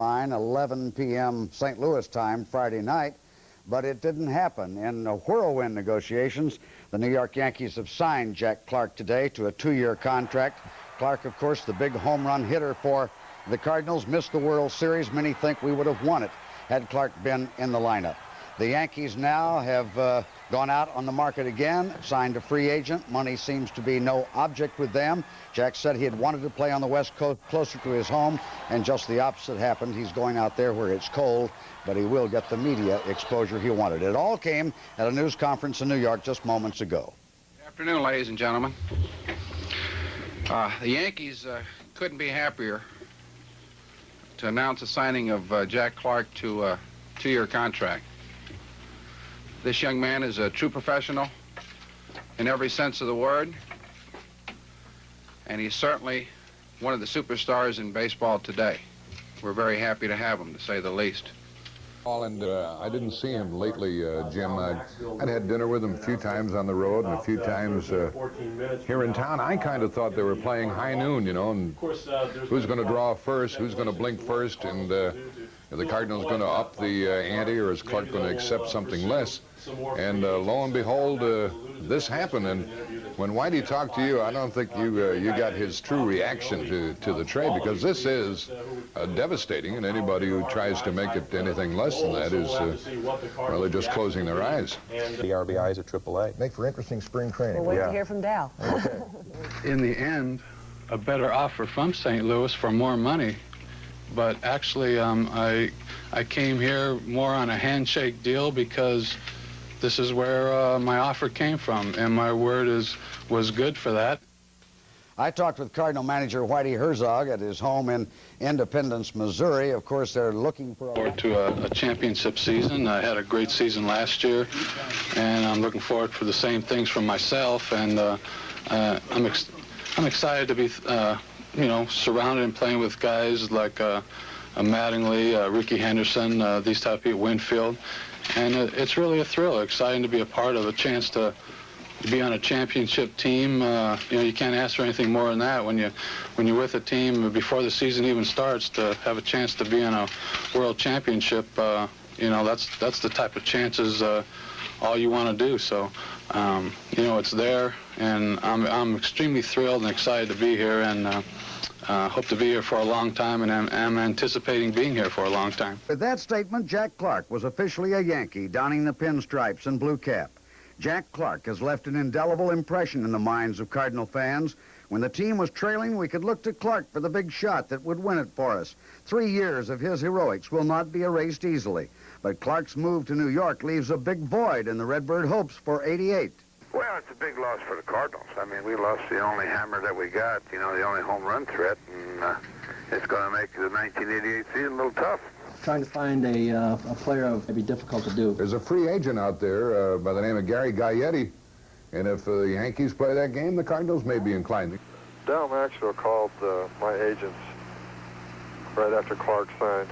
Line 11 p.m. St. Louis time Friday night, but it didn't happen. In whirlwind negotiations, the New York Yankees have signed Jack Clark today to a 2-year contract. Clark, of course, the big home run hitter for the Cardinals, missed the World Series. Many think we would have won it had Clark been in the lineup. The Yankees now have gone out on the market again, signed a free agent. Money seems to be no object with them. Jack said he had wanted to play on the West Coast, closer to his home, and just the opposite happened. He's going out there where it's cold, but he will get the media exposure he wanted. It all came at a news conference in New York just moments ago. Good afternoon, ladies and gentlemen. The Yankees couldn't be happier to announce the signing of Jack Clark to a 2-year contract. This young man is a true professional in every sense of the word, and he's certainly one of the superstars in baseball today. We're very happy to have him, to say the least. And I didn't see him lately, Jim. I'd had dinner with him a few times on the road and a few times here in town. I kind of thought they were playing high noon, you know, and who's going to draw first, who's going to blink first, and are the Cardinals going to up the ante, or is Clark going to accept something less? And lo and behold, this happened. And when Whitey talked to you, I don't think you got his true reaction to the trade, because this is devastating, and anybody who tries to make it anything less than that is really just closing their eyes. The RBIs at AAA. Make for interesting spring training. We'll wait to hear from Dal. Okay. In the end, a better offer from St. Louis for more money. But actually, I came here more on a handshake deal because this is where my offer came from, and my word was good for that. I talked with Cardinal manager Whitey Herzog at his home in Independence, Missouri. Of course, they're looking forward to a championship season. I had a great season last year, and I'm looking forward for the same things from myself. And I'm excited to be, you know, surrounded and playing with guys like Mattingly, Ricky Henderson, these type of people, Winfield. And it's really a thrill, exciting to be a part of, a chance to be on a championship team. You know, you can't ask for anything more than that when you're with a team before the season even starts, to have a chance to be in a world championship. You know, that's the type of chances all you want to do. So, you know, it's there, and I'm extremely thrilled and excited to be here, and hope to be here for a long time, and I'm anticipating being here for a long time. With that statement, Jack Clark was officially a Yankee, donning the pinstripes and blue cap. Jack Clark has left an indelible impression in the minds of Cardinal fans. When the team was trailing, we could look to Clark for the big shot that would win it for us. 3 years of his heroics will not be erased easily. But Clark's move to New York leaves a big void in the Redbird hopes for '88. Well, it's a big loss for the Cardinals. I mean, we lost the only hammer that we got, you know, the only home run threat, and it's going to make the 1988 season a little tough. Trying to find a player may be difficult to do. There's a free agent out there by the name of Gary Gaetti, and if the Yankees play that game, the Cardinals may be inclined. Dal Maxwell called my agents right after Clark signed,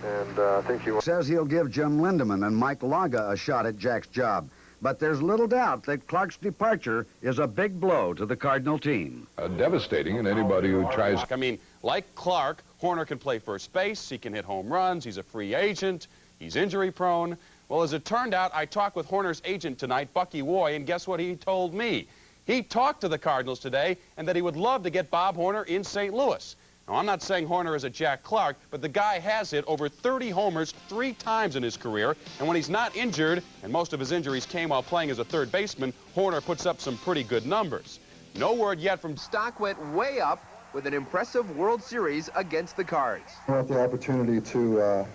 and I think he says he'll give Jim Lindeman and Mike Laga a shot at Jack's job. But there's little doubt that Clark's departure is a big blow to the Cardinal team. Devastating, and anybody who tries... I mean, like Clark, Horner can play first base, he can hit home runs, he's a free agent, he's injury prone. Well, as it turned out, I talked with Horner's agent tonight, Bucky Woy, and guess what he told me? He talked to the Cardinals today, and that he would love to get Bob Horner in St. Louis. Now, I'm not saying Horner is a Jack Clark, but the guy has hit over 30 homers 3 times in his career, and when he's not injured, and most of his injuries came while playing as a third baseman, Horner puts up some pretty good numbers. No word yet from... Stock went way up with an impressive World Series against the Cards. I want the opportunity to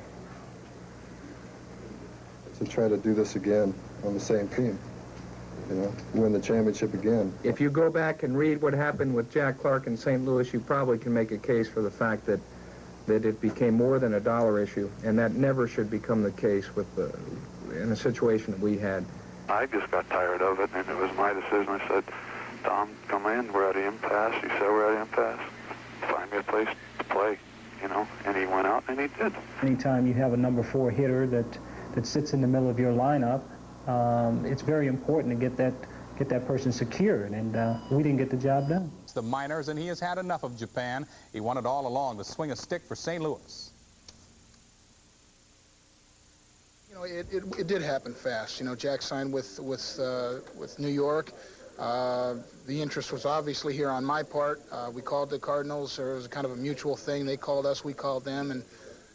try to do this again on the same team. You know, win the championship again. If you go back and read what happened with Jack Clark in St. Louis, you probably can make a case for the fact that it became more than a dollar issue, and that never should become the case in a situation that we had. I just got tired of it, and it was my decision. I said, Tom, come in, we're at an impasse. He said, we're at an impasse. Find me a place to play, you know, and he went out, and he did. Anytime you have a number 4 hitter that sits in the middle of your lineup, it's very important to get that person secured, and we didn't get the job done. the minors, and he has had enough of Japan. He wanted all along to swing a stick for St. Louis. You know, it did happen fast. You know, Jack signed with New York. The interest was obviously here on my part. We called the Cardinals. There was kind of a mutual thing. They called us, we called them, and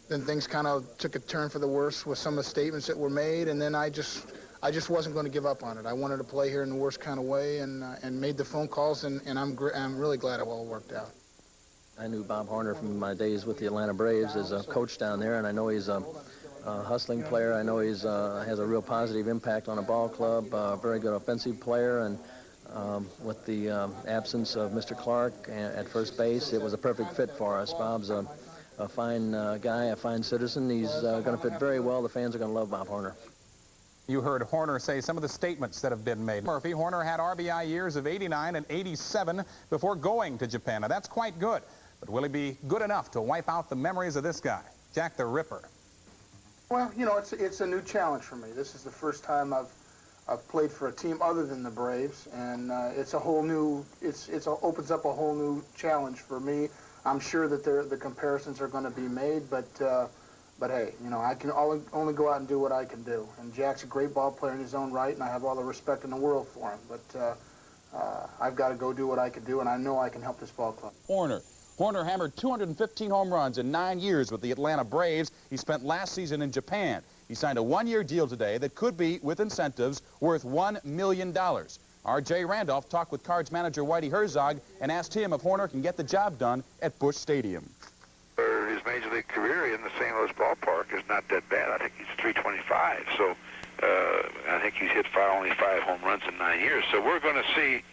then things kind of took a turn for the worse with some of the statements that were made, and then I just wasn't going to give up on it. I wanted to play here in the worst kind of way, and made the phone calls, and I'm really glad it all worked out. I knew Bob Horner from my days with the Atlanta Braves as a coach down there, and I know he's a hustling player. I know he's has a real positive impact on a ball club, very good offensive player, and with the absence of Mr. Clark at first base, it was a perfect fit for us. Bob's a fine guy, a fine citizen. He's going to fit very well. The fans are going to love Bob Horner. You heard Horner say some of the statements that have been made. Murphy, Horner had RBI years of 89 and 87 before going to Japan. Now, that's quite good. But will he be good enough to wipe out the memories of this guy, Jack the Ripper? Well, you know, it's a new challenge for me. This is the first time I've played for a team other than the Braves, and it's a whole new, opens up a whole new challenge for me. I'm sure that the comparisons are going to be made, but hey, you know, I can only go out and do what I can do. And Jack's a great ball player in his own right, and I have all the respect in the world for him. But I've got to go do what I can do, and I know I can help this ball club. Horner hammered 215 home runs in 9 years with the Atlanta Braves. He spent last season in Japan. He signed a one-year deal today that could be, with incentives, worth $1 million. R.J. Randolph talked with Cards manager Whitey Herzog and asked him if Horner can get the job done at Busch Stadium. His major league career in the St. Louis ballpark is not that bad. I think he's 325, so I think he's hit only 5 home runs in 9 years. So we're going to see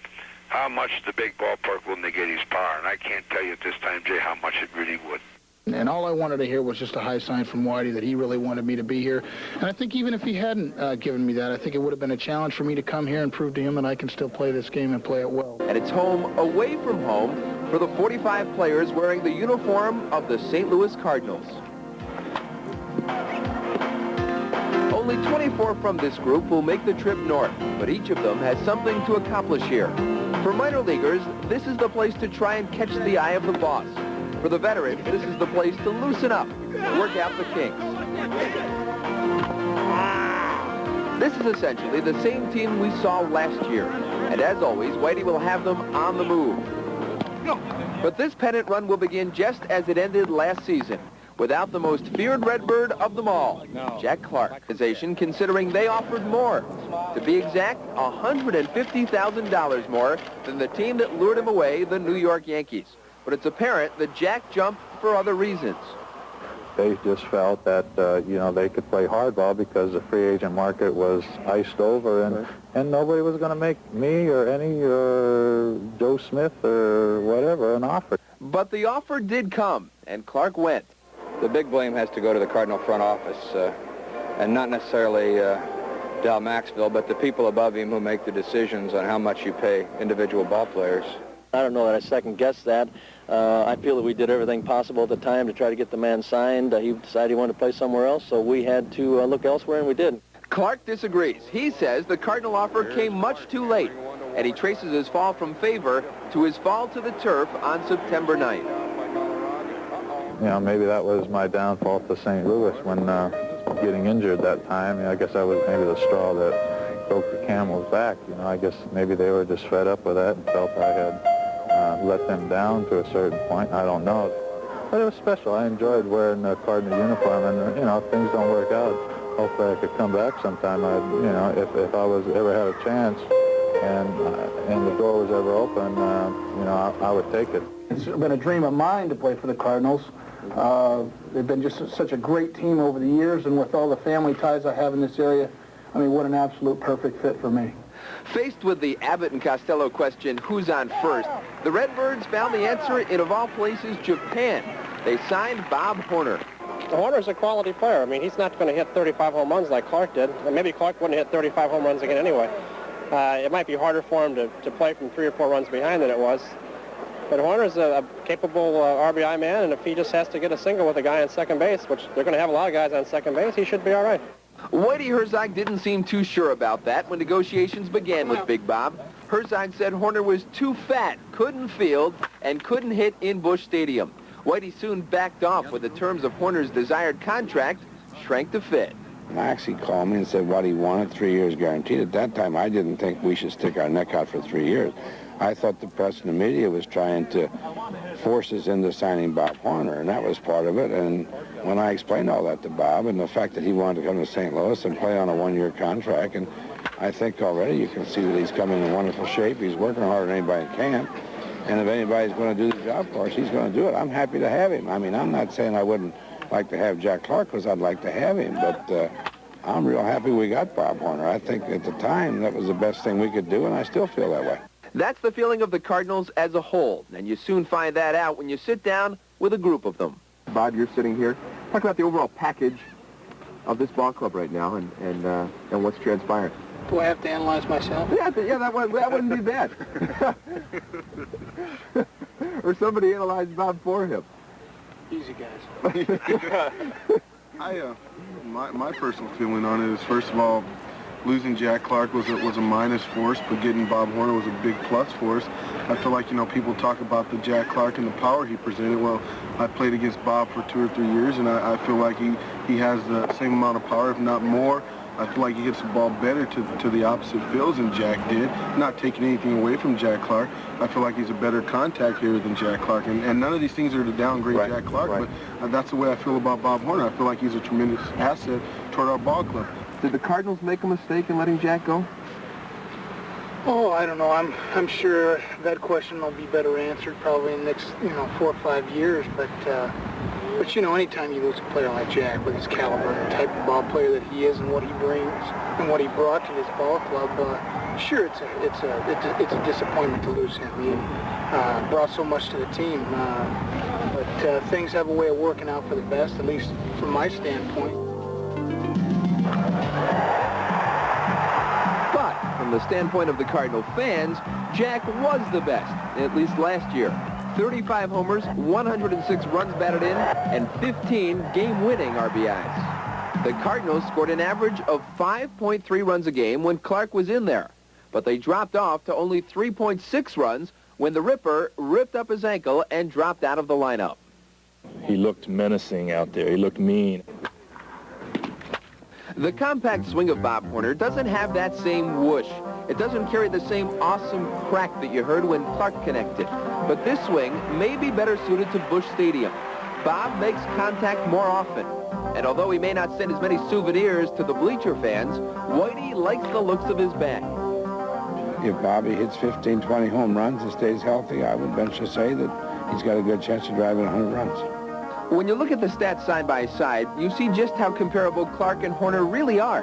how much the big ballpark will negate his power, and I can't tell you at this time, Jay, how much it really would. And all I wanted to hear was just a high sign from Whitey that he really wanted me to be here. And I think even if he hadn't given me that, I think it would have been a challenge for me to come here and prove to him that I can still play this game and play it well. And it's home away from home for the 45 players wearing the uniform of the St. Louis Cardinals. Only 24 from this group will make the trip north, but each of them has something to accomplish here. For minor leaguers, this is the place to try and catch the eye of the boss. For the veterans, this is the place to loosen up and work out the kinks. This is essentially the same team we saw last year. And as always, Whitey will have them on the move. But this pennant run will begin just as it ended last season, without the most feared Redbird of them all, Jack Clark. Considering they offered more. To be exact, $150,000 more than the team that lured him away, the New York Yankees. But it's apparent that Jack jumped for other reasons. They just felt that, you know, they could play hardball because the free agent market was iced over, and nobody was going to make me or any Joe Smith or whatever an offer. But the offer did come, and Clark went. The big blame has to go to the Cardinal front office, and not necessarily Dal Maxville, but the people above him who make the decisions on how much you pay individual ball players. I don't know that I second-guessed that. I feel that we did everything possible at the time to try to get the man signed. He decided he wanted to play somewhere else, so we had to look elsewhere, and we did. Clark disagrees. He says the Cardinal offer came much too late, and he traces his fall from favor to his fall to the turf on September 9th. You know, maybe that was my downfall to St. Louis when getting injured that time. You know, I guess that was maybe the straw that broke the camel's back. You know, I guess maybe they were just fed up with that and felt I had let them down to a certain point. I don't know. But it was special. I enjoyed wearing the Cardinal uniform, and, you know, if things don't work out, hopefully I could come back sometime. You know, if I was ever had a chance and the door was ever open, you know, I would take it. It's been a dream of mine to play for the Cardinals. They've been just such a great team over the years, and with all the family ties I have in this area, I mean, what an absolute perfect fit for me. Faced with the Abbott and Costello question, who's on first, the Redbirds found the answer in, of all places, Japan. They signed Bob Horner. Horner's a quality player. I mean, he's not going to hit 35 home runs like Clark did. And maybe Clark wouldn't hit 35 home runs again anyway. It might be harder for him to play from 3 or 4 runs behind than it was. But Horner's a capable RBI man, and if he just has to get a single with a guy on second base, which they're going to have a lot of guys on second base, he should be all right. Whitey Herzog didn't seem too sure about that when negotiations began with Big Bob. Herzog said Horner was too fat, couldn't field, and couldn't hit in Busch Stadium. Whitey soon backed off when the terms of Horner's desired contract shrank to fit. Maxie called me and said what he wanted, 3 years guaranteed. At that time, I didn't think we should stick our neck out for 3 years. I thought the press and the media was trying to force us into signing Bob Horner, and that was part of it. And when I explained all that to Bob and the fact that he wanted to come to St. Louis and play on a one-year contract, and I think already you can see that he's coming in wonderful shape. He's working harder than anybody in camp. And if anybody's going to do the job for us, he's going to do it. I'm happy to have him. I mean, I'm not saying I wouldn't like to have Jack Clark because I'd like to have him, but I'm real happy we got Bob Horner. I think at the time that was the best thing we could do, and I still feel that way. That's the feeling of the Cardinals as a whole, and you soon find that out when you sit down with a group of them. Bob, you're sitting here. Talk about the overall package of this ball club right now and what's transpired. Do I have to analyze myself? Yeah, that wouldn't be bad. Or somebody analyzed Bob for him. Easy, guys. My personal feeling on it is, first of all, losing Jack Clark was a minus for us, but getting Bob Horner was a big plus for us. I feel like, people talk about the Jack Clark and the power he presented. Well, I played against Bob for 2 or 3 years, and I feel like he has the same amount of power, if not more. I feel like he hits the ball better to the opposite fields than Jack did. Not taking anything away from Jack Clark. I feel like he's a better contact hitter than Jack Clark. And none of these things are to downgrade Jack Clark, but that's the way I feel about Bob Horner. I feel like he's a tremendous asset toward our ball club. Did the Cardinals make a mistake in letting Jack go? Oh, I don't know. I'm sure that question will be better answered probably in the next 4 or 5 years. But anytime you lose a player like Jack with his caliber and the type of ball player that he is and what he brings and what he brought to this ball club, sure, it's a disappointment to lose him. He brought so much to the team, but things have a way of working out for the best, at least from my standpoint. But from the standpoint of the Cardinal fans, Jack was the best, at least last year. 35 homers, 106 runs batted in, and 15 game-winning RBIs. The Cardinals scored an average of 5.3 runs a game when Clark was in there, but they dropped off to only 3.6 runs when the Ripper ripped up his ankle and dropped out of the lineup. He looked menacing out there. He looked mean. The compact swing of Bob Horner doesn't have that same whoosh. It doesn't carry the same awesome crack that you heard when Clark connected. But this swing may be better suited to Busch Stadium. Bob makes contact more often. And although he may not send as many souvenirs to the bleacher fans, Whitey likes the looks of his bat. If Bobby hits 15, 20 home runs and stays healthy, I would venture to say that he's got a good chance of driving 100 runs. When you look at the stats side by side, you see just how comparable Clark and Horner really are.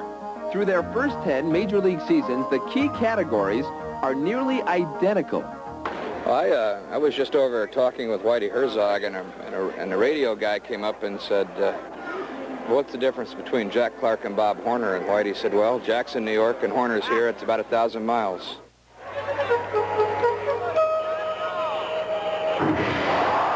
Through their first 10 Major League seasons, the key categories are nearly identical. I was just over talking with Whitey Herzog, and a radio guy came up and said, what's the difference between Jack Clark and Bob Horner? And Whitey said, well, Jack's in New York and Horner's here. It's about 1,000 miles.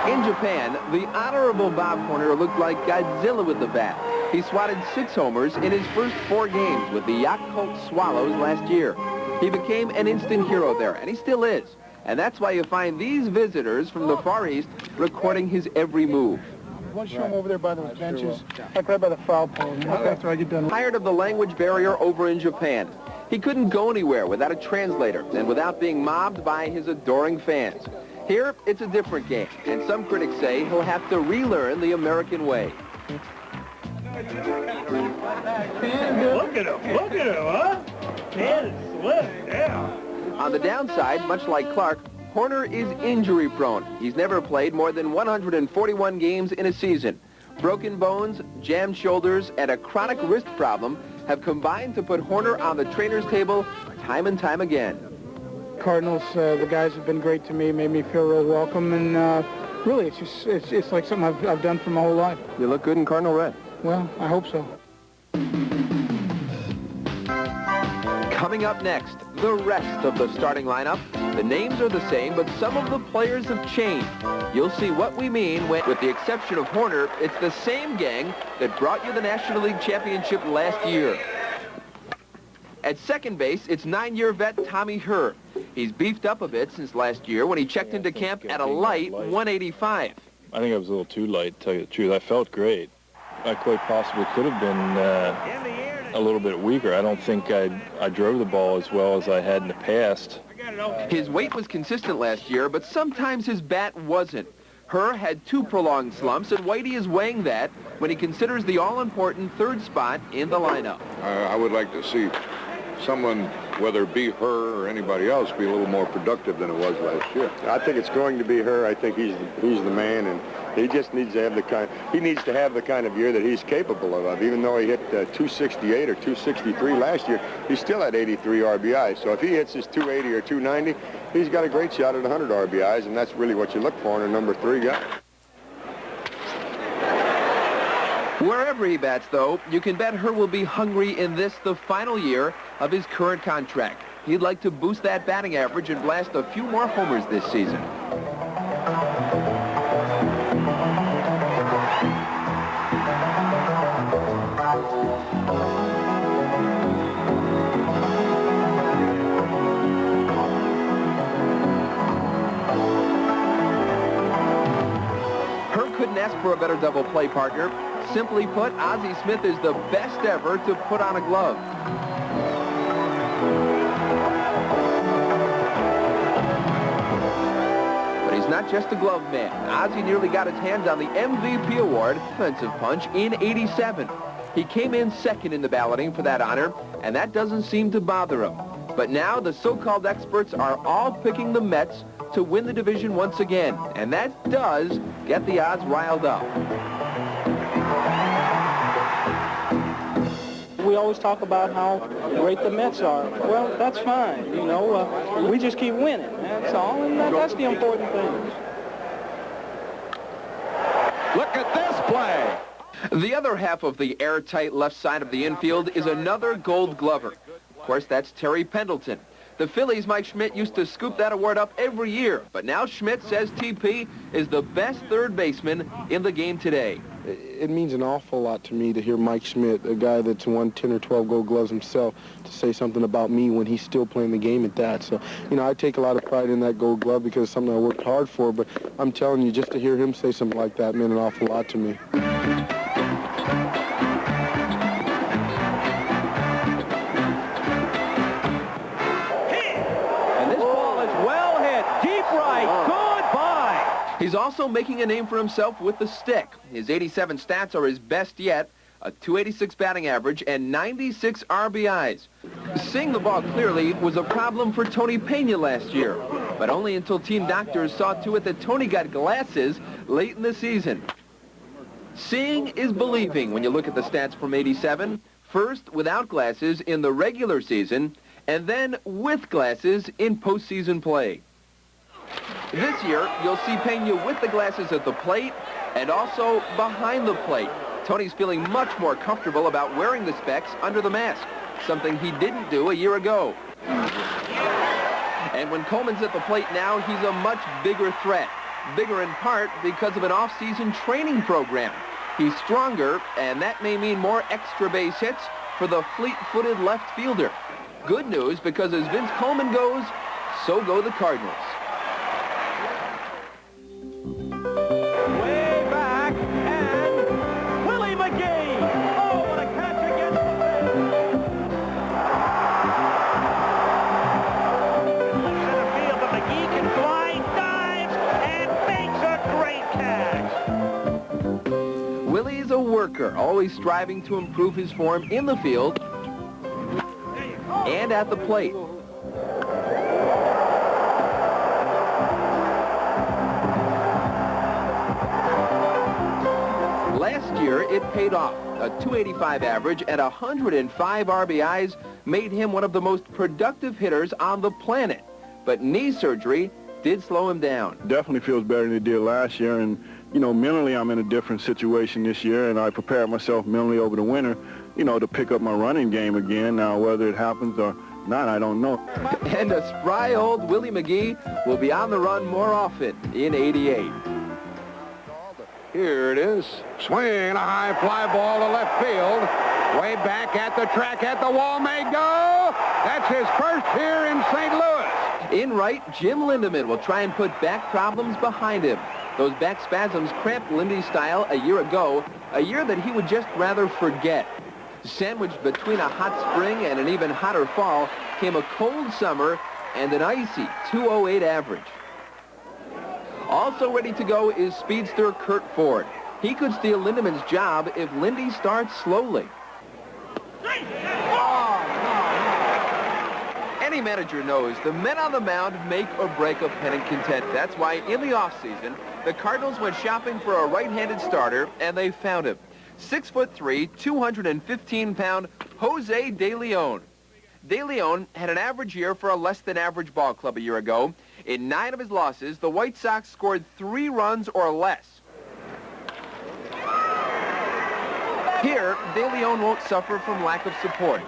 In Japan, the honorable Bob Horner looked like Godzilla with the bat. He swatted 6 homers in his first 4 games with the Yakult Swallows last year. He became an instant hero there, and he still is. And that's why you find these visitors from the Far East recording his every move. Want to show him over there by those benches, like right by the foul pole, after I get done. Tired of the language barrier over in Japan. He couldn't go anywhere without a translator and without being mobbed by his adoring fans. Here, it's a different game, and some critics say he'll have to relearn the American way. Look at him, huh? Man, it's slipped down. On the downside, much like Clark, Horner is injury-prone. He's never played more than 141 games in a season. Broken bones, jammed shoulders, and a chronic wrist problem have combined to put Horner on the trainer's table time and time again. Cardinals, the guys have been great to me, made me feel real welcome, and really, it's like something I've done for my whole life. You look good in Cardinal red. Well, I hope so. Coming up next, the rest of the starting lineup. The names are the same, but some of the players have changed. You'll see what we mean when, with the exception of Horner, it's the same gang that brought you the National League Championship last year. At second base, it's 9-year vet Tommy Herr. He's beefed up a bit since last year when he checked into camp at a light 185. I think I was a little too light, to tell you the truth. I felt great. I quite possibly could have been a little bit weaker. I don't think I drove the ball as well as I had in the past. His weight was consistent last year, but sometimes his bat wasn't. Herr had 2 prolonged slumps, and Whitey is weighing that when he considers the all-important 3rd spot in the lineup. I would like to see someone, whether it be her or anybody else, be a little more productive than it was last year. I think it's going to be her. I think he's the man, and he just needs to have the kind of year that he's capable of. Even though he hit 268 or 263 last year, he still had 83 RBIs. So if he hits his 280 or 290, he's got a great shot at 100 RBIs, and that's really what you look for in a number 3 guy. Wherever he bats, though, you can bet Herr will be hungry in this, the final year of his current contract. He'd like to boost that batting average and blast a few more homers this season. Herr couldn't ask for a better double play partner. Simply put, Ozzie Smith is the best ever to put on a glove. But he's not just a glove man. Ozzie nearly got his hands on the MVP award, offensive punch, in '87. He came in second in the balloting for that honor, and that doesn't seem to bother him. But now the so-called experts are all picking the Mets to win the division once again, and that does get the odds riled up. We always talk about how great the Mets are. Well, that's fine. You know, we just keep winning. That's all, and that's the important thing. Look at this play. The other half of the airtight left side of the infield is another Gold Glover. Of course, that's Terry Pendleton. The Phillies' Mike Schmidt used to scoop that award up every year, but now Schmidt says TP is the best third baseman in the game today. It means an awful lot to me to hear Mike Schmidt, a guy that's won 10 or 12 Gold Gloves himself, to say something about me when he's still playing the game at that. So, you know, I take a lot of pride in that Gold Glove because it's something I worked hard for, but I'm telling you, just to hear him say something like that meant an awful lot to me. He's also making a name for himself with the stick. His '87 stats are his best yet, a .286 batting average and 96 RBIs. Seeing the ball clearly was a problem for Tony Pena last year, but only until team doctors saw to it that Tony got glasses late in the season. Seeing is believing when you look at the stats from '87. First without glasses in the regular season, and then with glasses in postseason play. This year, you'll see Pena with the glasses at the plate and also behind the plate. Tony's feeling much more comfortable about wearing the specs under the mask, something he didn't do a year ago. And when Coleman's at the plate now, he's a much bigger threat. Bigger in part because of an off-season training program. He's stronger, and that may mean more extra base hits for the fleet-footed left fielder. Good news, because as Vince Coleman goes, so go the Cardinals. Willie's a worker, always striving to improve his form in the field and at the plate. Last year, it paid off. A .285 average and 105 RBIs made him one of the most productive hitters on the planet. But knee surgery did slow him down. Definitely feels better than it did last year, and you know, mentally I'm in a different situation this year, and I prepared myself mentally over the winter, you know, to pick up my running game again. Now, whether it happens or not, I don't know. And a spry old Willie McGee will be on the run more often in '88. Here it is. Swing, a high fly ball to left field. Way back at the track, at the wall, may go. That's his first here in St. Louis. In right, Jim Lindemann will try and put back problems behind him. Those back spasms cramped Lindy's style a year ago, a year that he would just rather forget. Sandwiched between a hot spring and an even hotter fall came a cold summer and an icy 208 average. Also ready to go is speedster Curt Ford. He could steal Lindemann's job if Lindy starts slowly. Any manager knows the men on the mound make or break a pennant contender. That's why in the offseason, the Cardinals went shopping for a right-handed starter, and they found him. 6'3", 215-pound Jose De Leon. De Leon had an average year for a less-than-average ball club a year ago. In 9 of his losses, the White Sox scored 3 runs or less. Here, De Leon won't suffer from lack of support.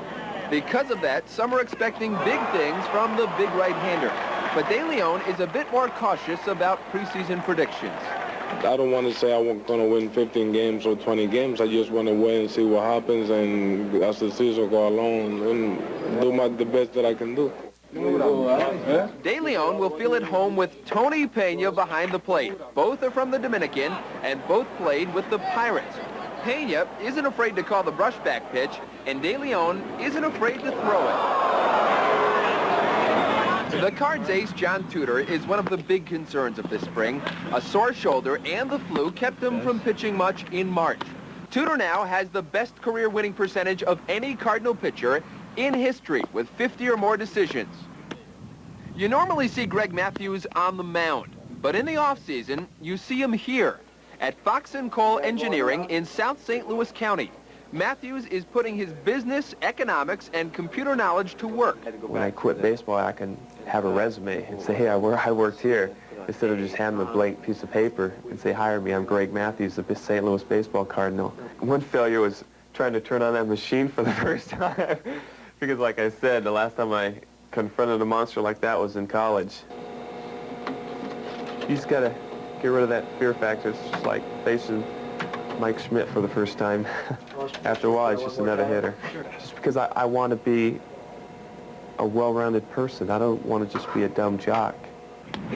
Because of that, some are expecting big things from the big right-hander. But De Leon is a bit more cautious about preseason predictions. I don't want to say I'm going to win 15 games or 20 games. I just want to wait and see what happens, and as the season goes along, and do the best that I can do. De Leon will feel at home with Tony Pena behind the plate. Both are from the Dominican, and both played with the Pirates. Pena isn't afraid to call the brushback pitch, and De Leon isn't afraid to throw it. The Cards ace, John Tudor, is one of the big concerns of this spring. A sore shoulder and the flu kept him from pitching much in March. Tudor now has the best career winning percentage of any Cardinal pitcher in history, with 50 or more decisions. You normally see Greg Matthews on the mound, but in the offseason, you see him here at Fox & Cole Engineering in South St. Louis County. Matthews is putting his business, economics, and computer knowledge to work. When I quit baseball, I can have a resume and say, hey, I worked here, instead of just handing them a blank piece of paper and say, hire me, I'm Greg Matthews, the St. Louis baseball Cardinal. One failure was trying to turn on that machine for the first time. Because like I said, the last time I confronted a monster like that was in college. You just got to get rid of that fear factor. It's just like facing Mike Schmidt for the first time. After a while, it's just another hitter. Just because I want to be a well-rounded person. I don't want to just be a dumb jock.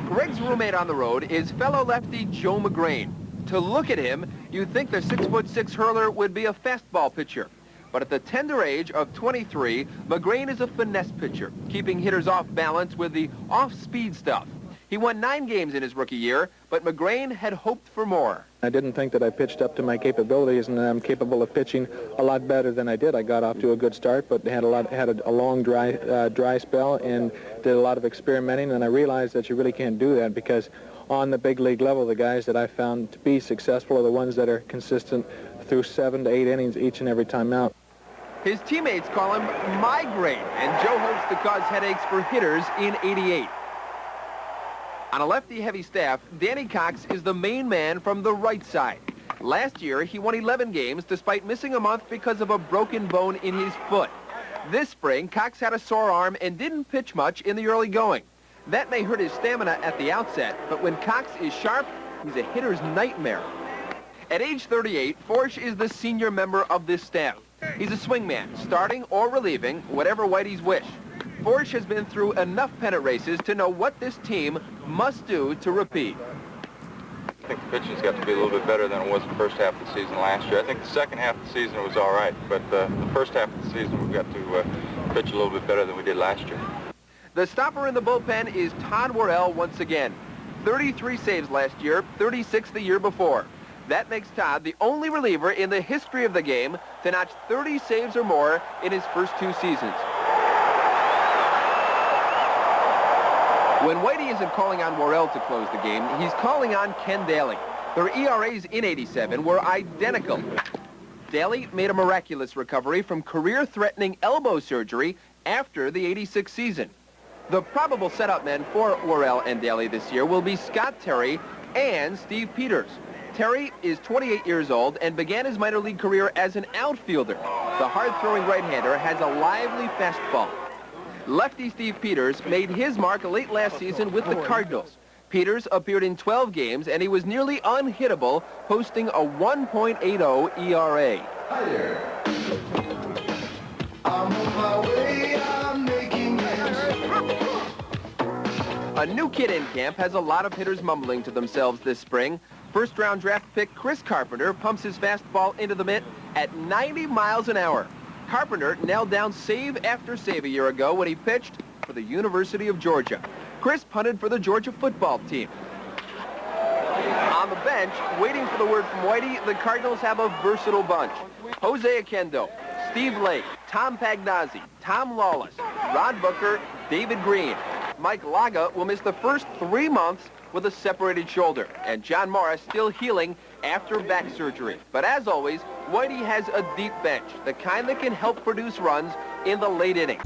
Greg's roommate on the road is fellow lefty Joe McGrain. To look at him, you'd think the 6'6" hurler would be a fastball pitcher. But at the tender age of 23, McGrain is a finesse pitcher, keeping hitters off balance with the off-speed stuff. He won 9 games in his rookie year, but McGrain had hoped for more. I didn't think that I pitched up to my capabilities, and I'm capable of pitching a lot better than I did. I got off to a good start, but had a long dry spell and did a lot of experimenting, and I realized that you really can't do that because on the big league level, the guys that I found to be successful are the ones that are consistent through 7 to 8 innings each and every time out. His teammates call him Migraine, and Joe hopes to cause headaches for hitters in '88. On a lefty-heavy staff, Danny Cox is the main man from the right side. Last year, he won 11 games despite missing a month because of a broken bone in his foot. This spring, Cox had a sore arm and didn't pitch much in the early going. That may hurt his stamina at the outset, but when Cox is sharp, he's a hitter's nightmare. At age 38, Forsch is the senior member of this staff. He's a swingman, starting or relieving, whatever Whitey's wish. Forsch has been through enough pennant races to know what this team must do to repeat. I think the pitching's got to be a little bit better than it was the first half of the season last year. I think the second half of the season was all right, but the first half of the season we've got to pitch a little bit better than we did last year. The stopper in the bullpen is Todd Worrell once again. 33 saves last year, 36 the year before. That makes Todd the only reliever in the history of the game to notch 30 saves or more in his first 2 seasons. When Whitey isn't calling on Worrell to close the game, he's calling on Ken Daly. Their ERAs in '87 were identical. Daly made a miraculous recovery from career-threatening elbow surgery after the '86 season. The probable setup men for Worrell and Daly this year will be Scott Terry and Steve Peters. Terry is 28 years old and began his minor league career as an outfielder. The hard-throwing right-hander has a lively fastball. Lefty Steve Peters made his mark late last season with the Cardinals. Peters appeared in 12 games, and he was nearly unhittable, posting a 1.80 ERA. Hi there. I'm on my way, I'm making A new kid in camp has a lot of hitters mumbling to themselves this spring. First-round draft pick Chris Carpenter pumps his fastball into the mitt at 90 miles an hour. Carpenter nailed down save after save a year ago when he pitched for the University of Georgia. Chris punted for the Georgia football team. On the bench, waiting for the word from Whitey, the Cardinals have a versatile bunch. Jose Oquendo, Steve Lake, Tom Pagnazzi, Tom Lawless, Rod Booker, David Green. Mike Laga will miss the first 3 months with a separated shoulder, and John Morris still healing after back surgery. But as always, Whitey has a deep bench, the kind that can help produce runs in the late innings.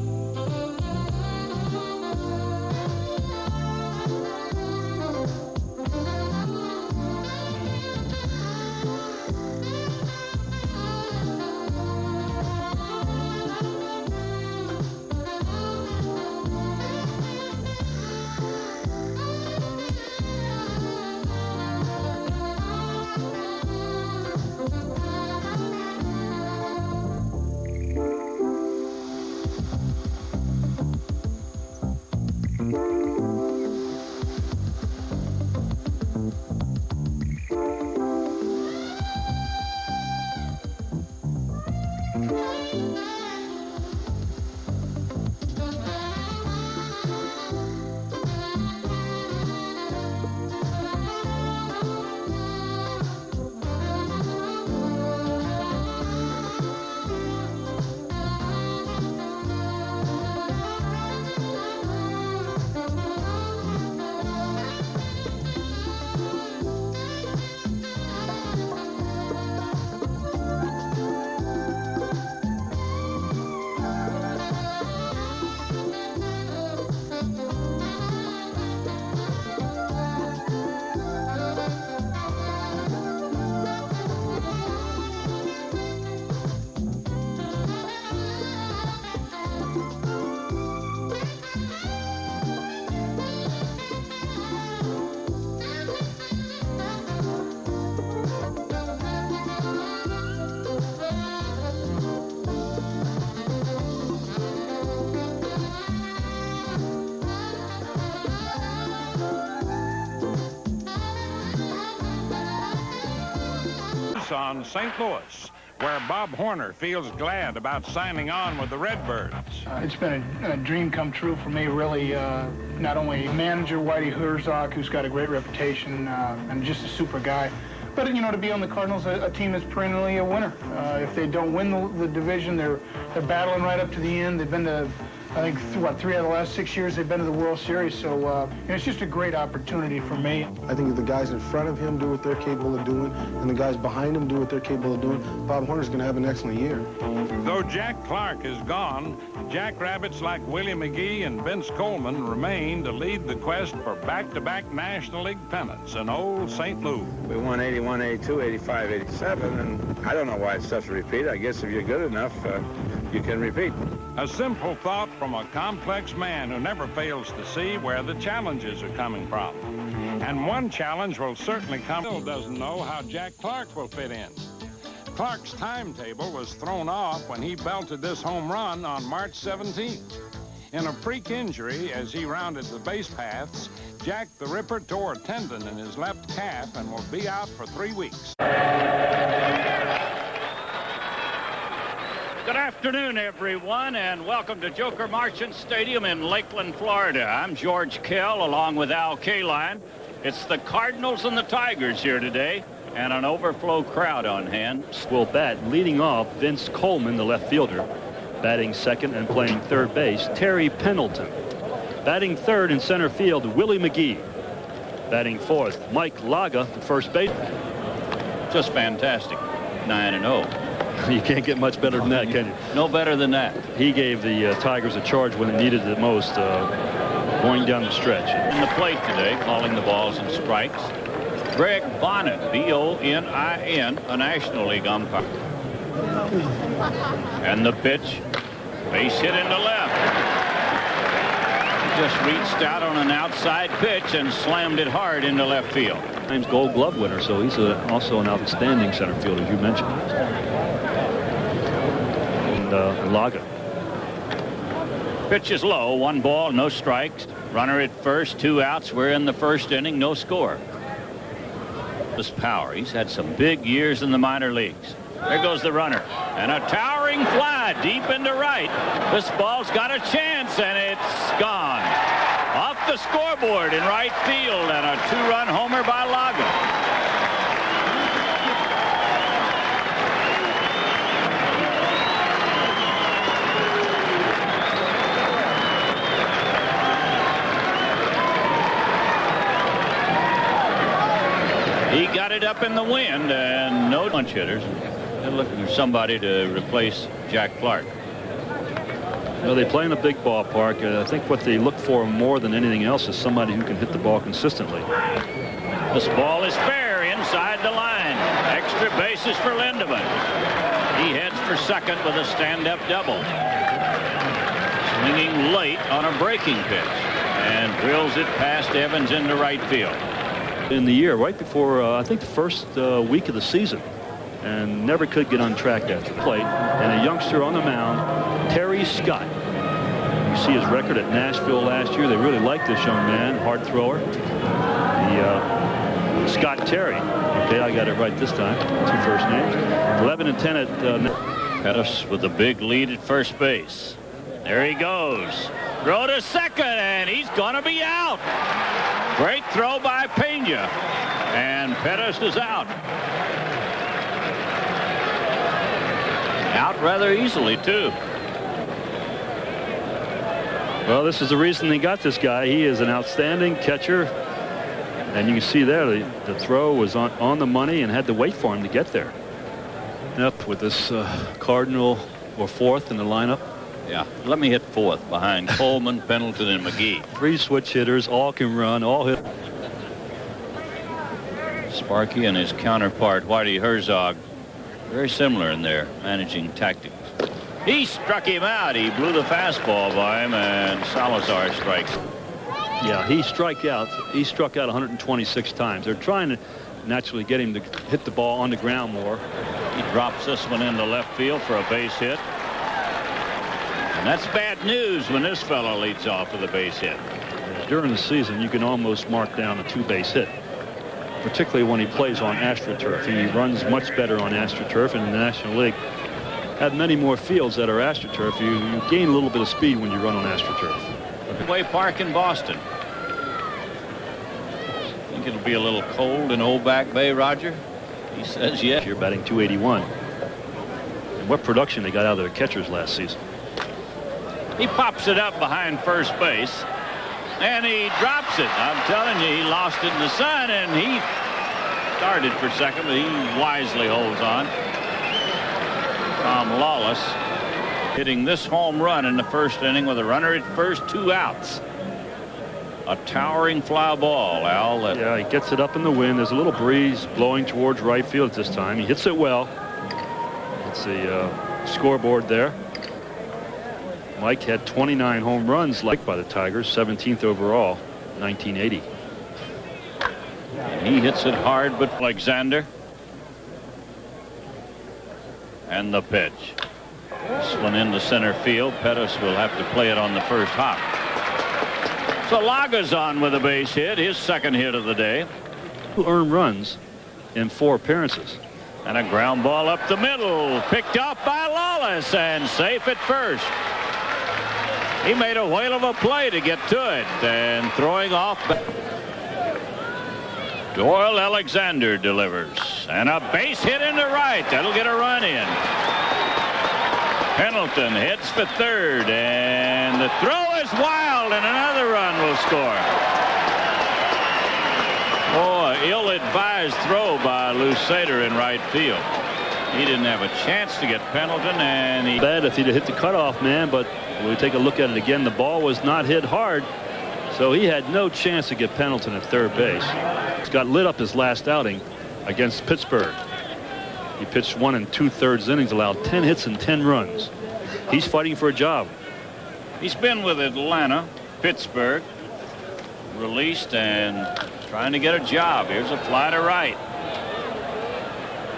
On St. Louis, where Bob Horner feels glad about signing on with the Redbirds. It's been a dream come true for me, really. Not only manager Whitey Herzog, who's got a great reputation and just a super guy, but, you know, to be on the Cardinals, a team that's perennially a winner. If they don't win the division, they're battling right up to the end. They've been to, I think, 3 out of the last 6 years they've been to the World Series, so it's just a great opportunity for me. I think if the guys in front of him do what they're capable of doing, and the guys behind him do what they're capable of doing, Bob Horner's going to have an excellent year. Though Jack Clark is gone, Jackrabbits like Willie McGee and Vince Coleman remain to lead the quest for back-to-back National League pennants in old St. Louis. We won 81, 82, 85, 87, and I don't know why it's such a repeat. I guess if you're good enough, you can repeat. A simple thought from a complex man who never fails to see where the challenges are coming from. And one challenge will certainly come. Still doesn't know how Jack Clark will fit in. Clark's timetable was thrown off when he belted this home run on March 17th. In a freak injury as he rounded the base paths, Jack the Ripper tore a tendon in his left calf and will be out for 3 weeks. Good afternoon, everyone, and welcome to Joker Marchant Stadium in Lakeland, Florida. I'm George Kell, along with Al Kaline. It's the Cardinals and the Tigers here today, and an overflow crowd on hand. Will bat leading off Vince Coleman, the left fielder. Batting second and playing third base, Terry Pendleton. Batting third in center field, Willie McGee. Batting fourth, Mike Laga, the first base. Just fantastic. 9-0. You can't get much better than that, can you? No better than that. He gave the Tigers a charge when they needed it the most, going down the stretch. In the plate today, calling the balls and strikes, Greg Bonnet, B-O-N-I-N, a National League umpire. And the pitch, base hit into left. just reached out on an outside pitch and slammed it hard into left field. Times Gold Glove winner, so he's also an outstanding center fielder, as you mentioned. And Laga. Pitch is low, 1 ball, no strikes. Runner at first, 2 outs. We're in the first inning, no score. This power, he's had some big years in the minor leagues. There goes the runner, and a towering fly deep into right. This ball's got a chance, and it's gone. Off the scoreboard in right field, and a 2-run homer by Laga. He got it up in the wind, and no punch hitters. They're looking for somebody to replace Jack Clark. Well, they play in a big ballpark. I think what they look for more than anything else is somebody who can hit the ball consistently. This ball is fair inside the line. Extra bases for Lindemann. He heads for second with a stand-up double. Swinging late on a breaking pitch, and drills it past Evans into right field. In the year, right before, I think the first week of the season, and never could get on track at the plate. And a youngster on the mound, Terry Scott. You see his record at Nashville last year. They really liked this young man, hard thrower. Scott Terry. Okay, I got it right this time. 2 first names. 11 and 10 at Pettis with a big lead at first base. There he goes. Throw to second, and he's going to be out. Great throw by Pena, and Pettis is out. Out rather easily, too. Well, this is the reason they got this guy. He is an outstanding catcher. And you can see there the throw was on the money and had to wait for him to get there. Up with this Cardinal or 4th in the lineup. Yeah, let me hit 4th behind Coleman, Pendleton, and McGee. 3 switch hitters, all can run, all hit. Sparky and his counterpart, Whitey Herzog, very similar in their managing tactics. He struck him out. He blew the fastball by him, and Salazar strikes. Yeah, he struck out 126 times. They're trying to naturally get him to hit the ball on the ground more. He drops this one into left field for a base hit. And that's bad news when this fellow leads off with a base hit. During the season, you can almost mark down a 2-base hit, particularly when he plays on AstroTurf. He runs much better on AstroTurf, and in the National League have many more fields that are AstroTurf. You gain a little bit of speed when you run on AstroTurf. Way Park in Boston. Think it'll be a little cold in Old Back Bay, Roger? He says yes. You're batting .281. And what production they got out of their catchers last season. He pops it up behind first base, and he drops it. I'm telling you, he lost it in the sun, and he started for second, but he wisely holds on. Tom Lawless hitting this home run in the first inning with a runner at first, 2 outs. A towering fly ball, Al. Yeah, he gets it up in the wind. There's a little breeze blowing towards right field at this time. He hits it well. It's the scoreboard there. Mike had 29 home runs liked by the Tigers, 17th overall, 1980. And he hits it hard, but Alexander. And the pitch. This one into center field. Pettis will have to play it on the first hop. So Laga's on with a base hit, his second hit of the day. 2 earned runs in 4 appearances. And a ground ball up the middle, picked up by Lawless, and safe at first. He made a whale of a play to get to it, and throwing off. Doyle Alexander delivers, and a base hit into right. That'll get a run in. Pendleton hits for third, and the throw is wild, and another run will score. Oh, ill-advised throw by Lusader in right field. He didn't have a chance to get Pendleton, and he... Bad if he'd have hit the cutoff man, but when we take a look at it again, the ball was not hit hard, so he had no chance to get Pendleton at third base. He's got lit up his last outing against Pittsburgh. He pitched 1 2/3 innings, allowed 10 hits and 10 runs. He's fighting for a job. He's been with Atlanta, Pittsburgh. Released and trying to get a job. Here's a fly to right.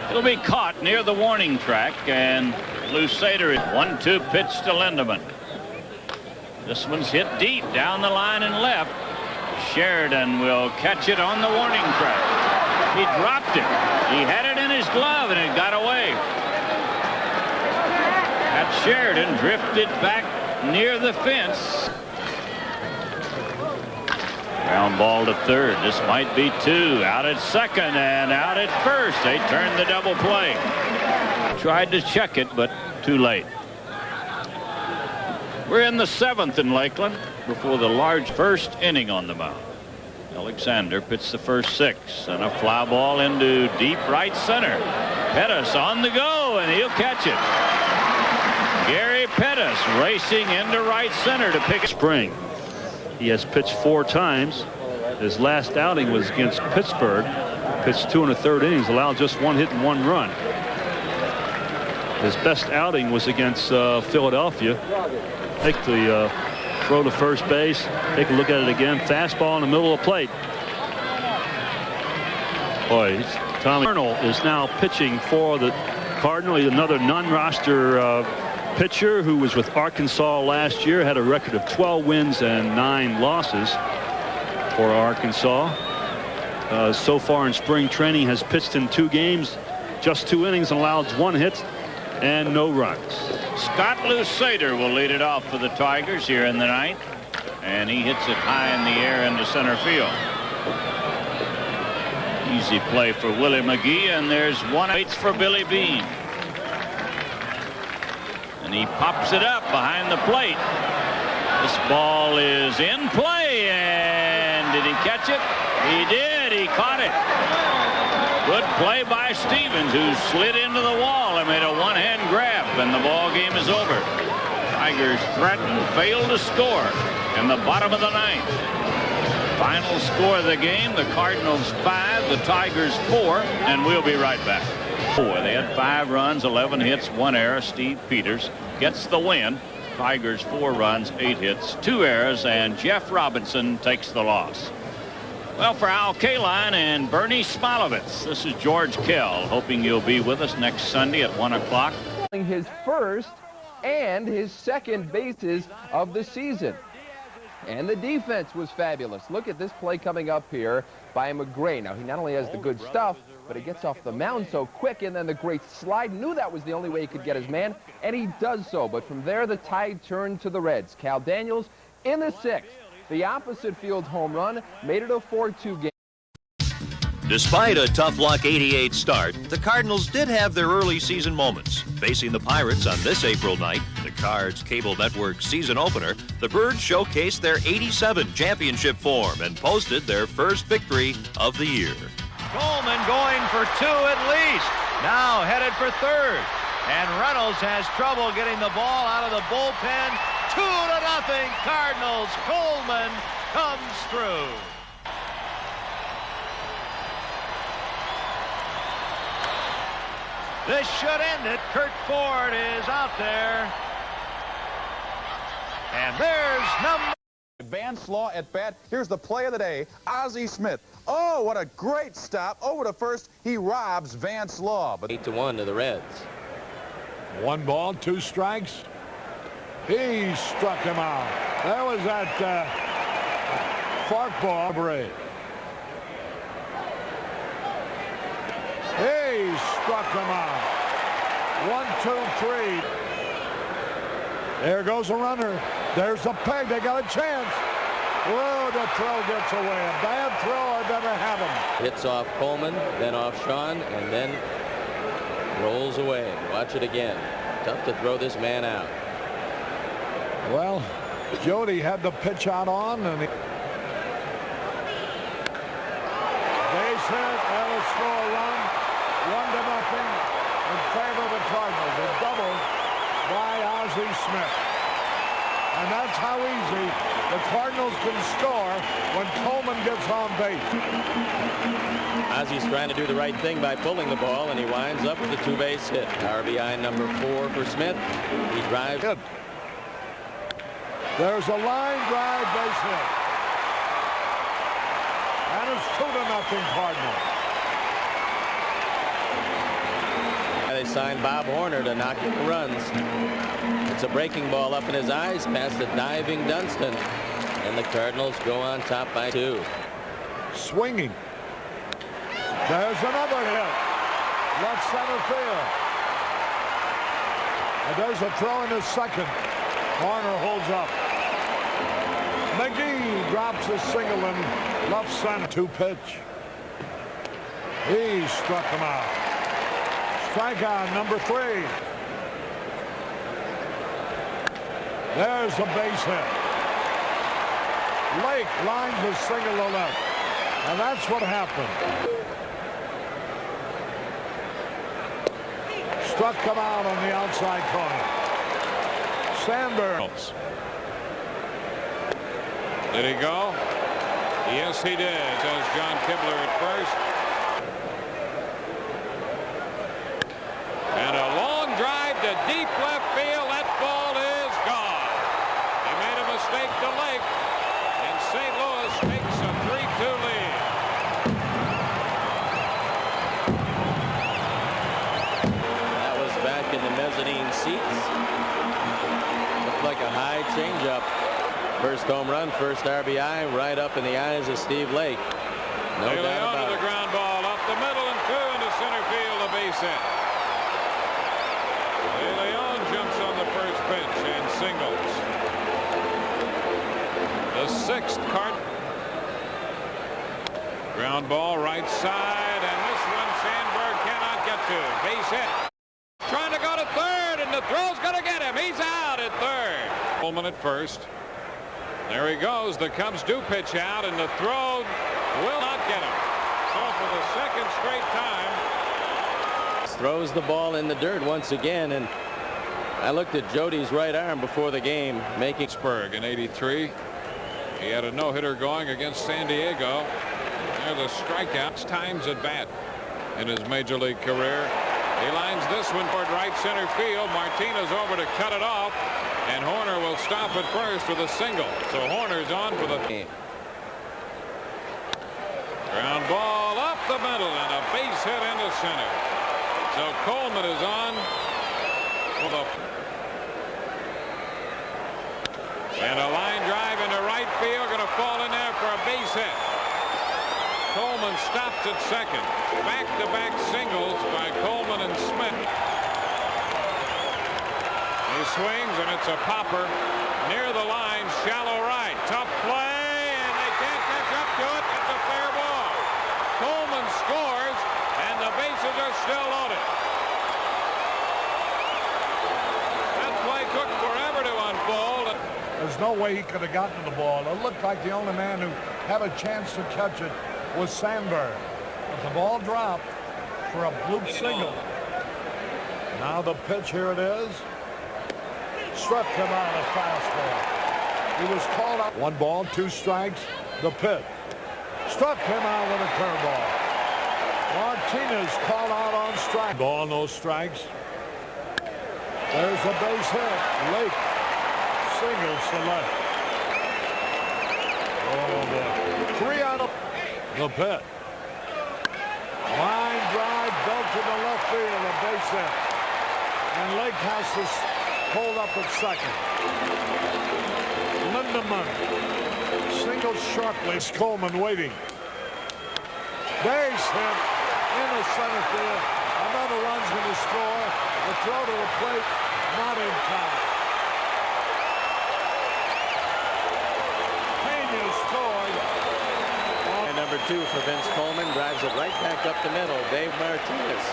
It'll be caught near the warning track, and Lusader. 1-2 pitch to Lindemann. This one's hit deep down the line and left. Sheridan will catch it on the warning track. He dropped it. He had it in his glove and it got away. That Sheridan drifted back near the fence. Ground ball to third. This might be two. Out at second and out at first. They turned the double play. Tried to check it, but too late. We're in the 7th in Lakeland before the large first inning on the mound. Alexander pitched the first 6 and a fly ball into deep right center. Pettis on the go, and he'll catch it. Gary Pettis racing into right center to pick a spring. He has pitched 4 times. His last outing was against Pittsburgh. Pitched 2 1/3 innings, allowed just 1 hit and 1 run. His best outing was against Philadelphia. Take the throw to first base. Take a look at it again. Fastball in the middle of the plate. Boy, Tommy Arnold is now pitching for the Cardinals. Another non-roster pitcher who was with Arkansas last year. Had a record of 12 wins and 9 losses for Arkansas. So far in spring training has pitched in 2 games, just 2 innings, and allowed 1 hit and no runs. Scott Lusader will lead it off for the Tigers here in the 9th, and he hits it high in the air into center field. Easy play for Willie McGee, and there's one. Waits for Billy Beane, and he pops it up behind the plate. This ball is in play, and did he catch it? He did. He caught it. Good play by Stevens, who slid into the wall and made a one-hand grab, and the ball game is over. Tigers threatened, failed to score in the bottom of the 9th. Final score of the game, the Cardinals 5, the Tigers 4, and we'll be right back. They had 5 runs, 11 hits, 1 error. Steve Peters gets the win. Tigers 4 runs, 8 hits, 2 errors, and Jeff Robinson takes the loss. Well, for Al Kaline and Bernie Smilovitz, this is George Kell, hoping you'll be with us next Sunday at 1 o'clock. His first and his second bases of the season. And the defense was fabulous. Look at this play coming up here by McGray. Now, he not only has the good stuff, but he gets off the mound so quick, and then the great slide. Knew that was the only way he could get his man, and he does so. But from there, the tide turned to the Reds. Cal Daniels in the 6th. The opposite field home run made it a 4-2 game. Despite a tough luck 88 start, the Cardinals did have their early season moments. Facing the Pirates on this April night, the Cards Cable Network season opener, the Birds showcased their '87 championship form and posted their first victory of the year. Coleman going for 2 at least. Now headed for third. And Reynolds has trouble getting the ball out of the bullpen. 2-0 Cardinals. Coleman comes through. This should end it. Kurt Ford is out there. And there's number. Vance Law at bat. Here's the play of the day. Ozzie Smith. Oh, what a great stop. Over to first. He robs Vance Law. But 8-1 to the Reds. 1 ball, 2 strikes. He struck him out. That was that fork ball. Brave. He struck him out. 1, 2, 3. There goes a runner. There's a peg. They got a chance. Whoa, the throw gets away. A bad throw. I'd better have him. Hits off Coleman, then off Sean, and then rolls away. Watch it again. Tough to throw this man out. Well, Jody had the pitch out on, and he... Base hit, that'll score a run. 1-0 in favor of the Cardinals. A double by Ozzie Smith. And that's how easy the Cardinals can score when Coleman gets on base. Ozzie's trying to do the right thing by pulling the ball, and he winds up with a 2-base hit. RBI number 4 for Smith. He drives. Good. There's a line drive base hit. And it's 2-0 Cardinals. They signed Bob Horner to knock in the runs. It's a breaking ball up in his eyes past the diving Dunston. And the Cardinals go on top by 2. Swinging. There's another hit. Left center field. And there's a throw in his second. Horner holds up. McGee drops a single in left center. 2-pitch. He struck him out. Strikeout number 3. There's a base hit. Lake lines a single to left. And that's what happened. Struck him out on the outside corner. Sandberg. Did he go? Yes, he did, says John Kibler at first. And a long drive to deep left field. That ball is gone. He made a mistake to Lake, and St. Louis takes a 3-2 lead. That was back in the mezzanine seats. Looked like a high changeup. First home run, first RBI, right up in the eyes of Steve Lake. No doubt about it. The ground ball up the middle and 2 into center field, a base hit. De Leon jumps on the first pitch and singles. The 6th Card. Ground ball right side, and this one Sandberg cannot get to. Base hit. Trying to go to third, and the throw's going to get him. He's out at third. Coleman at first. There he goes. The Cubs do pitch out, and the throw will not get him. So for the second straight time. Throws the ball in the dirt once again, and I looked at Jody's right arm before the game, making Pittsburgh in '83. He had a no-hitter going against San Diego. There's a strikeout times at bat in his major league career. He lines this one toward right center field. Martinez over to cut it off, and Horner will stop at first with a single. So Horner's on for the game. Ground ball up the middle and a base hit into center. So Coleman is on for the and a line drive into right field, going to fall in there for a base hit. Coleman stops at second. Back-to-back singles by Coleman and Smith. He swings, and it's a popper near the line, shallow right. Tough play, and they can't catch up to it. It's a fair ball. Coleman scores, and the bases are still loaded. That play took forever to unfold. There's no way he could have gotten the ball. It looked like the only man who had a chance to catch it was Sandberg. But the ball dropped for a bloop single. Now the pitch, here it is. Struck him out a fastball. He was called out. 1 ball, 2 strikes. The pitch. Struck him out with a curveball. Martinez called out on strike. Ball, no strikes. There's a base hit. Lake singles to left. Oh boy. 3 out of the pitch. Line drive built to the left field, a base hit. And Lake has to hold up at second. Lindemann singles sharply. Coleman waiting. Base hit into center field. Another run's going to score. The throw to the plate, not in time. Pena scored. And number 2 for Vince Coleman, drives it right back up the middle. Dave Martinez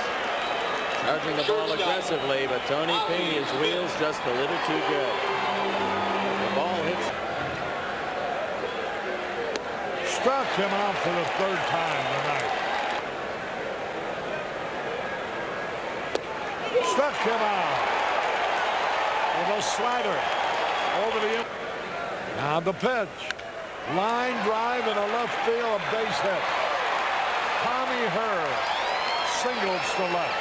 charging the ball aggressively, but Tony Pena's wheels just a little too good. The ball hits. Struck him out for the 3rd time tonight. Struck him out with a slider over the. Now the pitch. Line drive in a left field, a base hit. Tommy Hurd singles to left.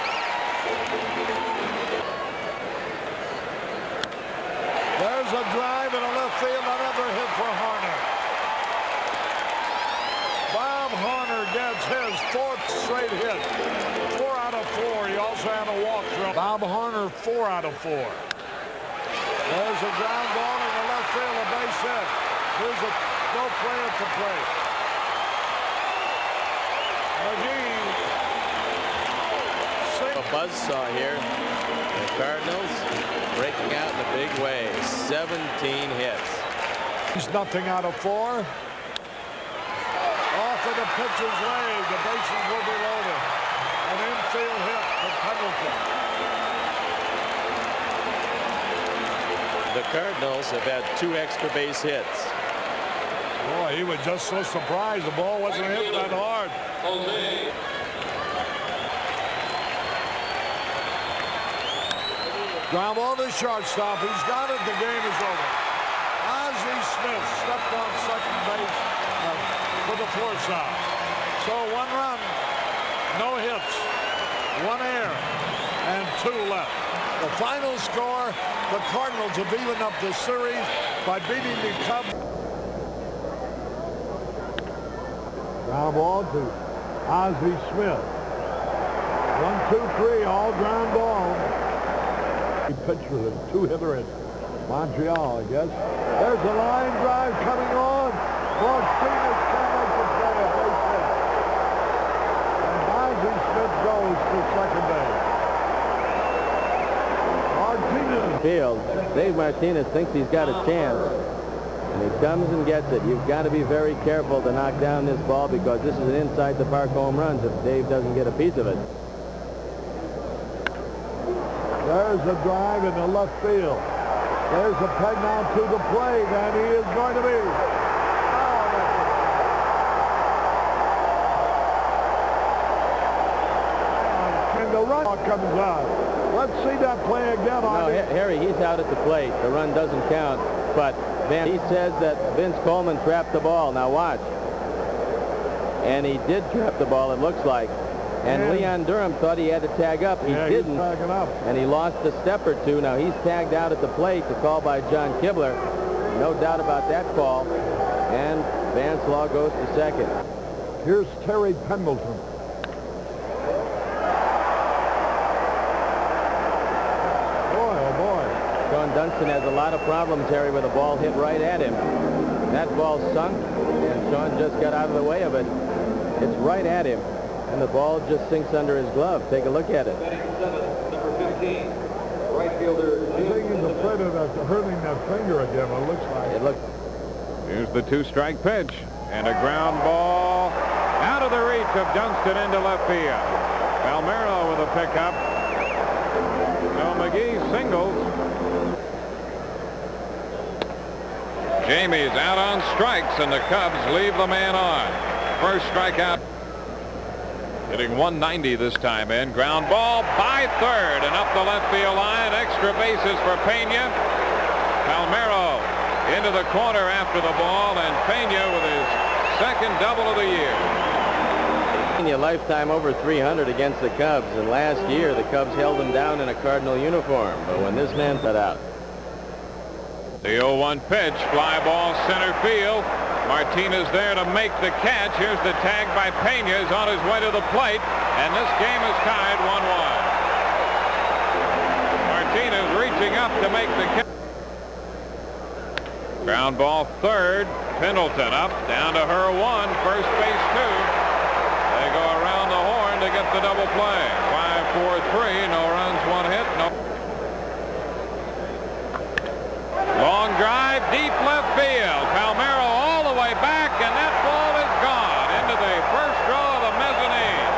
There's a drive in a left field, fourth straight hit. 4 out of 4. He also had a walk through. Bob Horner, 4 out of 4. There's a ground ball in the left field, a base hit. There's a no play at the plate. A buzzsaw here. The Cardinals breaking out in a big way. 17 hits. He's nothing out of 4. Off of the pitcher's leg. The bases will be loaded. An infield hit for Pendleton. The Cardinals have had 2 extra base hits. Boy, he was just so surprised the ball wasn't hit that hard. Ground ball to shortstop. He's got it. The game is over. Ozzie Smith stepped on second base for the force out. So 1 run, no hits, 1 error, and 2 left. The final score, the Cardinals have evened up the series by beating the Cubs. Ground ball to Ozzie Smith. 1, 2, 3, all ground ball. He pitched with a 2-hitter in Montreal, I guess. There's a line drive coming on. Martinez can make the play, a base hit. And Ozzie Smith goes to second base. Martinez. Field. Dave Martinez thinks he's got a chance. And he comes and gets it. You've got to be very careful to knock down this ball because this is an inside the park home run if Dave doesn't get a piece of it. There's a drive in the left field. There's a peg now to the plate, and he is going to be. And the run comes out. Let's see that play again. No, Harry, he's out at the plate. The run doesn't count. But he says that Vince Coleman trapped the ball. Now watch. And he did trap the ball, it looks like. And Leon Durham thought he had to tag up. He didn't. And he lost a step or 2. Now he's tagged out at the plate. The call by John Kibler. No doubt about that call. And Vance Law goes to second. Here's Terry Pendleton. Boy, oh boy. Sean Dunston has a lot of problems, Harry, with a ball hit right at him. That ball sunk, and Sean just got out of the way of it. It's right at him. And the ball just sinks under his glove. Take a look at it. Number 15, right fielder. I think he's afraid of hurting that finger again, it looks like. It looks. Here's the 2-strike pitch. And a ground ball out of the reach of Dunston into left field. Palmeiro with a pickup. So McGee singles. Jamie's out on strikes, and the Cubs leave the man on. First strikeout. Hitting 190 this time in. Ground ball by third and up the left field line. Extra bases for Pena. Palmeiro into the corner after the ball, and Pena with his second double of the year. A lifetime over 300 against the Cubs, and last year the Cubs held him down in a Cardinal uniform. But when this man got out. The 0-1 pitch, fly ball center field. Martinez there to make the catch. Here's the tag by Pena. He's on his way to the plate, and this game is tied 1-1. Martinez reaching up to make the catch. Ground ball third. Pendleton up, down to her 1. First base 2. They go around the horn to get the double play. 5-4-3. No runs, 1 hit. No. Long drive, deep left field. Palmeiro all the way back, and that ball is gone into the first row of the mezzanine.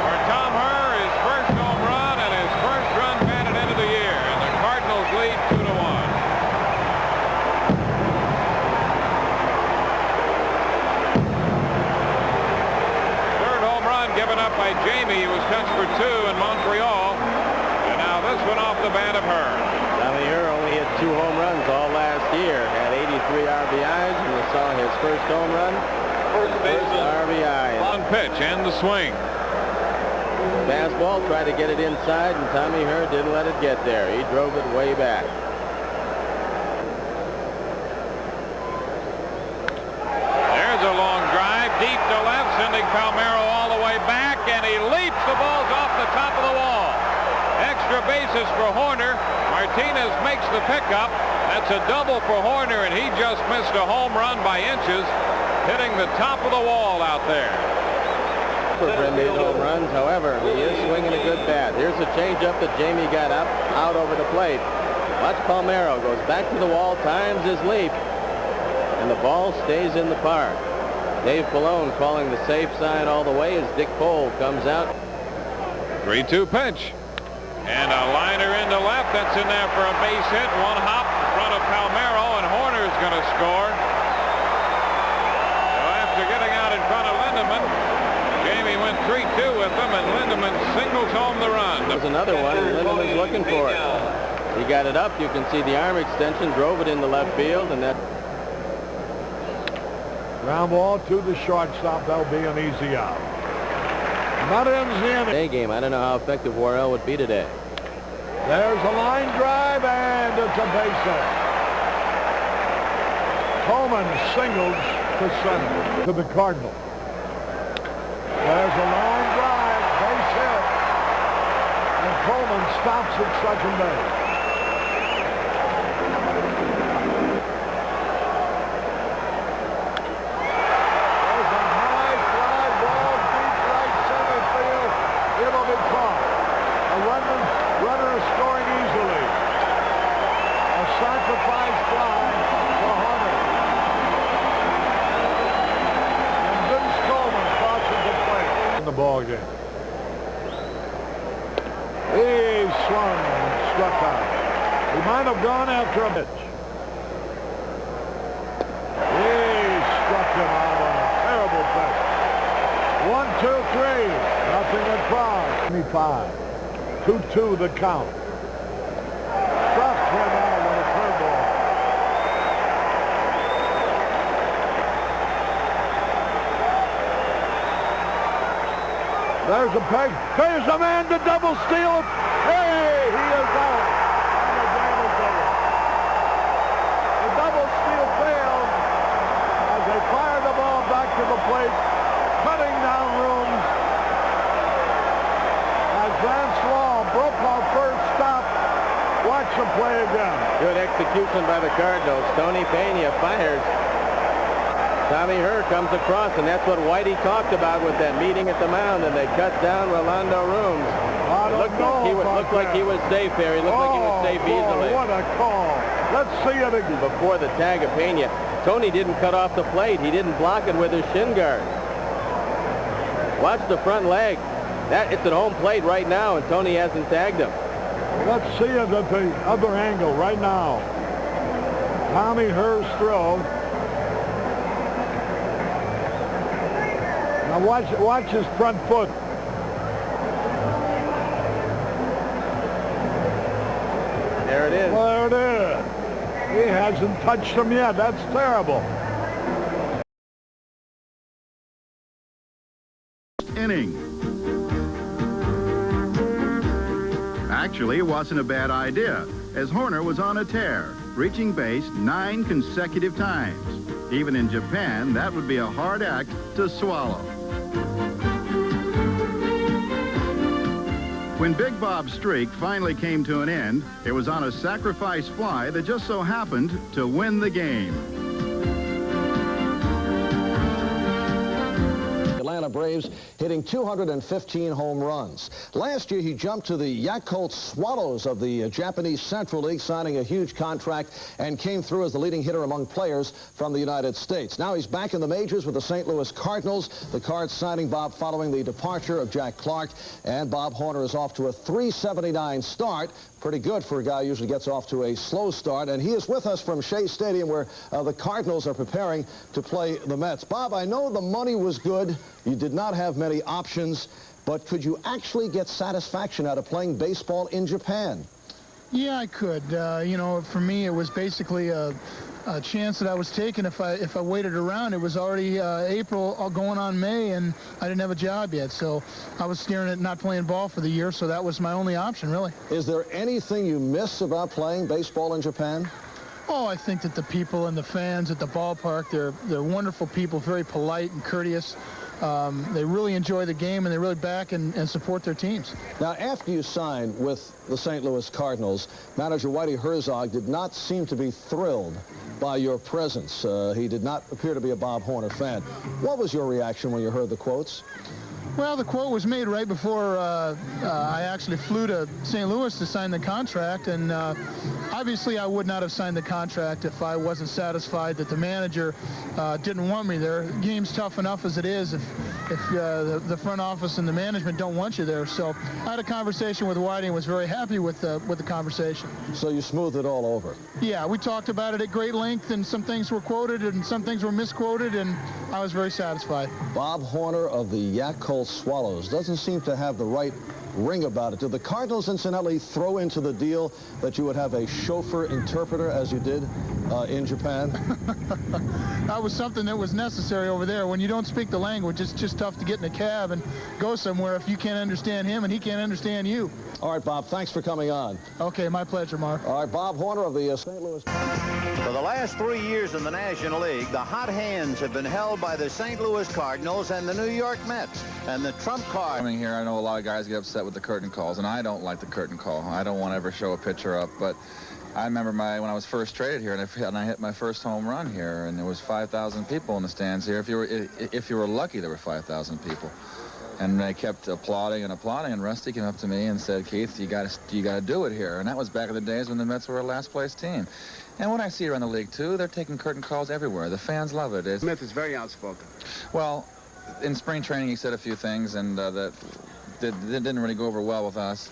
For Tom Herr, his first home run and his first run batted into the year, and the Cardinals lead 2-1. Third home run given up by Jamie. He was touched for 2 in Montreal, and now this one off the bat of Herr. Tommy Herr only hit 2 home runs all last year. Had 83 RBIs, and we saw his first home run. First RBI. On pitch and the swing. Fastball, tried to get it inside, and Tommy Herr didn't let it get there. He drove it way back. There's a long drive, deep to left, sending Palmeiro all the way back, and he leaps. The ball's off the top of the wall. Extra bases for Horner. Martinez makes the pickup. That's a double for Horner, and he just missed a home run by inches, hitting the top of the wall out there. For these home runs, however, he is swinging a good bat. Here's a changeup that Jamie got up, out over the plate. Watch Palmeiro, goes back to the wall, times his leap, and the ball stays in the park. Dave Pallone calling the safe side all the way as Dick Cole comes out. 3-2 pitch. And a liner into left. That's in there for a base hit. One hop in front of Palmeiro, and Horner's going to score. So after getting out in front of Lindemann, Jamie went 3-2 with him, and Lindemann singles home the run. There's another one, and Lindemann's looking for it. He got it up. You can see the arm extension, drove it into left field, and that... Ground ball to the shortstop. That'll be an easy out. That ends the inning. Day game. I don't know how effective Worrell would be today. There's a line drive, and it's a base hit. Coleman singles to center to the Cardinals. There's a line drive, base hit, and Coleman stops at second base. There's a high fly ball deep right center field. It'll be caught. A runner is scoring easily. A sacrifice fly for Hunter. And Vince Coleman crosses the plate in the ball game. He swung and struck out. He might have gone after a pitch. He struck him out on a terrible pitch. 1, 2, 3. Nothing at Prague. 2-2 the count. Struck him out on a curveball. There's a peg. There's a man to double steal. Hey, he is out. And the game is over. The double steal failed as they fire the ball back to the plate, cutting down rooms. As Francois broke our first stop. Watch the play again. Good execution by the Cardinals. Tony Pena fires. Tommy Herr comes across, and that's what Whitey talked about with that meeting at the mound, and they cut down Rolando Rooms. It looked like he was safe there. He looked like he was safe easily. What a call. Let's see it again. Before the tag of Pena, Tony didn't cut off the plate. He didn't block it with his shin guard. Watch the front leg. It's at home plate right now, and Tony hasn't tagged him. Let's see it at the other angle right now. Tommy Herr's throw. Now watch his front foot. There it is. There it is. He hasn't touched him yet. That's terrible. Inning. Actually, it wasn't a bad idea, as Horner was on a tear, reaching base 9 consecutive times. Even in Japan, that would be a hard act to swallow. When Big Bob's streak finally came to an end, it was on a sacrifice fly that just so happened to win the game. Atlanta Braves hitting 215 home runs. Last year, he jumped to the Yakult Swallows of the Japanese Central League, signing a huge contract, and came through as the leading hitter among players from the United States. Now he's back in the majors with the St. Louis Cardinals. The Cards signing Bob following the departure of Jack Clark, and Bob Horner is off to a .379 start. Pretty good for a guy who usually gets off to a slow start. And he is with us from Shea Stadium, where the Cardinals are preparing to play the Mets. Bob, I know the money was good. You did not have many options, but could you actually get satisfaction out of playing baseball in Japan? Yeah, I could. You know, for me, it was basically a chance that I was taking. If I waited around, it was already April, going on May, and I didn't have a job yet. So I was staring at not playing ball for the year, so that was my only option, really. Is there anything you miss about playing baseball in Japan? Oh, I think that the people and the fans at the ballpark, they're wonderful people, very polite and courteous. they really enjoy the game, and they really back and support their teams. Now, after you signed with the St. Louis Cardinals, manager Whitey Herzog did not seem to be thrilled by your presence. He did not appear to be a Bob Horner fan. What was your reaction when you heard the quotes? Well, the quote was made right before I actually flew to St. Louis to sign the contract, and obviously I would not have signed the contract if I wasn't satisfied that the manager didn't want me there. The game's tough enough as it is if the front office and the management don't want you there. So I had a conversation with Whitey and was very happy with the conversation. So you smoothed it all over? Yeah, we talked about it at great length, and some things were quoted and some things were misquoted, and I was very satisfied. Bob Horner of the Yakult Swallows doesn't seem to have the right ring about it. Did the Cardinals incidentally throw into the deal that you would have a chauffeur interpreter as you did in Japan? That was something that was necessary over there. When you don't speak the language, it's just tough to get in a cab and go somewhere if you can't understand him and he can't understand you. All right, Bob, thanks for coming on. Okay, my pleasure, Mark. All right, Bob Horner of the St. Louis. For the last 3 years in the National League, the hot hands have been held by the St. Louis Cardinals and the New York Mets. And the trump card. Coming here, I know a lot of guys get upset with the curtain calls, and I don't like the curtain call. I don't want to ever show a pitcher up, but I remember when I was first traded here, and I hit my first home run here, and there was 5,000 people in the stands here. If you were lucky, there were 5,000 people. And they kept applauding and applauding, and Rusty came up to me and said, "Keith, you got to do it here." And that was back in the days when the Mets were a last-place team. And when I see around the league, too, they're taking curtain calls everywhere. The fans love it. Smith is very outspoken. Well, in spring training, he said a few things, and that didn't really go over well with us.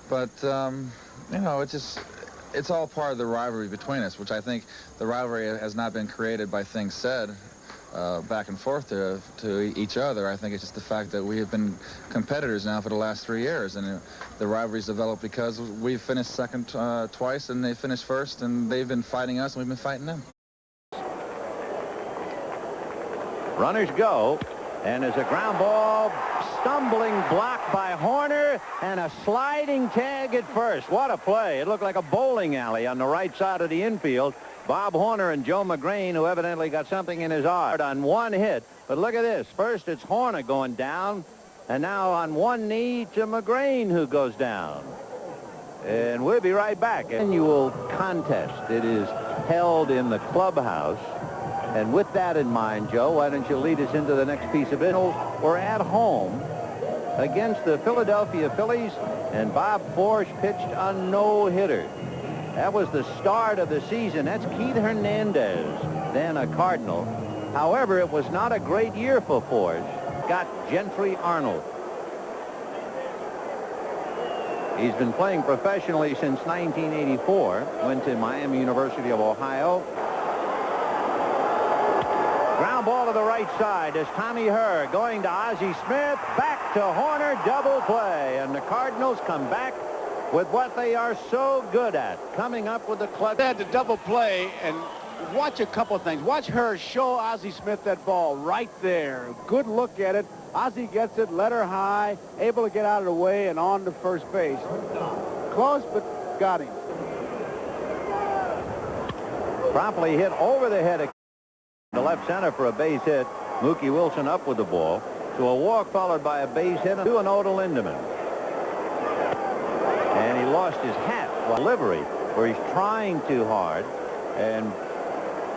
But, you know, it's all part of the rivalry between us, which I think the rivalry has not been created by things said back and forth to each other. I think it's just the fact that we have been competitors now for the last 3 years, and the rivalry's developed because we finished second twice, and they finished first, and they've been fighting us, and we've been fighting them. Runners go, and there's a ground ball, stumbling block by Horner, and a sliding tag at first. What a play. It looked like a bowling alley on the right side of the infield. Bob Horner and Joe McGrain, who evidently got something in his arm, on one hit. But look at this. First, it's Horner going down, and now on one knee to McGrain, who goes down. And we'll be right back. Annual contest. It is held in the clubhouse. And with that in mind, Joe, why don't you lead us into the next piece of it? We're at home against the Philadelphia Phillies, and Bob Forsch pitched a no-hitter. That was the start of the season. That's Keith Hernandez, then a Cardinal. However, it was not a great year for Forsch. Got Gentry Arnold. He's been playing professionally since 1984. Went to Miami University of Ohio. Ground ball to the right side is Tommy Herr going to Ozzie Smith. Back to Horner, double play. And the Cardinals come back with what they are so good at, coming up with the clutch. They had to double play, and watch a couple of things. Watch her show Ozzie Smith that ball right there. Good look at it. Ozzie gets it, let her high, able to get out of the way and on to first base. Close, but got him. Promptly hit over the head of the left center for a base hit. Mookie Wilson up with the ball to a walk followed by a base hit to an Oda Lindemann. And he lost his hat while livery, where he's trying too hard, and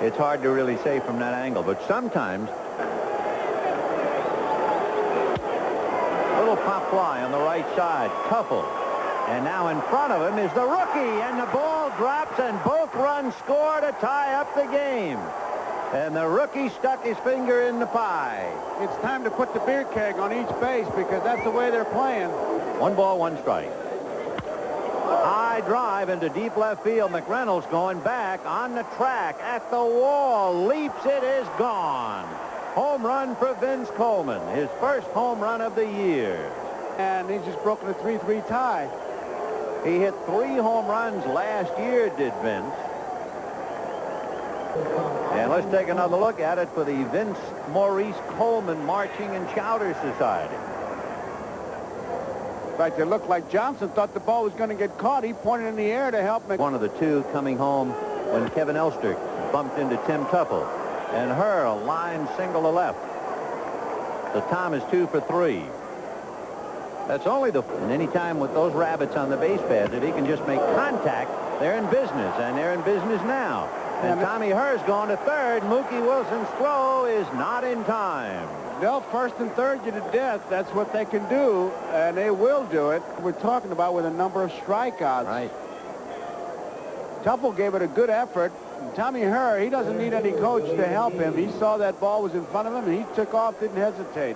it's hard to really say from that angle. But sometimes little pop fly on the right side, Tuffle, and now in front of him is the rookie, and the ball drops, and both runs score to tie up the game. And the rookie stuck his finger in the pie. It's time to put the beer keg on each base because that's the way they're playing. 1 ball, 1 strike. High drive into deep left field. McReynolds going back on the track at the wall. Leaps, it is gone. Home run for Vince Coleman. His first home run of the year. And he's just broken a 3-3 tie. He hit 3 home runs last year, did Vince. And let's take another look at it for the Vince Maurice Coleman Marching and Chowder Society. In fact, it looked like Johnson thought the ball was going to get caught. He pointed in the air to help make. One of the two coming home when Kevin Elster bumped into Tim Tuffle. And Herr, a line single to left. So Tom is 2 for 3. That's only the... And any time with those rabbits on the base paths, if he can just make contact, they're in business, and they're in business now. And Tommy Herr's going to third. Mookie Wilson's throw is not in time. They'll first and third you to death. That's what they can do, and they will do it. We're talking about with a number of strikeouts. Right. Tupple gave it a good effort. Tommy Herr, he doesn't need any coach to help him. He saw that ball was in front of him, and he took off, didn't hesitate.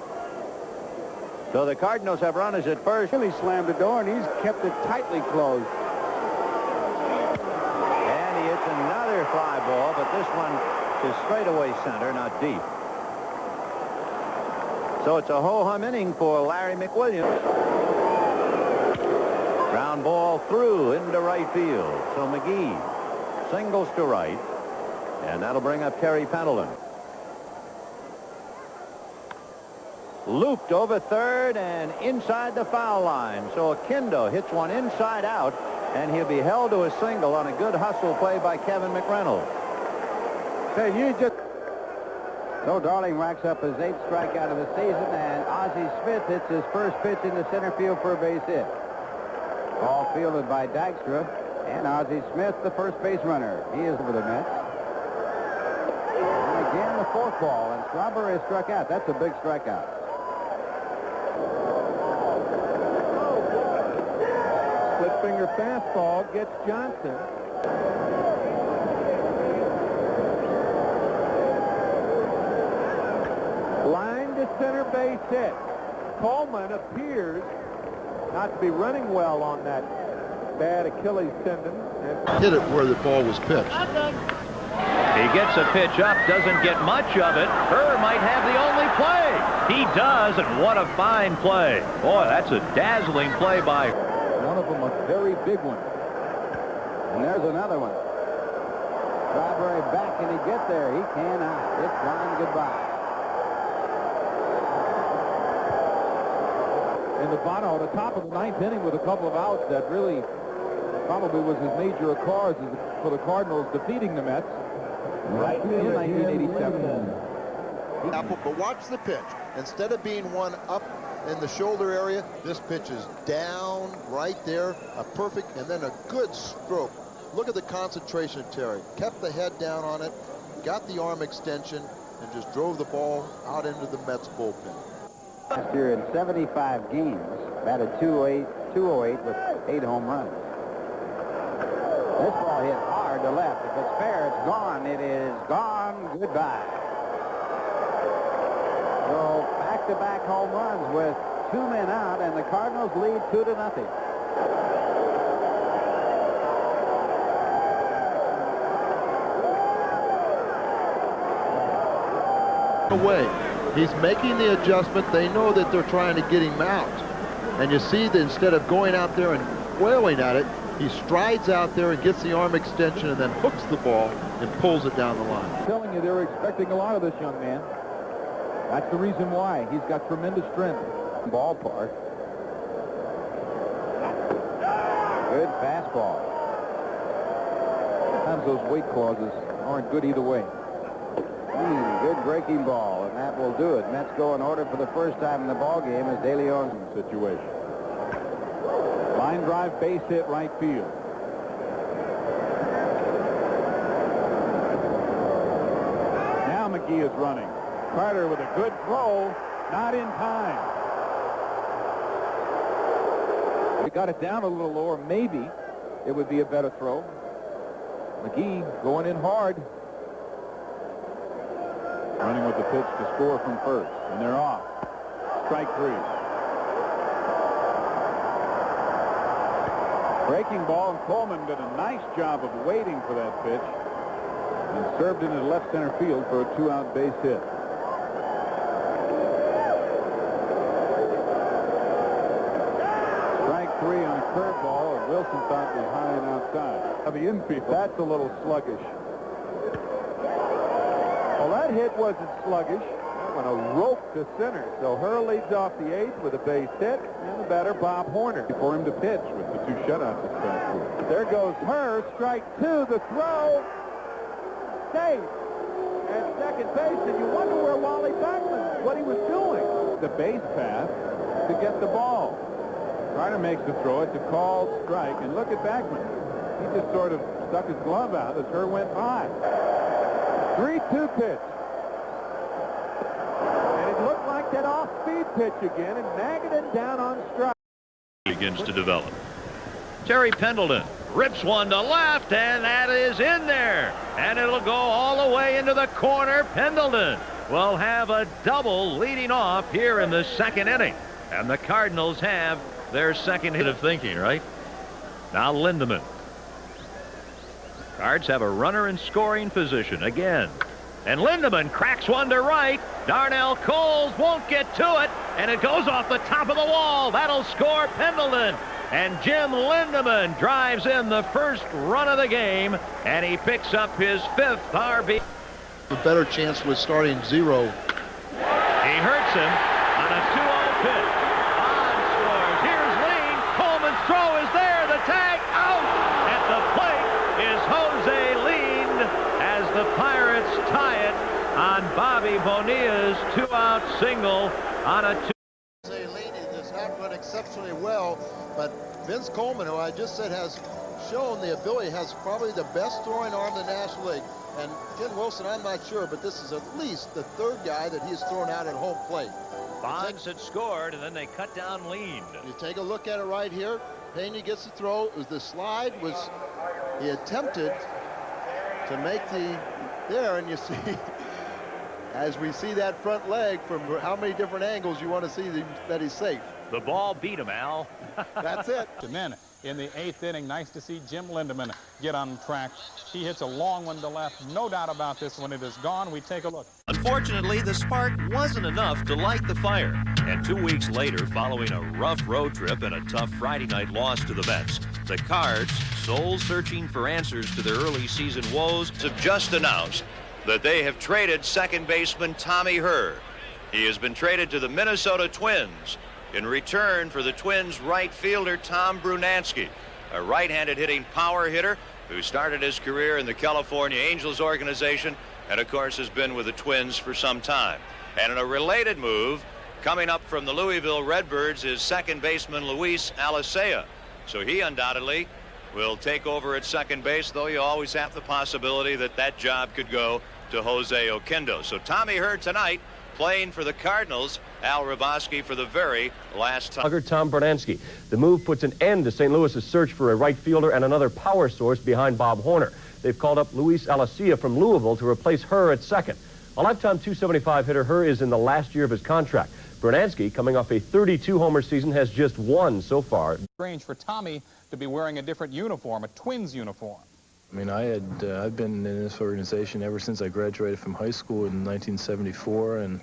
So the Cardinals have runners at first. He slammed the door, and he's kept it tightly closed. And he hits another fly ball, but this one is straightaway center, not deep. So it's a ho-hum inning for Larry McWilliams. Ground ball through into right field. So McGee singles to right, and that'll bring up Terry Pendleton. Looped over third and inside the foul line. So Oquendo hits one inside out, and he'll be held to a single on a good hustle play by Kevin McReynolds. Hey, you just... So Darling racks up his 8th strikeout of the season, and Ozzie Smith hits his first pitch into center field for a base hit. Ball fielded by Dykstra, and Ozzie Smith, the first base runner. He is over the Mets. And again, the 4th ball, and Strawberry is struck out. That's a big strikeout. Split finger fastball gets Johnson. Line to center base hit. Coleman appears not to be running well on that bad Achilles tendon. Hit it where the ball was pitched. He gets a pitch up, doesn't get much of it. Herr might have the only play. He does, and what a fine play. Boy, that's a dazzling play by... One of them a very big one. And there's another one. Strawberry back, can he get there? He cannot. It's line goodbye. In the bottom, the top of the 9th inning with a couple of outs, that really probably was as major a cause for the Cardinals defeating the Mets in 1987. But watch the pitch. Instead of being one up in the shoulder area, this pitch is down right there, a perfect, and then a good stroke. Look at the concentration of Terry. Kept the head down on it, got the arm extension, and just drove the ball out into the Mets bullpen. Last year in 75 games, batted 208 with 8 home runs. This ball hit hard to left. If it's fair, it's gone. It is gone. Goodbye. So back-to-back home runs with 2 men out, and the Cardinals lead 2-0. Away. He's making the adjustment. They know that they're trying to get him out. And you see that instead of going out there and wailing at it, he strides out there and gets the arm extension and then hooks the ball and pulls it down the line. I'm telling you, they're expecting a lot of this young man. That's the reason why. He's got tremendous strength. Ballpark. Good fastball. Sometimes those weight clauses aren't good either way. Good breaking ball, and that will do it. Mets go in order for the first time in the ball game as De Leon's situation. Line drive, base hit, right field. Now McGee is running. Carter with a good throw, not in time. He got it down a little lower. Maybe it would be a better throw. McGee going in hard. Running with the pitch to score from first, and they're off. Strike 3. Breaking ball, and Coleman did a nice job of waiting for that pitch and served into left center field for a 2-out base hit. Strike 3 on a curveball, and Wilson thought was high and outside. Of the infield, that's a little sluggish. Well, that hit wasn't sluggish. That went a rope to center. So Herr leads off the 8th with a base hit, and the batter, Bob Horner, for him to pitch with the 2 shutouts this past week. There goes Herr, strike 2, the throw, safe at second base, and you wonder where Wally Backman, what he was doing. the base path to get the ball. Carter makes the throw. It's a called strike. And look at Backman. He just sort of stuck his glove out as Herr went by. 3-2 pitch. And it looked like that off-speed pitch again, and Magadan down on strike. Begins to develop. Terry Pendleton rips one to left, and that is in there. And it'll go all the way into the corner. Pendleton will have a double leading off here in the second inning. And the Cardinals have their second hit of thinking, right? Now Lindemann. Cards have a runner in scoring position again. And Lindemann cracks one to right. Darnell Coles won't get to it, and it goes off the top of the wall. That'll score Pendleton. And Jim Lindemann drives in the first run of the game, and he picks up his 5th RB. A better chance with starting 0. He hurts him on a 2-0 pitch. Bond scores. Here's Lean. Coleman's throw is there. The tag out. At the plate is Jose Lean as the Pirates tie it on Bobby Bonilla's 2-out single on a 2. Jose Lean does not run exceptionally well, but Vince Coleman, who I just said has shown the ability, has probably the best throwing arm in the National League. And Ken Wilson, I'm not sure, but this is at least the 3rd guy that he's thrown out at home plate. Bonds had scored, and then they cut down Lean. You take a look at it right here. Pena gets the throw. It was the slide was he attempted to make the there, and you see as we see that front leg from how many different angles you want to see that he's safe. The ball beat him, Al. That's it. And then in the 8th inning, nice to see Jim Lindemann get on track. He hits a long one to left. No doubt about this. When it is gone, we take a look. Unfortunately, the spark wasn't enough to light the fire. And 2 weeks later, following a rough road trip and a tough Friday night loss to the Mets, the Cards, soul searching for answers to their early season woes, have just announced that they have traded second baseman Tommy Herr. He has been traded to the Minnesota Twins in return for the Twins right fielder Tom Brunansky, a right-handed hitting power hitter who started his career in the California Angels organization and of course has been with the Twins for some time. And in a related move, coming up from the Louisville Redbirds is second baseman Luis Alicea. So he undoubtedly will take over at second base, though you always have the possibility that that job could go to Jose Oquendo. So Tommy Herr tonight playing for the Cardinals. Al Raboski for the very last time. Tom Brunansky. The move puts an end to St. Louis's search for a right fielder and another power source behind Bob Horner. They've called up Luis Alicea from Louisville to replace Herr at second. A lifetime .275 hitter, Herr is in the last year of his contract. Brunansky, coming off a 32-homer season, has just 1 so far. Strange for Tommy to be wearing a different uniform, a Twins uniform. I mean, I've been in this organization ever since I graduated from high school in 1974, and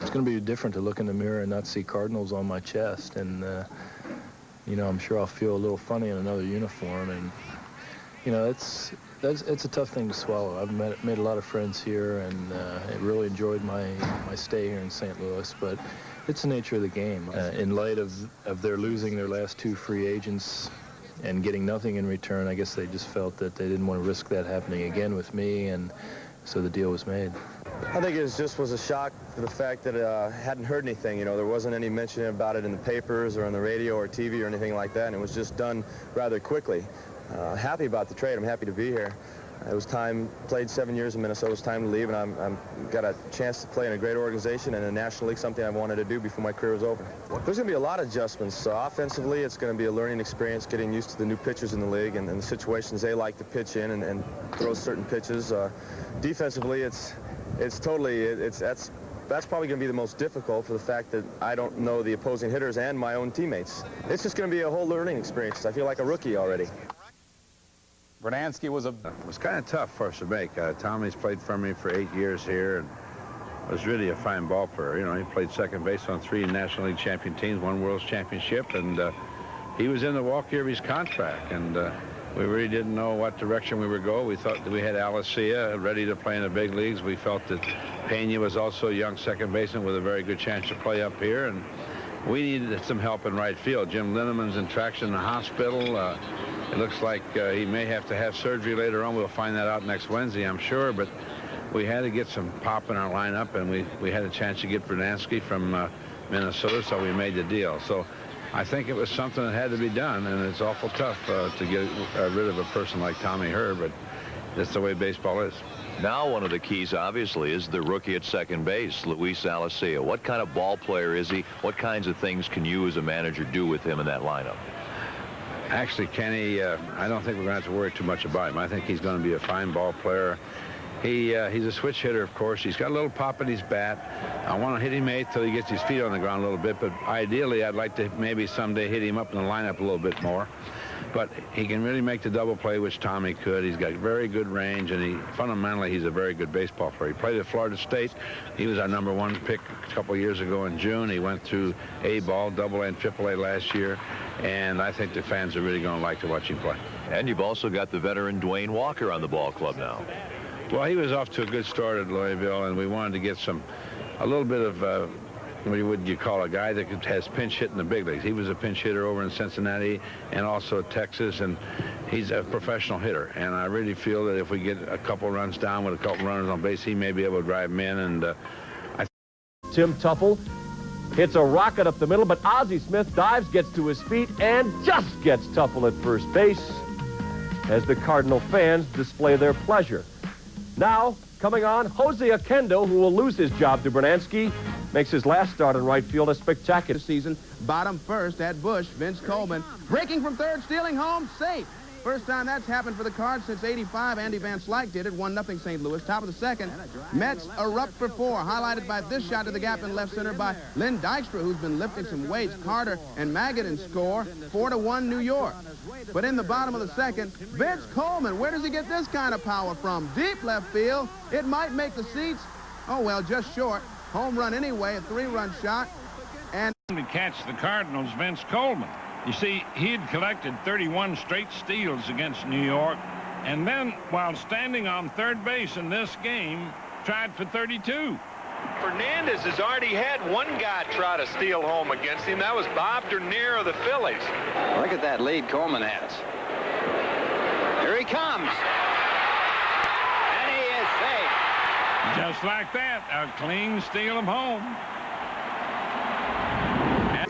it's going to be different to look in the mirror and not see Cardinals on my chest. And, you know, I'm sure I'll feel a little funny in another uniform. And, you know, it's a tough thing to swallow. I've made a lot of friends here, and I really enjoyed my stay here in St. Louis. But it's the nature of the game. In light of their losing their last 2 free agents and getting nothing in return, I guess they just felt that they didn't want to risk that happening again with me, and so the deal was made. I think it just was a shock for the fact that I hadn't heard anything. You know, there wasn't any mention about it in the papers or on the radio or TV or anything like that, and it was just done rather quickly. Happy about the trade. I'm happy to be here. It was time, played 7 years in Minnesota, it was time to leave, and I'm got a chance to play in a great organization and in the National League, something I wanted to do before my career was over. There's going to be a lot of adjustments. Offensively, it's going to be a learning experience, getting used to the new pitchers in the league and the situations they like to pitch in and throw certain pitches. Defensively, that's probably going to be the most difficult for the fact that I don't know the opposing hitters and my own teammates. It's just going to be a whole learning experience. I feel like a rookie already. Brunansky was kind of tough for us to make. Tommy's played for me for 8 years here and was really a fine ball player. You know, he played second base on 3 National League champion teams, 1 World Championship, and he was in the walk year of his contract, and we really didn't know what direction we would go. We thought that we had Alicea ready to play in the big leagues. We felt that Pena was also a young second baseman with a very good chance to play up here, and we needed some help in right field. Jim Lindemann's in traction in the hospital. It looks like he may have to have surgery later on. We'll find that out next Wednesday, I'm sure. But we had to get some pop in our lineup, and we had a chance to get Brunansky from Minnesota, so we made the deal. So I think it was something that had to be done, and it's awful tough to get rid of a person like Tommy Herr, but that's the way baseball is. Now one of the keys, obviously, is the rookie at second base, Luis Alicea. What kind of ball player is he? What kinds of things can you as a manager do with him in that lineup? Actually, Kenny, I don't think we're going to have to worry too much about him. I think he's going to be a fine ball player. He's a switch hitter, of course. He's got a little pop in his bat. I want to hit him 8th till he gets his feet on the ground a little bit, but ideally I'd like to maybe someday hit him up in the lineup a little bit more. But he can really make the double play, which Tommy could. He's got very good range, and fundamentally he's a very good baseball player. He played at Florida State. He was our #1 pick a couple years ago in June. He went through A-ball, AA and AAA last year, and I think the fans are really going to like to watch him play. And you've also got the veteran Dwayne Walker on the ball club now. Well, he was off to a good start at Louisville, and we wanted to get a little bit of what would you call a guy that has pinch hit in the big leagues. He was a pinch hitter over in Cincinnati and also Texas, and he's a professional hitter. And I really feel that if we get a couple runs down with a couple runners on base, he may be able to drive them in. And Tim Tuffle hits a rocket up the middle, but Ozzie Smith dives, gets to his feet, and just gets Tuffle at first base as the Cardinal fans display their pleasure. Now, coming on, Jose Oquendo, who will lose his job to Brunansky, makes his last start in right field a spectacular season. Bottom first at Bush. Vince Coleman breaking from third, stealing home, safe. First time that's happened for the Cards since '85. Andy Van Slyke did it, 1-0 St. Louis. Top of the second, Mets erupt for 4, highlighted by this shot to the gap in left center by Lynn Dykstra, who's been lifting some weights. Carter and Magadan score, 4-1 New York. But in the bottom of the second, Vince Coleman, where does he get this kind of power from? Deep left field. It might make the seats. Oh, well, just short. Home run anyway, a 3-run shot. And to catch the Cardinals, Vince Coleman. You see, he had collected 31 straight steals against New York, and then, while standing on third base in this game, tried for 32. Fernandez has already had one guy try to steal home against him. That was Bob Dernier of the Phillies. Look at that lead Coleman has. Here he comes. And he is safe. Just like that, a clean steal of home.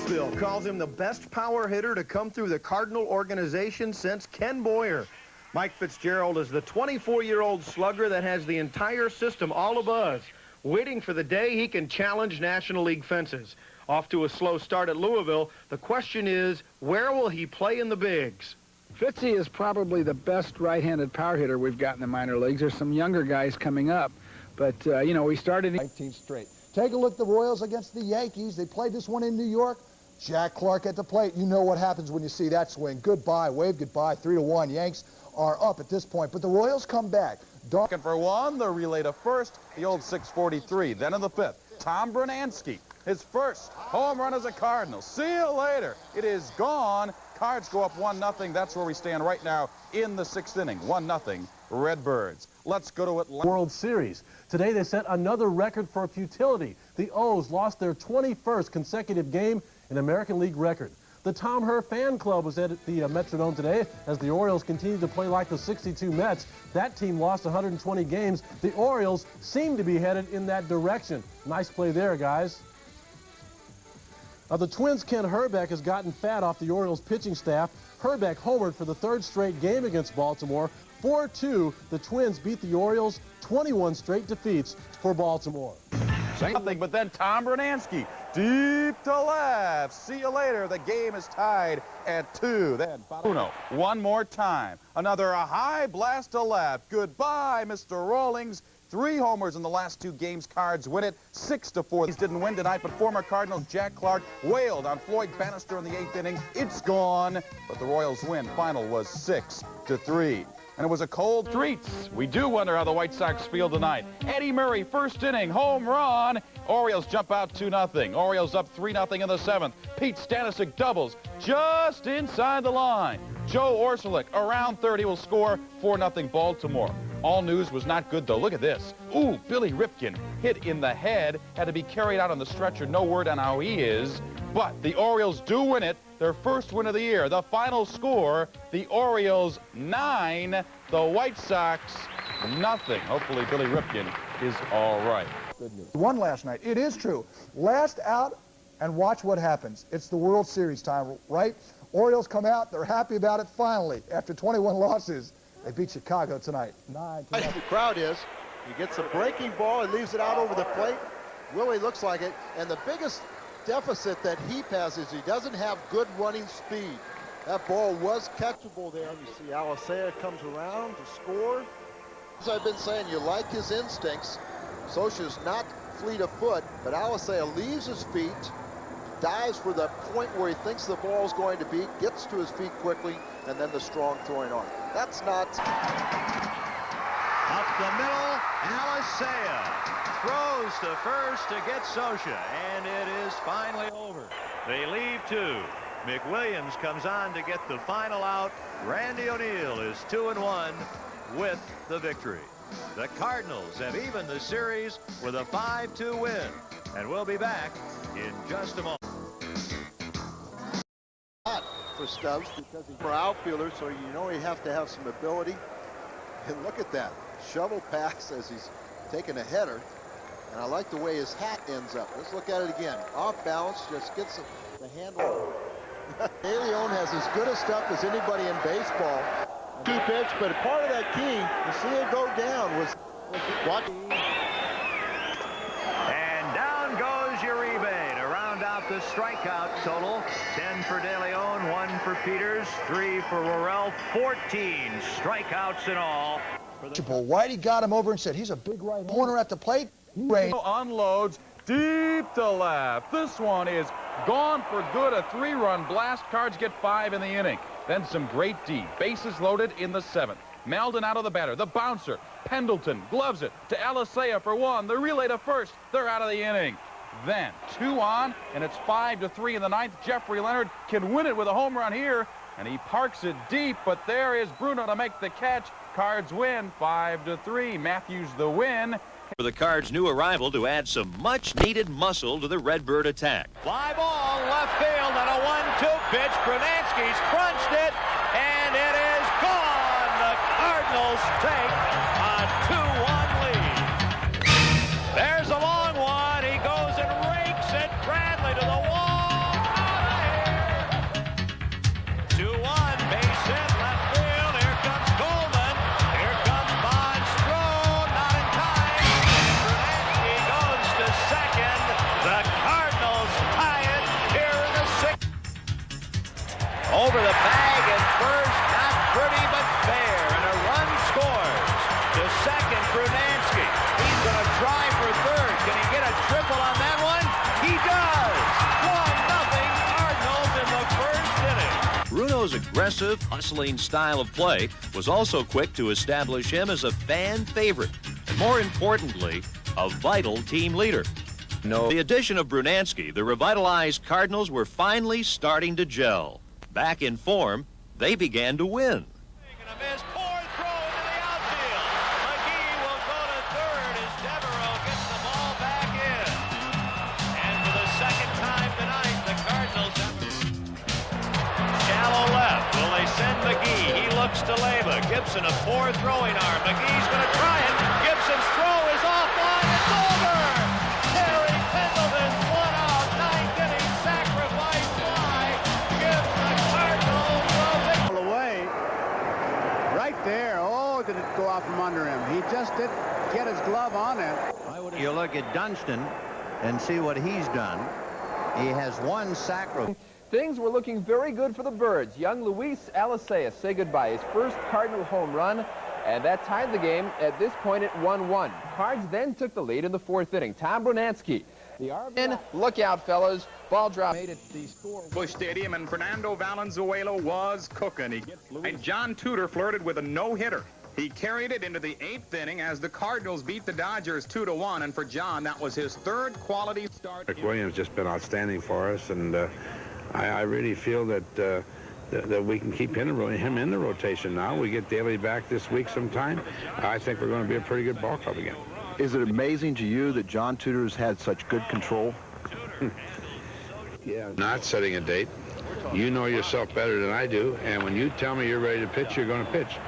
Bill calls him the best power hitter to come through the Cardinal organization since Ken Boyer. Mike Fitzgerald is the 24-year-old slugger that has the entire system all abuzz, waiting for the day he can challenge National League fences. Off to a slow start at Louisville, the question is, where will he play in the bigs? Fitzy is probably the best right-handed power hitter we've got in the minor leagues. There's some younger guys coming up, but, you know, we started 19 straight. Take a look at the Royals against the Yankees. They played this one in New York. Jack Clark at the plate. You know what happens when you see that swing. Goodbye, wave goodbye, 3-1. Yanks are up at this point, but the Royals come back. Second for one, the relay to first, the old 643. Then in the 5th, Tom Brunansky, his first home run as a Cardinal. See you later. It is gone. Cards go up 1-0. That's where we stand right now in the 6th inning. 1-0 Redbirds. Let's go to Atlanta. World Series. Today they set another record for futility. The O's lost their 21st consecutive game in American League record. The Tom Herr fan club was at the Metrodome today as the Orioles continued to play like the '62 Mets. That team lost 120 games. The Orioles seem to be headed in that direction. Nice play there, guys. The Twins' Ken Hrbek has gotten fat off the Orioles pitching staff. Hrbek homered for the 3rd straight game against Baltimore. 4-2, the Twins beat the Orioles, 21 straight defeats for Baltimore. Nothing, but then Tom Brunansky, deep to left. See you later. The game is tied at 2. Then Uno, one more time. Another high blast to left. Goodbye, Mr. Rawlings. 3 homers in the last 2 games. Cards win it 6-4. These didn't win tonight, but former Cardinals Jack Clark wailed on Floyd Bannister in the 8th inning. It's gone, but the Royals win. Final was 6-3. And it was a cold treats. We do wonder how the White Sox feel tonight. Eddie Murray, first inning, home run. Orioles jump out 2-0. Orioles up 3-0 in the 7th. Pete Stanisic doubles just inside the line. Joe Orsulic around third. He will score 4-0 Baltimore. All news was not good, though. Look at this. Ooh, Billy Ripken hit in the head. Had to be carried out on the stretcher. No word on how he is. But the Orioles do win it. Their first win of the year. The final score, the Orioles 9, the White Sox nothing. Hopefully Billy Ripken is all right. Won last night. It is true. Last out, and watch what happens. It's the World Series time, right? Orioles come out. They're happy about it finally. After 21 losses, they beat Chicago tonight. 9-0. The crowd is. He gets a breaking ball and leaves it out over the plate. Really looks like it. And the biggest deficit that Heap has is he doesn't have good running speed. That ball was catchable there. You see Alicea comes around to score. As I've been saying, you like his instincts. Scioscia's not fleet of foot, but Alicea leaves his feet, dives for the point where he thinks the ball is going to be, gets to his feet quickly, and then the strong throwing arm. That's not... Up the middle, Alicea throws to first to get Scioscia, and it is finally over. They leave two. McWilliams comes on to get the final out. Randy O'Neal is 2-1 with the victory. The Cardinals have evened the series with a 5-2 win, and we'll be back in just a moment. For Stubbs, because he's an outfielder, so you know you have to have some ability. And look at that shovel pass as he's taking a header, and I like the way his hat ends up. Let's look at it again. Off balance, just gets the handle. De Leon has as good a stuff as anybody in baseball. Two pitch, but part of that key to see it go down was watching. And down goes Uribe to round out the strikeout total. 10 for De Leon, 1 for Peters, 3 for Worrell, 14 strikeouts in all. Whitey got him over and said, he's a big right corner at the plate. Unloads deep to left. This one is gone for good. A 3-run blast. Cards get 5 in the inning. Then some great D. Bases loaded in the 7th. Meldon out of the batter. The bouncer. Pendleton gloves it to Alicea for 1. The relay to first. They're out of the inning. Then 2 on, and it's 5-3 in the 9th. Jeffrey Leonard can win it with a home run here, and he parks it deep, but there is Bruno to make the catch. Cards win 5-3. Matthews the win. For the Cards' new arrival to add some much-needed muscle to the Redbird attack. Fly ball left field on a 1-2 pitch. Brunansky's crunched it, and it is gone. The Cardinals take a 2-1 lead. There's a long one. He goes and rakes it. Bradley to the wall. Out of here. 2-1. Base hit left field. Here comes Coleman. Here comes Monstro. Not in time. Brunansky goes to second. The Cardinals tie it here in the 6th. Over the bag at first. Not pretty, but fair. And a run scores. To second, Brunansky. He's going to try for third. Can he get a triple on that one? He does. 1-0 Cardinals in the first inning. Bruno's aggressive, hustling style of play was also quick to establish him as a fan favorite, and more importantly, a vital team leader. The addition of Brunansky, the revitalized Cardinals were finally starting to gel. Back in form, they began to win. To Leyva. Gibson, a poor throwing arm. McGee's going to try it. Gibson's throw is offline. It's over. Terry Pendleton's one out. 9th inning sacrifice fly gives the Cardinals the victory. Away. Right there. Oh, did it go out from under him. He just didn't get his glove on it. You look at Dunston and see what he's done. He has 1 sacrifice. Things were looking very good for the Birds. Young Luis Alicea say goodbye, his first Cardinal home run, and that tied the game at this point at 1-1. Cards then took the lead in the 4th inning. Tom Brunansky. Look out, fellas. Ball drop. Made it the score. Busch Stadium, and Fernando Valenzuela was cooking. And John Tudor flirted with a no-hitter. He carried it into the 8th inning as the Cardinals beat the Dodgers 2-1, and for John, that was his 3rd quality start. McWilliams just been outstanding for us, and I really feel that that we can keep him in the rotation now. We get Daly back this week sometime. I think we're going to be a pretty good ball club again. Is it amazing to you that John Tudor's had such good control? Yeah. Not setting a date. You know yourself better than I do, and when you tell me you're ready to pitch, you're going to pitch.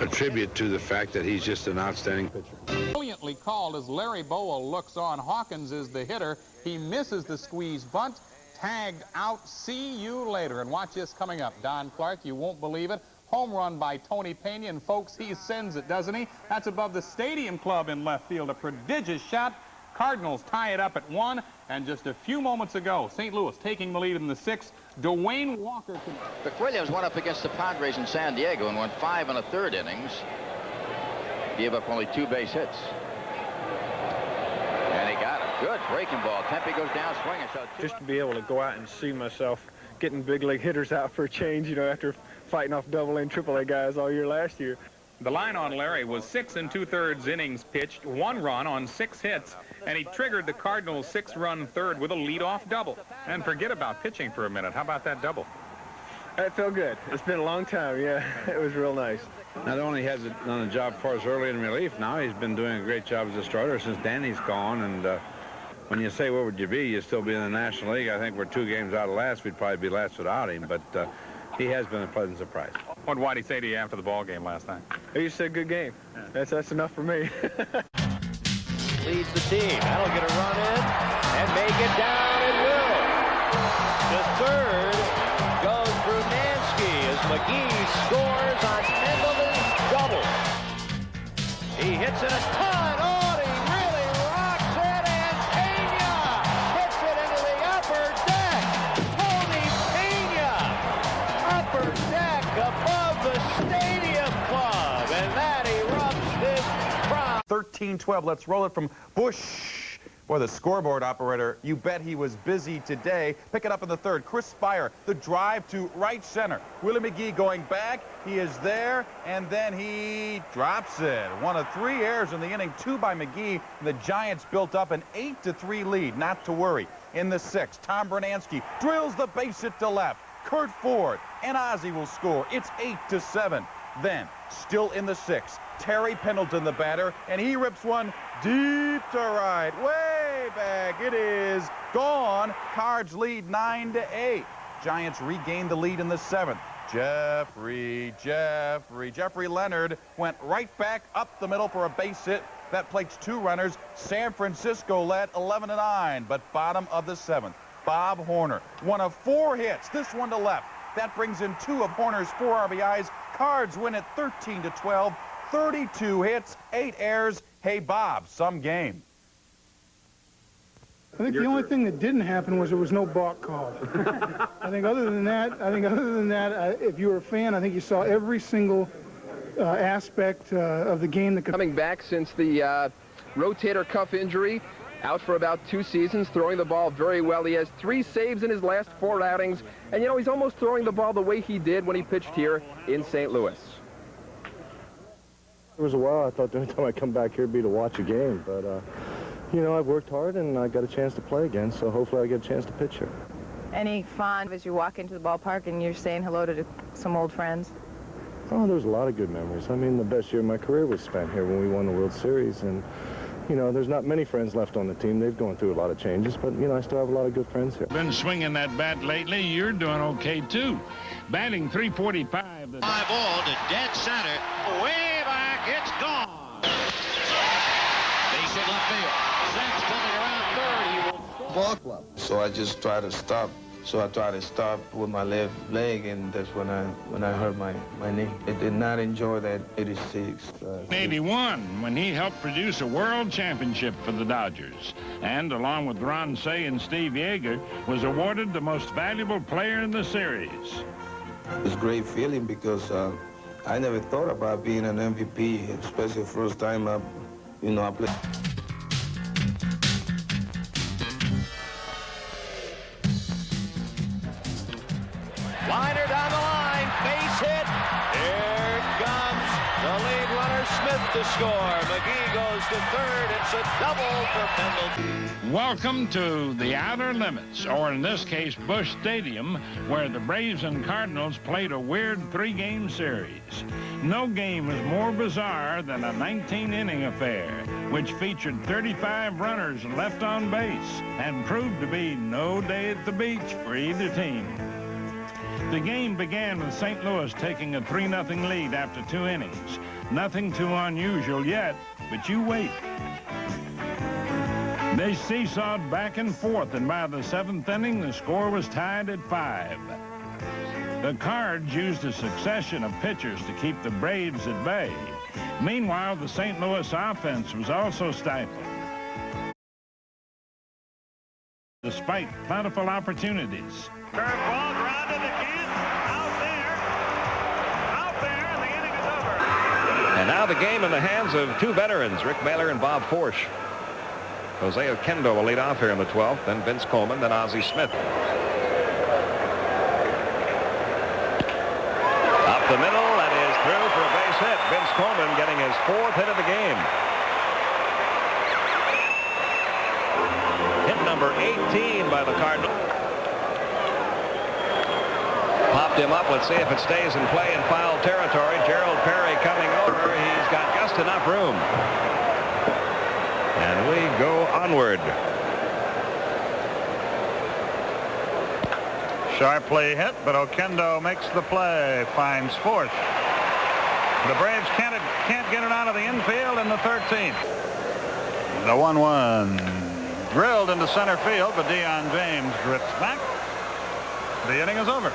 a tribute to the fact that he's just an outstanding pitcher. Brilliantly called as Larry Bowa looks on. Hawkins is the hitter. He misses the squeeze bunt. Tagged out. See you later. And watch this coming up. Don Clark, you won't believe it. Home run by Tony Pena, and folks, he sends it, doesn't he? That's above the Stadium Club in left field. A prodigious shot. Cardinals tie it up at 1, and just a few moments ago, St. Louis taking the lead in the 6th. Dwayne Walker. McWilliams went up against the Padres in San Diego and went 5 1/3 innings. Gave up only 2 base hits. And he got it. Good breaking ball. Tempe goes down swinging. So just to be able to go out and see myself getting big league hitters out for a change, you know, after fighting off AA and AAA guys all year last year. The line on Larry was 6 2/3 innings pitched, 1 run on 6 hits, and he triggered the Cardinals' 6-run third with a leadoff double. And forget about pitching for a minute. How about that double? It felt good. It's been a long time, yeah. It was real nice. Not only has he done a job for us early in relief, now he's been doing a great job as a starter since Danny's gone. And when you say where would you be, you'd still be in the National League. I think we're 2 games out of last. We'd probably be last without him, but he has been a pleasant surprise. What did Whitey say to you after the ball game last night? He said, good game. Yeah. That's enough for me. Leads the team. That'll get a run in and make it down. It will. To third goes Brunansky as McGee scores on Mendel's double. He hits it a ton. Oh, he really rocks it, and Pena hits it into the upper deck. Tony Pena, upper deck above the Stadium Club, and that erupts this crowd. 13-12. Let's roll it from Bush. Boy, the scoreboard operator, you bet he was busy today. Pick it up in the 3rd. Chris Spire, the drive to right center. Willie McGee going back. He is there, and then he drops it. 1 of 3 errors in the inning, 2 by McGee. The Giants built up an 8-3 lead. Not to worry. In the 6th, Tom Brunansky drills the base hit to left. Kurt Ford and Ozzie will score. It's 8-7. Then, still in the 6th, Terry Pendleton, the batter, and he rips one deep to right, way back. It is gone. Cards lead 9-8. Giants regain the lead in the 7th. Jeffrey Leonard went right back up the middle for a base hit. That plates 2 runners. San Francisco led 11-9, but bottom of the 7th. Bob Horner, 1 of 4 hits, this one to left. That brings in 2 of Horner's 4 RBIs. Cards win it 13-12. 32 hits, 8 errors. Hey, Bob, some game. I think the only thing that didn't happen was there was no balk called. I think other than that, if you were a fan, I think you saw every single aspect of the game. Coming back since the rotator cuff injury, out for about 2 seasons, throwing the ball very well. He has 3 saves in his last 4 outings, and you know, he's almost throwing the ball the way he did when he pitched here in St. Louis. There was a while I thought the only time I'd come back here would be to watch a game, but you know, I've worked hard and I got a chance to play again, so hopefully I get a chance to pitch here. Any fond as you walk into the ballpark and you're saying hello to some old friends? Oh, there's a lot of good memories. I mean, the best year of my career was spent here when we won the World Series, and you know, there's not many friends left on the team. They've gone through a lot of changes, but you know, I still have a lot of good friends here. Been swinging that bat lately. You're doing okay too. Batting .345. Fly ball to dead center. Way back, it's gone. Base hit left field. Sens coming around third. He will score. Ball club. So I just try to stop. So I tried to stop with my left leg, and that's when I hurt my knee. I did not enjoy that 86. 81, when he helped produce a world championship for the Dodgers, and along with Ron Cey and Steve Yeager, was awarded the most valuable player in the series. It's a great feeling because I never thought about being an MVP, especially first time I played. Liner down the line, base hit. Here comes the lead runner, Smith, to score. McGee goes to third. It's a double for Pendleton. Welcome to the Outer Limits, or in this case, Busch Stadium, where the Braves and Cardinals played a weird 3-game series. No game was more bizarre than a 19-inning affair, which featured 35 runners left on base and proved to be no day at the beach for either team. The game began with St. Louis taking a 3-0 lead after 2 innings. Nothing too unusual yet, but you wait. They seesawed back and forth, and by the 7th inning, the score was tied at 5. The Cards used a succession of pitchers to keep the Braves at bay. Meanwhile, the St. Louis offense was also stifled, despite plentiful opportunities. Curveball grounded again. Out there, and the inning is over. And now the game in the hands of 2 veterans, Rick Mailer and Bob Forsch. Jose Oquendo will lead off here in the 12th, then Vince Coleman, then Ozzie Smith. Up the middle, that is through for a base hit. Vince Coleman getting his 4th hit of the game. Hit number 18 by the Cardinals. Popped him up. Let's see if it stays in play in foul territory. Gerald Perry coming over. He's got just enough room. And we go onward. Sharply hit, but Oquendo makes the play. Finds Forsch. The Braves can't get it out of the infield in the 13th. The 1-1. Drilled into center field, but Deion James drifts back. The inning is over.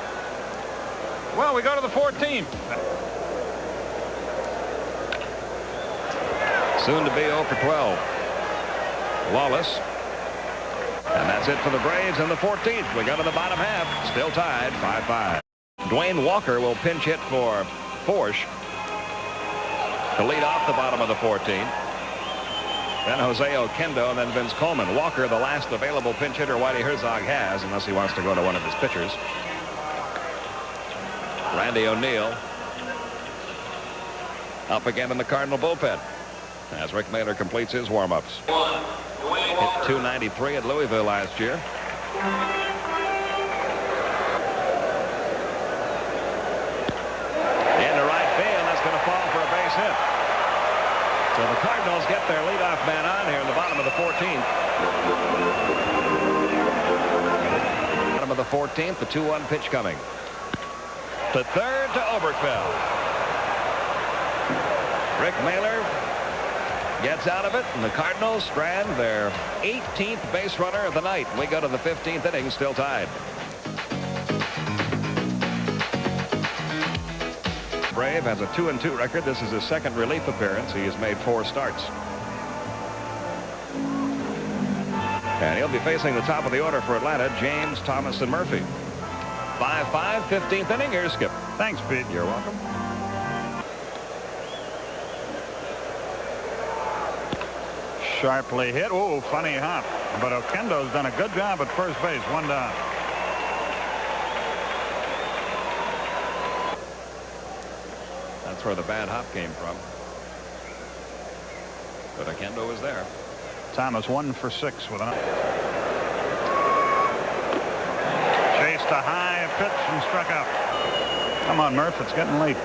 Well, we go to the 14th. Soon to be 0 for 12. Lawless. And that's it for the Braves in the 14th. We go to the bottom half. Still tied 5-5. Dwayne Walker will pinch hit for Forsch to lead off the bottom of the 14th. Then Jose Oquendo, and then Vince Coleman. Walker, the last available pinch hitter Whitey Herzog has, unless he wants to go to one of his pitchers. Randy O'Neal up again in the Cardinal bullpen as Rick Mailer completes his warm-ups. Hit .293 at Louisville last year. Into right field, that's going to fall for a base hit. So the Cardinals get their leadoff man on here in the bottom of the 14th. Bottom of the 14th, the 2-1 pitch coming. To third to Oberkfell. Rick Mailer gets out of it, and the Cardinals strand their 18th base runner of the night. We go to the 15th inning, still tied. Brave has a 2-2 record. This is his 2nd relief appearance. He has made 4 starts. And he'll be facing the top of the order for Atlanta, James, Thomas, and Murphy. 5-5, 15th inning. Here's Skip. Thanks, Pete. You're welcome. Sharply hit. Oh, funny hop. But Oquendo's done a good job at first base. 1 down. That's where the bad hop came from. But Oquendo was there. Thomas 1 for 6 with an chased a high pitch and struck out. Come on, Murph. It's getting late.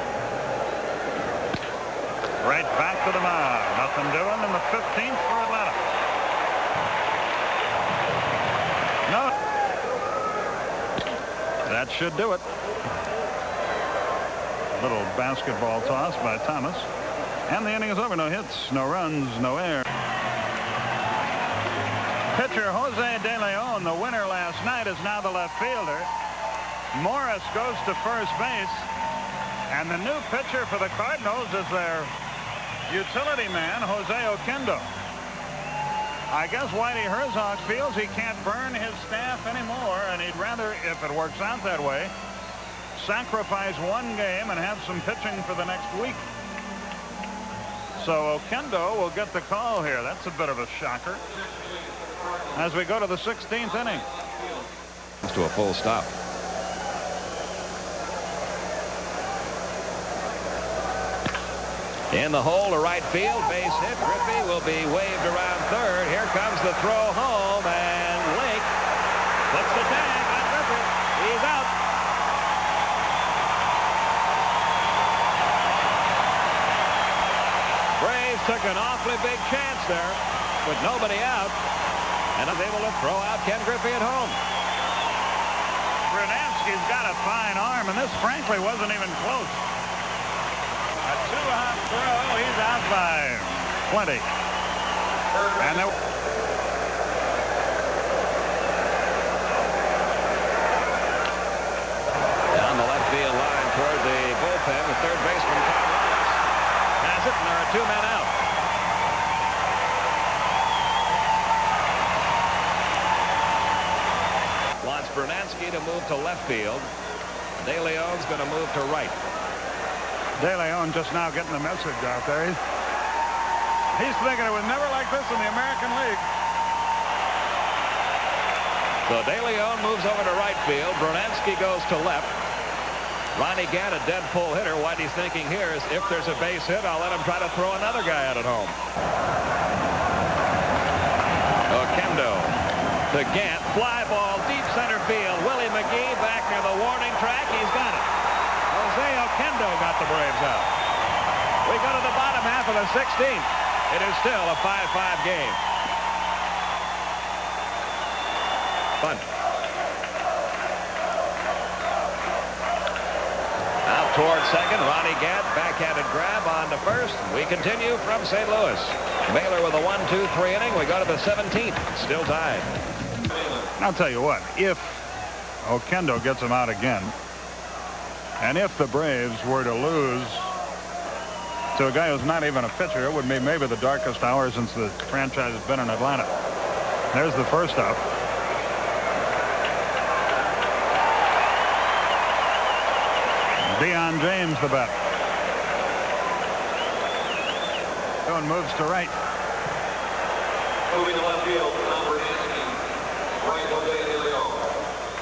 Right back to the mound. Nothing doing in the 15th for Atlanta. No. That should do it. Little basketball toss by Thomas. And the inning is over. No hits, no runs, no errors. Pitcher Jose De Leon, the winner last night, is now the left fielder. Morris goes to first base. And the new pitcher for the Cardinals is their utility man, Jose Oquendo. I guess Whitey Herzog feels he can't burn his staff anymore, and he'd rather, if it works out that way, sacrifice 1 game and have some pitching for the next week. So Oquendo will get the call here. That's a bit of a shocker. As we go to the 16th inning. To a full stop. In the hole to right field, base hit. Griffey will be waved around third. Here comes the throw home, and Link puts the tag on Griffey. He's out. Braves took an awfully big chance there with nobody out, and is able to throw out Ken Griffey at home. Renance Brunanski's got a fine arm, and this, frankly, wasn't even close. A two-hop throw. He's out by 20. And there... Down the left field line toward the bullpen, the third baseman, Tom Wallace, has it, and there are 2 men out. Wants Brunansky to move to left field. De Leon's going to move to right. De Leon just now getting the message out there. He's thinking it was never like this in the American League. So De Leon moves over to right field. Brunansky goes to left. Ronnie Gann, a dead pull hitter. What he's thinking here is if there's a base hit, I'll let him try to throw another guy out at home. Oquendo to Gann. Fly ball, deep center field. Willie McGee back near the warning track. He's got it. Jose Oquendo got the Braves out. We go to the bottom half of the 16th. It is still a 5-5 game. Bunt. Out toward second. Ronnie Gann, backhanded grab on to first. We continue from St. Louis. Baylor with a 1-2-3 inning. We go to the 17th. Still tied. I'll tell you what, if Oquendo gets him out again, and if the Braves were to lose to a guy who's not even a pitcher, it would be maybe the darkest hour since the franchise has been in Atlanta. There's the first up. Deion James, the batter. One moves to right. Moving to left field, Brunansky. Right, Jose De Leon.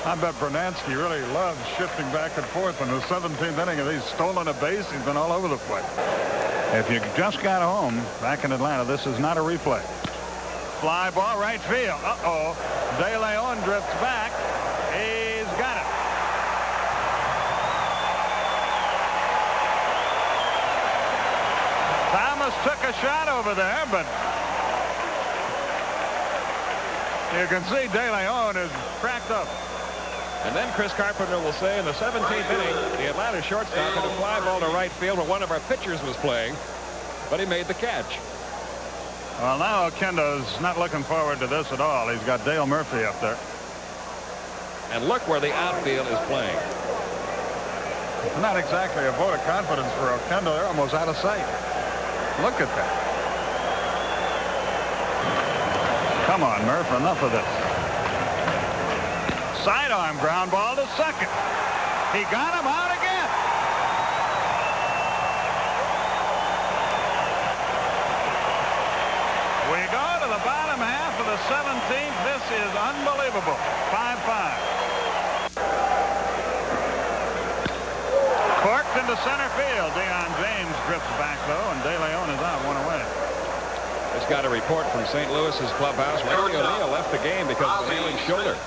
I bet Brunansky really loves shifting back and forth. In the 17th inning, and he's stolen a base. He's been all over the place. If you just got home back in Atlanta, this is not a replay. Fly ball, right field. Uh-oh. De Leon drifts back. He's got it. Thomas took a shot over there, but you can see De Leon is cracked up. And then Chris Carpenter will say in the 17th inning, the Atlanta shortstop had a fly ball to right field where one of our pitchers was playing, but he made the catch. Well, now Oquendo's not looking forward to this at all. He's got Dale Murphy up there. And look where the outfield is playing. It's not exactly a vote of confidence for Oquendo. They're almost out of sight. Look at that. Come on, Murph, enough of this. Sidearm ground ball to second. He got him out again. We go to the bottom half of the 17th. This is unbelievable. 5-5. Corked into center field. Deion James drifts back, though, and De Leon is out, one away. Just got a report from St. Louis's clubhouse. Randy O'Neill left the game because of an ailing shoulder.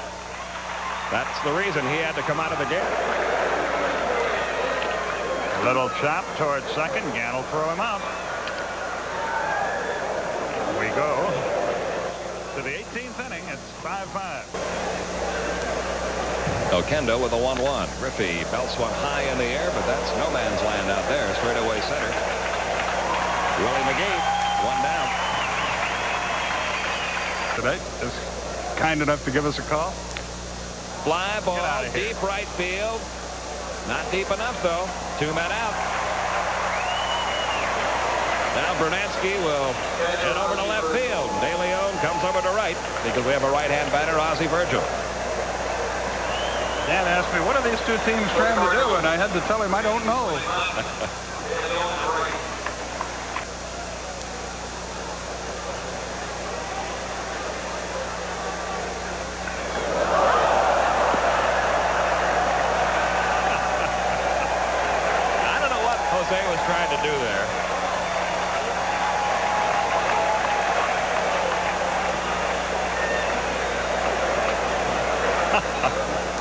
That's the reason he had to come out of the game. Little chop towards second. Gann will throw him out. We go to the 18th inning. It's 5-5. Oquendo with a 1-1. Griffey belts one high in the air, but that's no man's land out there. Straightaway center. Willie McGee, one down. Today is kind enough to give us a call. Fly ball, deep right field. Not deep enough, though. 2 men out. Now Brunansky will head over to left field. De Leon comes over to right because we have a right-hand batter, Ozzie Virgil. Dan asked me, what are these two teams trying to do? And I had to tell him I don't know. Jose was trying to do there.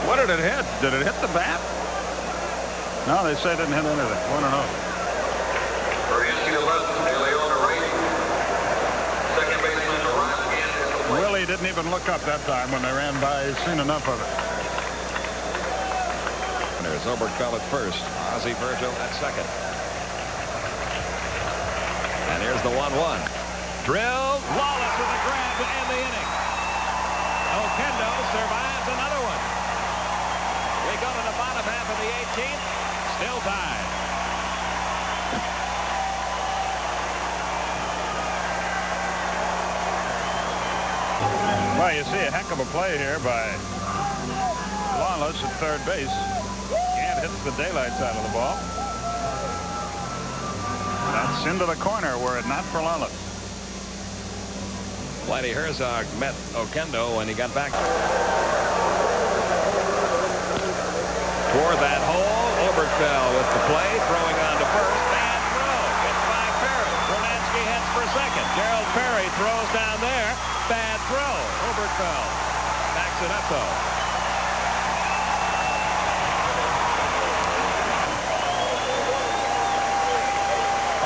What did it hit? Did it hit the bat? No, they say it didn't hit anything. 1-0. Willie didn't even look up that time when they ran by. He's seen enough of it. Cardinals. Oberkfell at first. Ozzie Virgil at second. And here's the 1-1. Drilled. Wallace with a grab to end the inning. Oquendo survives another one. We go to the bottom half of the 18th. Still tied. Well, you see a heck of a play here by Lawless at third base. And hits the daylights out of the ball. That's into the corner were it not for Lawless. Whitey Herzog met Oquendo when he got back toward that hole. Oberkfell with the play, throwing on to first. Bad throw. Hit by Perry. Brunansky heads for second. Gerald Perry throws down there. Bad throw. Oberkfell backs it up though.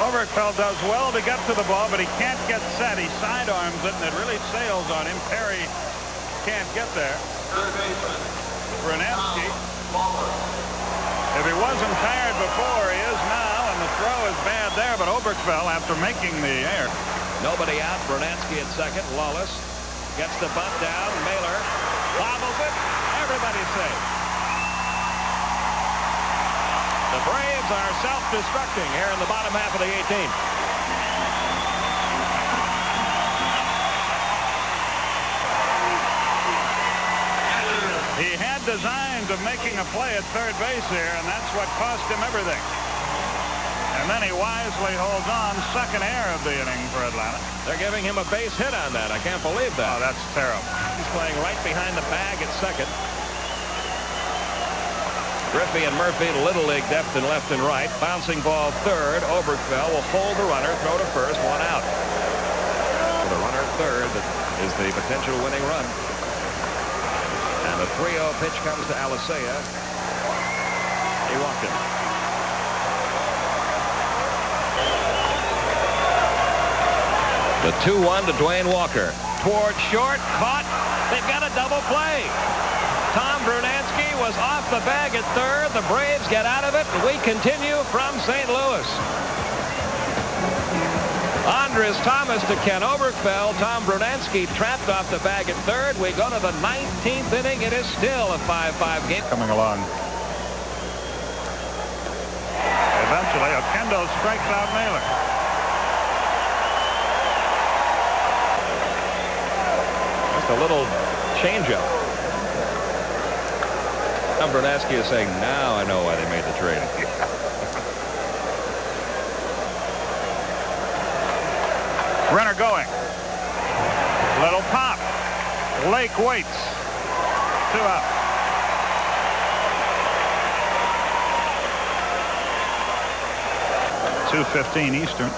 Oberkfell does well to get to the ball, but he can't get set. He sidearms it, and it really sails on him. Perry can't get there. Brunansky, if he wasn't tired before, he is now, and the throw is bad there, but Oberkfell, after making the error. Nobody out. Brunansky at second. Lawless gets the bunt down. Mailer bobbles it. Everybody's safe. The Braves are self-destructing here in the bottom half of the 18th. He had designs of making a play at third base here, and that's what cost him everything. And then he wisely holds on. Second error of the inning for Atlanta. They're giving him a base hit on that. I can't believe that. Oh, that's terrible. He's playing right behind the bag at second. Griffey and Murphy, Little League depth in left and right. Bouncing ball third. Oberkfell will hold the runner, throw to first, one out. For the runner third, that is the potential winning run. And the 3-0 pitch comes to Alicea. He walked him. The 2-1 to Dwayne Walker. Toward short, caught. They've got a double play. Tom Brunansky was off the bag at third. The Braves get out of it, and we continue from St. Louis. Andres Thomas to Ken Oberkfell. Tom Brunansky trapped off the bag at third. We go to the 19th inning. It is still a 5-5 game. Coming along. Eventually, Oquendo strikes out Mailer. Just a little changeup. Tom Brunansky is saying, now I know why they made the trade. Runner going. Little pop. Lake waits. 2 out. .2:15 Eastern.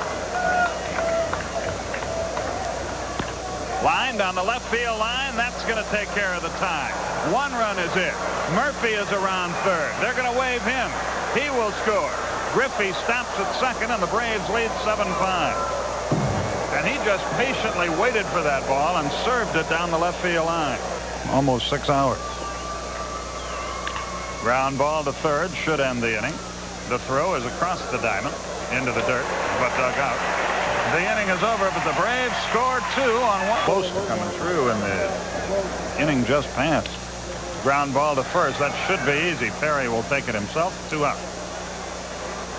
Line down the left field line. That's going to take care of the tie. 1 run is it. Murphy is around third. They're going to wave him. He will score. Griffey stops at second, and the Braves lead 7-5. And he just patiently waited for that ball and served it down the left field line. Almost 6 hours. Ground ball to third should end the inning. The throw is across the diamond into the dirt, but dug out. The inning is over, but the Braves score 2 on 1. Close to coming through in the inning just passed. Ground ball to first. That should be easy. Perry will take it himself. 2 out.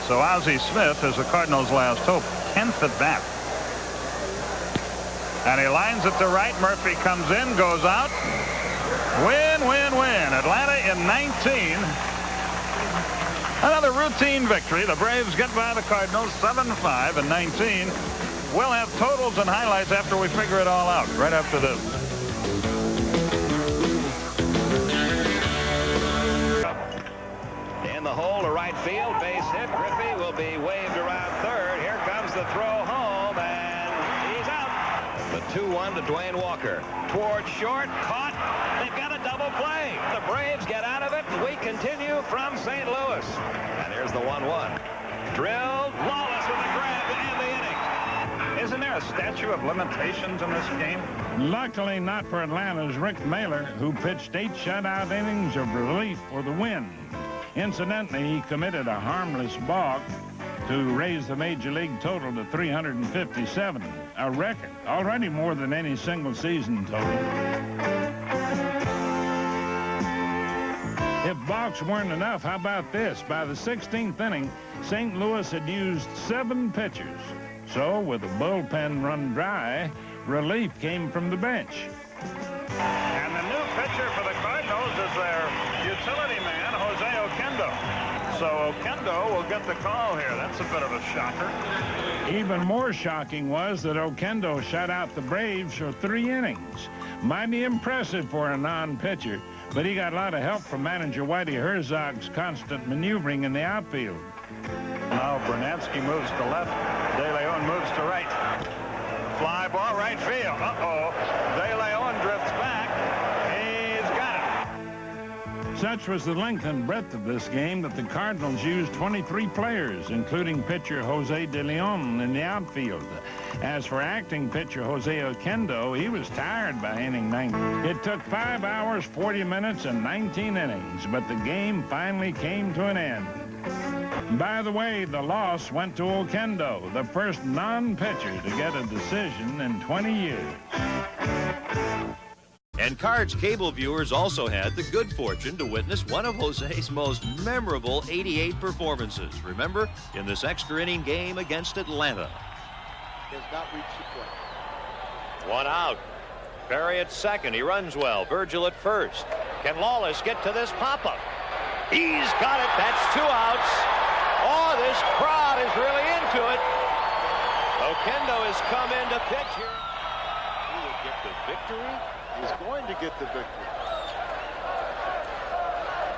So Ozzie Smith is the Cardinals' last hope. 10th at bat. And he lines it to right. Murphy comes in, goes out. Win, win, win. Atlanta in 19. Another routine victory. The Braves get by the Cardinals 7-5 and 19. We'll have totals and highlights after we figure it all out, right after this. In the hole to right field, base hit. Griffey will be waved around third. Here comes the throw home, and he's out. The 2-1 to Dwayne Walker. Toward short, caught. They've got a double play. The Braves get out of it, and we continue from St. Louis. And here's the 1-1. Drilled. Wallace with a grab to end the inning. Isn't there a statute of limitations in this game? Luckily not for Atlanta's Rick Mailer, who pitched 8 shutout innings of relief for the win. Incidentally, he committed a harmless balk to raise the Major League total to 357, a record, already more than any single season total. If balks weren't enough, how about this? By the 16th inning, St. Louis had used 7 pitchers. So, with the bullpen run dry, relief came from the bench. And the new pitcher for the Cardinals is their utility man, Jose Oquendo. So Oquendo will get the call here. That's a bit of a shocker. Even more shocking was that Oquendo shut out the Braves for 3 innings. Mighty impressive for a non-pitcher, but he got a lot of help from manager Whitey Herzog's constant maneuvering in the outfield. Now Brunansky moves to left. De Leon moves to right. Fly ball right field. Uh-oh. De Leon drifts back. He's got it. Such was the length and breadth of this game that the Cardinals used 23 players, including pitcher Jose De Leon in the outfield. As for acting pitcher Jose Oquendo, he was tired by inning 9. It took 5 hours, 40 minutes, and 19 innings, but the game finally came to an end. By the way, the loss went to Oquendo, the first non-pitcher to get a decision in 20 years. And Cards cable viewers also had the good fortune to witness one of Jose's most memorable 88 performances. Remember, in this extra inning game against Atlanta. Has not reached the point. One out. Perry at second. He runs well. Virgil at first. Can Lawless get to this pop-up? He's got it. That's 2 outs. Oh, this crowd is really into it. Oquendo has come in to pitch here. He will get the victory. He's going to get the victory.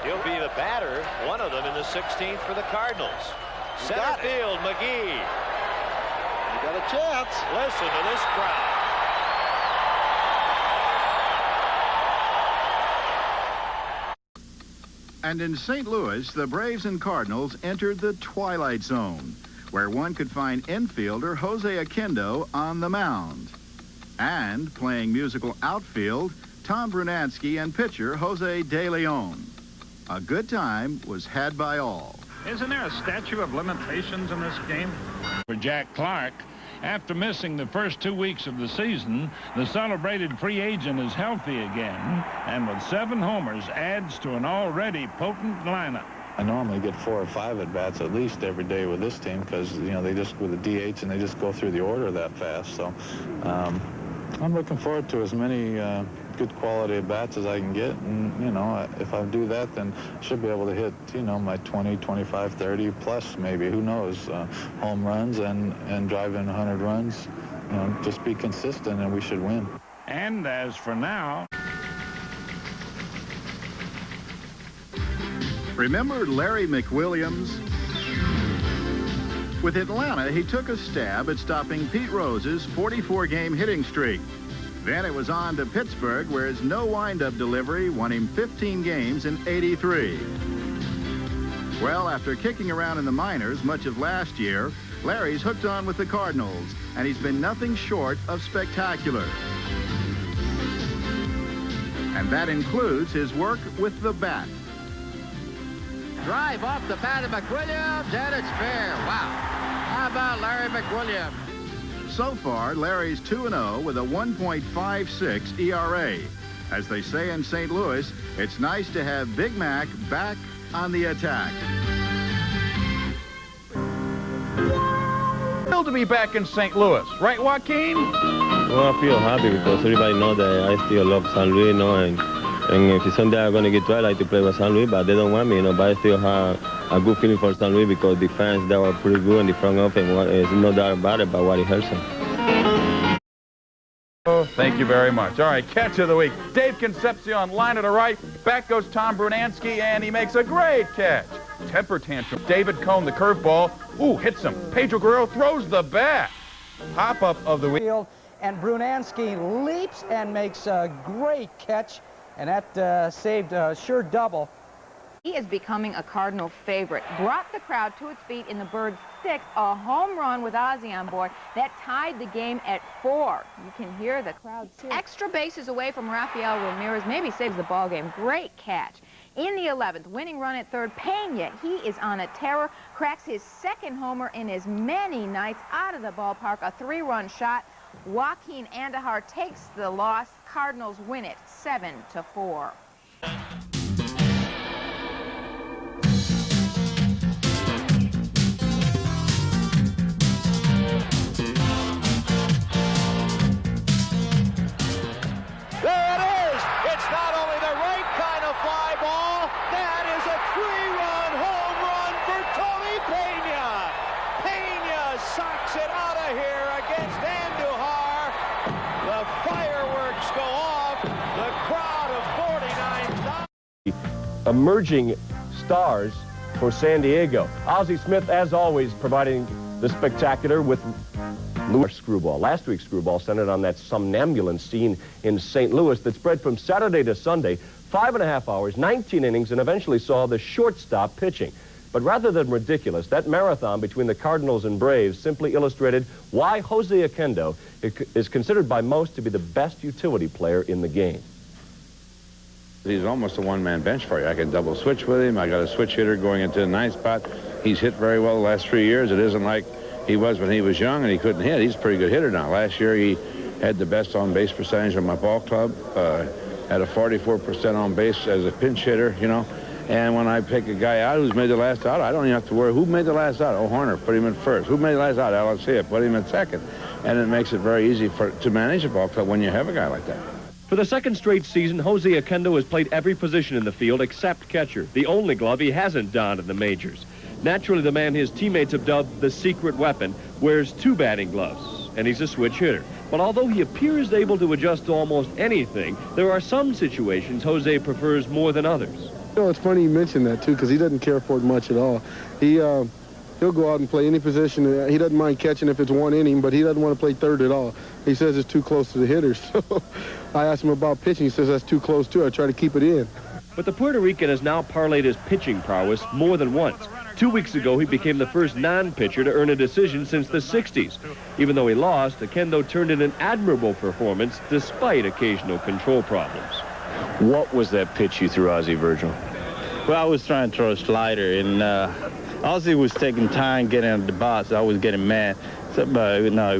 He'll be the batter, one of them in the 16th for the Cardinals. Center field, McGee. You got a chance. Listen to this crowd. And in St. Louis, the Braves and Cardinals entered the twilight zone, where one could find infielder Jose Oquendo on the mound. And playing musical outfield, Tom Brunansky and pitcher Jose De Leon. A good time was had by all. Isn't there a statute of limitations in this game? For Jack Clark, after missing the first 2 weeks of the season, the celebrated free agent is healthy again, and with 7 homers adds to an already potent lineup. I normally get 4 or 5 at-bats at least every day with this team because, you know, they just, with the DH, and they just go through the order that fast. So I'm looking forward to as many good quality at-bats as I can get. And, you know, if I do that, then I should be able to hit, you know, my 20, 25, 30 plus maybe, who knows, home runs and drive in 100 runs. You know, just be consistent and we should win. And as for now... Remember Larry McWilliams? With Atlanta, he took a stab at stopping Pete Rose's 44-game hitting streak. Then it was on to Pittsburgh, where his no wind-up delivery won him 15 games in '83. Well, after kicking around in the minors much of last year, Larry's hooked on with the Cardinals, and he's been nothing short of spectacular. And that includes his work with the bat. Drive off the bat of McWilliams, and it's fair. Wow. How about Larry McWilliams? So far, Larry's 2-0 with a 1.56 ERA. As they say in St. Louis, it's nice to have Big Mac back on the attack. Thrilled to be back in St. Louis, right, Joaquin? Well, I feel happy because everybody knows that I still love San Luis, you know, and if someday I'm going to get to, I like to play with San Luis, but they don't want me, you know, but I still have a good feeling for San Luis because the fans, they were pretty good in the front office, and there's no doubt about it, but what it hurts them. Oh, thank you very much. All right, catch of the week. Dave Concepcion, line to the right. Back goes Tom Brunansky, and he makes a great catch. Temper tantrum. David Cohn, the curveball. Ooh, hits him. Pedro Guerrero throws the bat. Pop-up of the week. And Brunansky leaps and makes a great catch, and that saved a sure double. He is becoming a Cardinal favorite. Brought the crowd to its feet in the Birds' 6th, a home run with Ozzie on board. That tied the game at 4. You can hear the crowd too. Extra bases away from Rafael Ramirez. Maybe saves the ball game. Great catch. In the 11th, winning run at third, Pena, he is on a tear, cracks his second homer in as many nights out of the ballpark, a 3-run shot. Joaquin Andujar takes the loss. Cardinals win it 7-4. There it is! It's not only the right kind of fly ball, that is a 3-run home run for Tony Pena! Pena socks it out of here against Andujar. The fireworks go off. The crowd of 49,000. Emerging stars for San Diego. Ozzie Smith, as always, providing the spectacular with Louis Screwball. Last week's Screwball centered on that somnambulance scene in St. Louis that spread from Saturday to Sunday, 5.5 hours, 19 innings, and eventually saw the shortstop pitching. But rather than ridiculous, that marathon between the Cardinals and Braves simply illustrated why Jose Oquendo is considered by most to be the best utility player in the game. He's almost a one-man bench for you. I can double switch with him. I got a switch hitter going into the ninth spot. He's hit very well the last 3 years. It isn't like he was when he was young and he couldn't hit. He's a pretty good hitter now. Last year he had the best on-base percentage of my ball club. Had a 44% on base as a pinch hitter, you know. And when I pick a guy out who's made the last out, I don't even have to worry. Who made the last out? Oh, Horner, put him in first. Who made the last out? Alexia, put him in second. And it makes it very easy to manage a ball club when you have a guy like that. For the second straight season, Jose Oquendo has played every position in the field except catcher, the only glove he hasn't donned in the majors. Naturally, the man his teammates have dubbed the secret weapon wears 2 batting gloves, and he's a switch hitter. But although he appears able to adjust to almost anything, there are some situations Jose prefers more than others. You know, it's funny you mention that, too, because he doesn't care for it much at all. He'll go out and play any position. He doesn't mind catching if it's 1 inning, but he doesn't want to play third at all. He says it's too close to the hitters. So I asked him about pitching. He says that's too close, too. I try to keep it in. But the Puerto Rican has now parlayed his pitching prowess more than once. 2 weeks ago, he became the first non-pitcher to earn a decision since the 60s. Even though he lost, Oquendo turned in an admirable performance despite occasional control problems. What was that pitch you threw Ozzie, Virgil? Well, I was trying to throw a slider, and Ozzie was taking time getting at the box. I was getting mad. So, but no,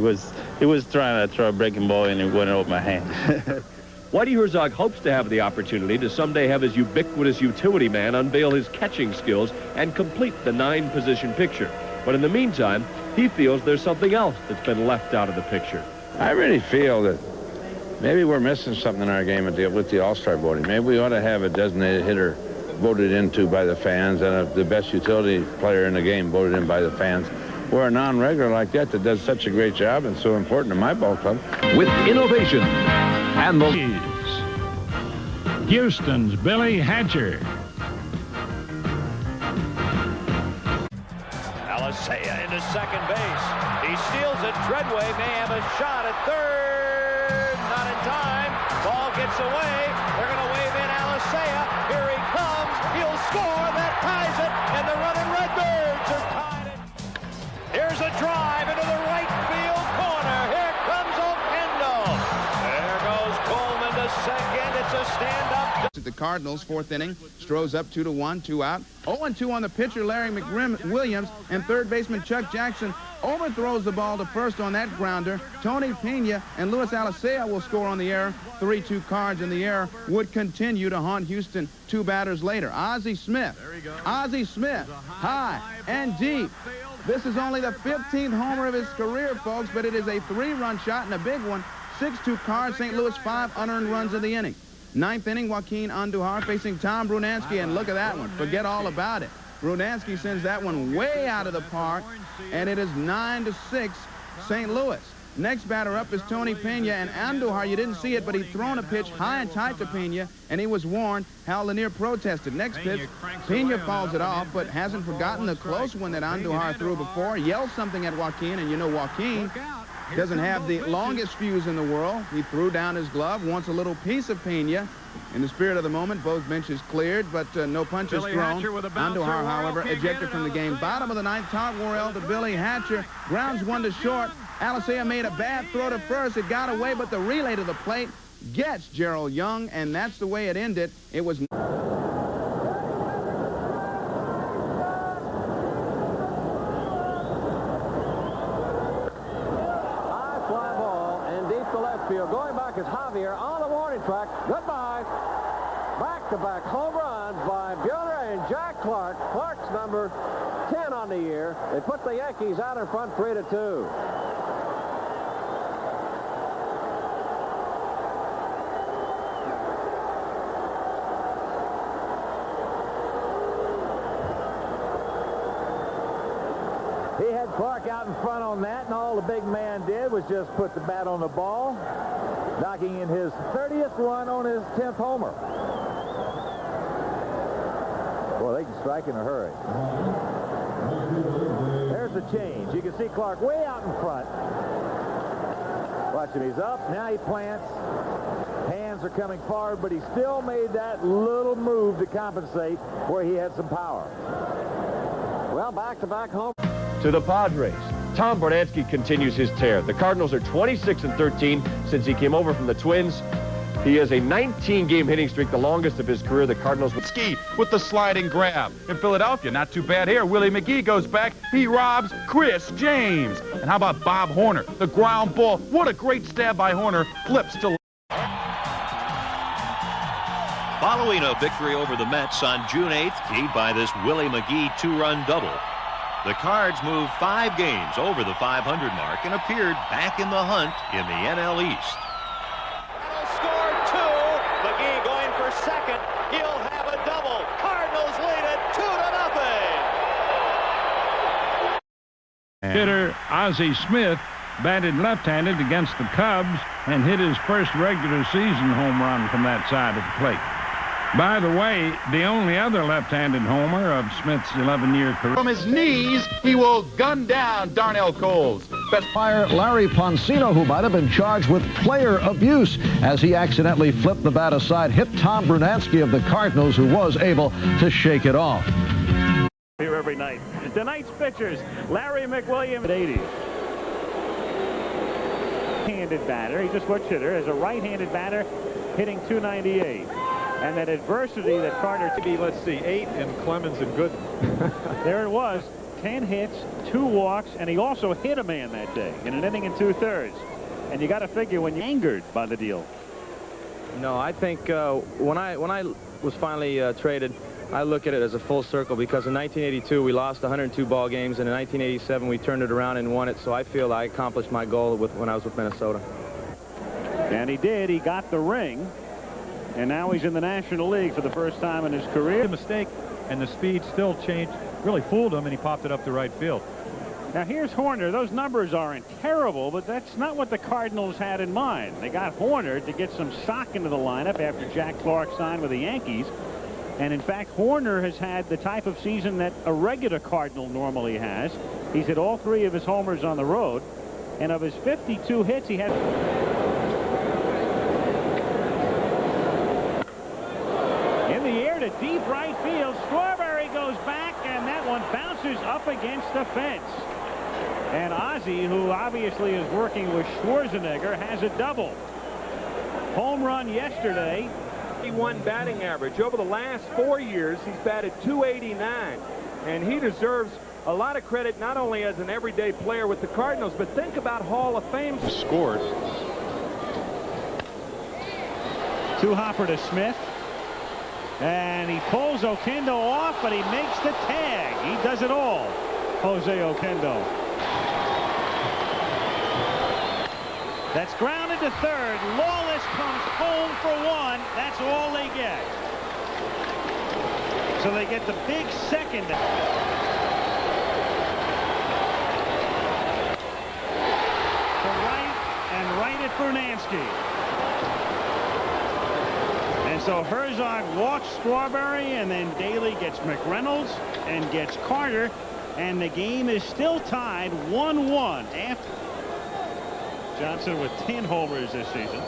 he was trying to throw a breaking ball, and it went over my hand. Whitey Herzog hopes to have the opportunity to someday have his ubiquitous utility man unveil his catching skills and complete the 9-position picture. But in the meantime, he feels there's something else that's been left out of the picture. I really feel that maybe we're missing something in our game with the All-Star voting. Maybe we ought to have a designated hitter voted into by the fans and the best utility player in the game voted in by the fans. We're a non-regular like that does such a great job and so important to my ball club. With innovation and the Houston's Billy Hatcher. Alessia into second base. He steals it. Treadway may have a shot at third. Not in time. Ball gets away. They're going to wave in Alessia. Here he comes. He'll score. That ties it. And the running Redbirds are tied. Here's a drive into the right field corner. Here comes Oquendo. There goes Coleman to second. It's a stand-up. The Cardinals, 4th inning. Stroh's up 2-1, 2 out. 0-2 on the pitcher, Larry McWilliams, and third baseman Chuck Jackson overthrows the ball to first on that grounder. Tony Pena and Luis Alessia will score on the error. 3-2 Cards in the error would continue to haunt Houston 2 batters later. Ozzie Smith. Ozzie Smith, high and deep. This is only the 15th homer of his career, folks, but it is a 3-run shot and a big one. 6-2 Cards, St. Louis, 5 unearned runs in the inning. 9th inning, Joaquin Andujar facing Tom Brunansky, and look at that one. Forget all about it. Brunansky sends that one way out of the park, and it is 9-6 St. Louis. Next batter up is Tony Pena, and Andujar, you didn't see it, but he'd thrown a pitch high and tight to Pena, and he was warned. Hal Lanier protested. Next pitch, Pena fouls it off, but hasn't forgotten the close one that Andujar threw before. Yelled something at Joaquin, and you know Joaquin doesn't have the longest fuse in the world. He threw down his glove, wants a little piece of Pena. In the spirit of the moment, both benches cleared, but no punches thrown. Andujar, however, ejected from the game. Bottom of the 9th, Todd Worrell to Billy Hatcher. Grounds 1 to short. Alessia made a bad throw to first. It got away, but the relay to the plate gets Gerald Young, and that's the way it ended. It was... Clark is Javier on the warning track. Goodbye. Back-to-back home runs by Buehler and Jack Clark. Clark's number 10 on the year. They put the Yankees out in front 3-2. He had Clark out in front on that, and all the big man did was just put the bat on the ball, knocking in his 30th run on his 10th homer. Boy, they can strike in a hurry. There's the change. You can see Clark way out in front. Watch him. He's up. Now he plants. Hands are coming forward, but he still made that little move to compensate where he had some power. Well, back-to-back home. To the Padres. Tom Brunansky continues his tear. The Cardinals are 26-13 since he came over from the Twins. He has a 19-game hitting streak, the longest of his career. The Cardinals would Ski with the sliding grab. In Philadelphia, not too bad here. Willie McGee goes back. He robs Chris James. And how about Bob Horner? The ground ball. What a great stab by Horner. Flips to... Following a victory over the Mets on June 8th, keyed by this Willie McGee 2-run double, the Cards moved 5 games over the 500 mark and appeared back in the hunt in the NL East. Scored 2. McGee going for second. He'll have a double. Cardinals lead it 2-0. Hitter Ozzie Smith batted left-handed against the Cubs and hit his first regular season home run from that side of the plate. By the way, the only other left-handed homer of Smith's 11-year career. From his knees, he will gun down Darnell Coles. Best player Larry Poncino, who might have been charged with player abuse as he accidentally flipped the bat aside, hit Tom Brunansky of the Cardinals, who was able to shake it off. Here every night. Tonight's pitchers, Larry McWilliams at 80. Handed batter. He's a switch hitter. As a right-handed batter, hitting .298. And that adversity that Carter... Let's see, 8 in Clemens and Gooden. There it was. 10 hits, 2 walks, and he also hit a man that day in an inning and 2/3. And you got to figure when you're angered by the deal. No, I think when I was finally traded, I look at it as a full circle, because in 1982 we lost 102 ball games, and in 1987 we turned it around and won it. So I feel I accomplished my goal when I was with Minnesota. And he did. He got the ring. And now he's in the National League for the first time in his career. A mistake, and the speed still changed. Really fooled him, and he popped it up to right field. Now here's Horner. Those numbers aren't terrible, but that's not what the Cardinals had in mind. They got Horner to get some stock into the lineup after Jack Clark signed with the Yankees. And in fact, Horner has had the type of season that a regular Cardinal normally has. He's hit all 3 of his homers on the road. And of his 52 hits, he had... to deep right field. Strawberry goes back, and that one bounces up against the fence. And Ozzie, who obviously is working with Schwarzenegger, has a double. Home run yesterday. 81 batting average. Over the last 4 years, he's batted .289. And he deserves a lot of credit, not only as an everyday player with the Cardinals, but think about Hall of Fame. Scored. 2-hopper to Smith. And he pulls Oquendo off, but he makes the tag. He does it all, Jose Oquendo. That's grounded to third. Lawless comes home for 1. That's all they get. So they get the big second. To right, and right at Brunansky. And so Herzog walks Strawberry, and then Daly gets McReynolds and gets Carter, and the game is still tied 1-1 after Johnson with 10 homers this season.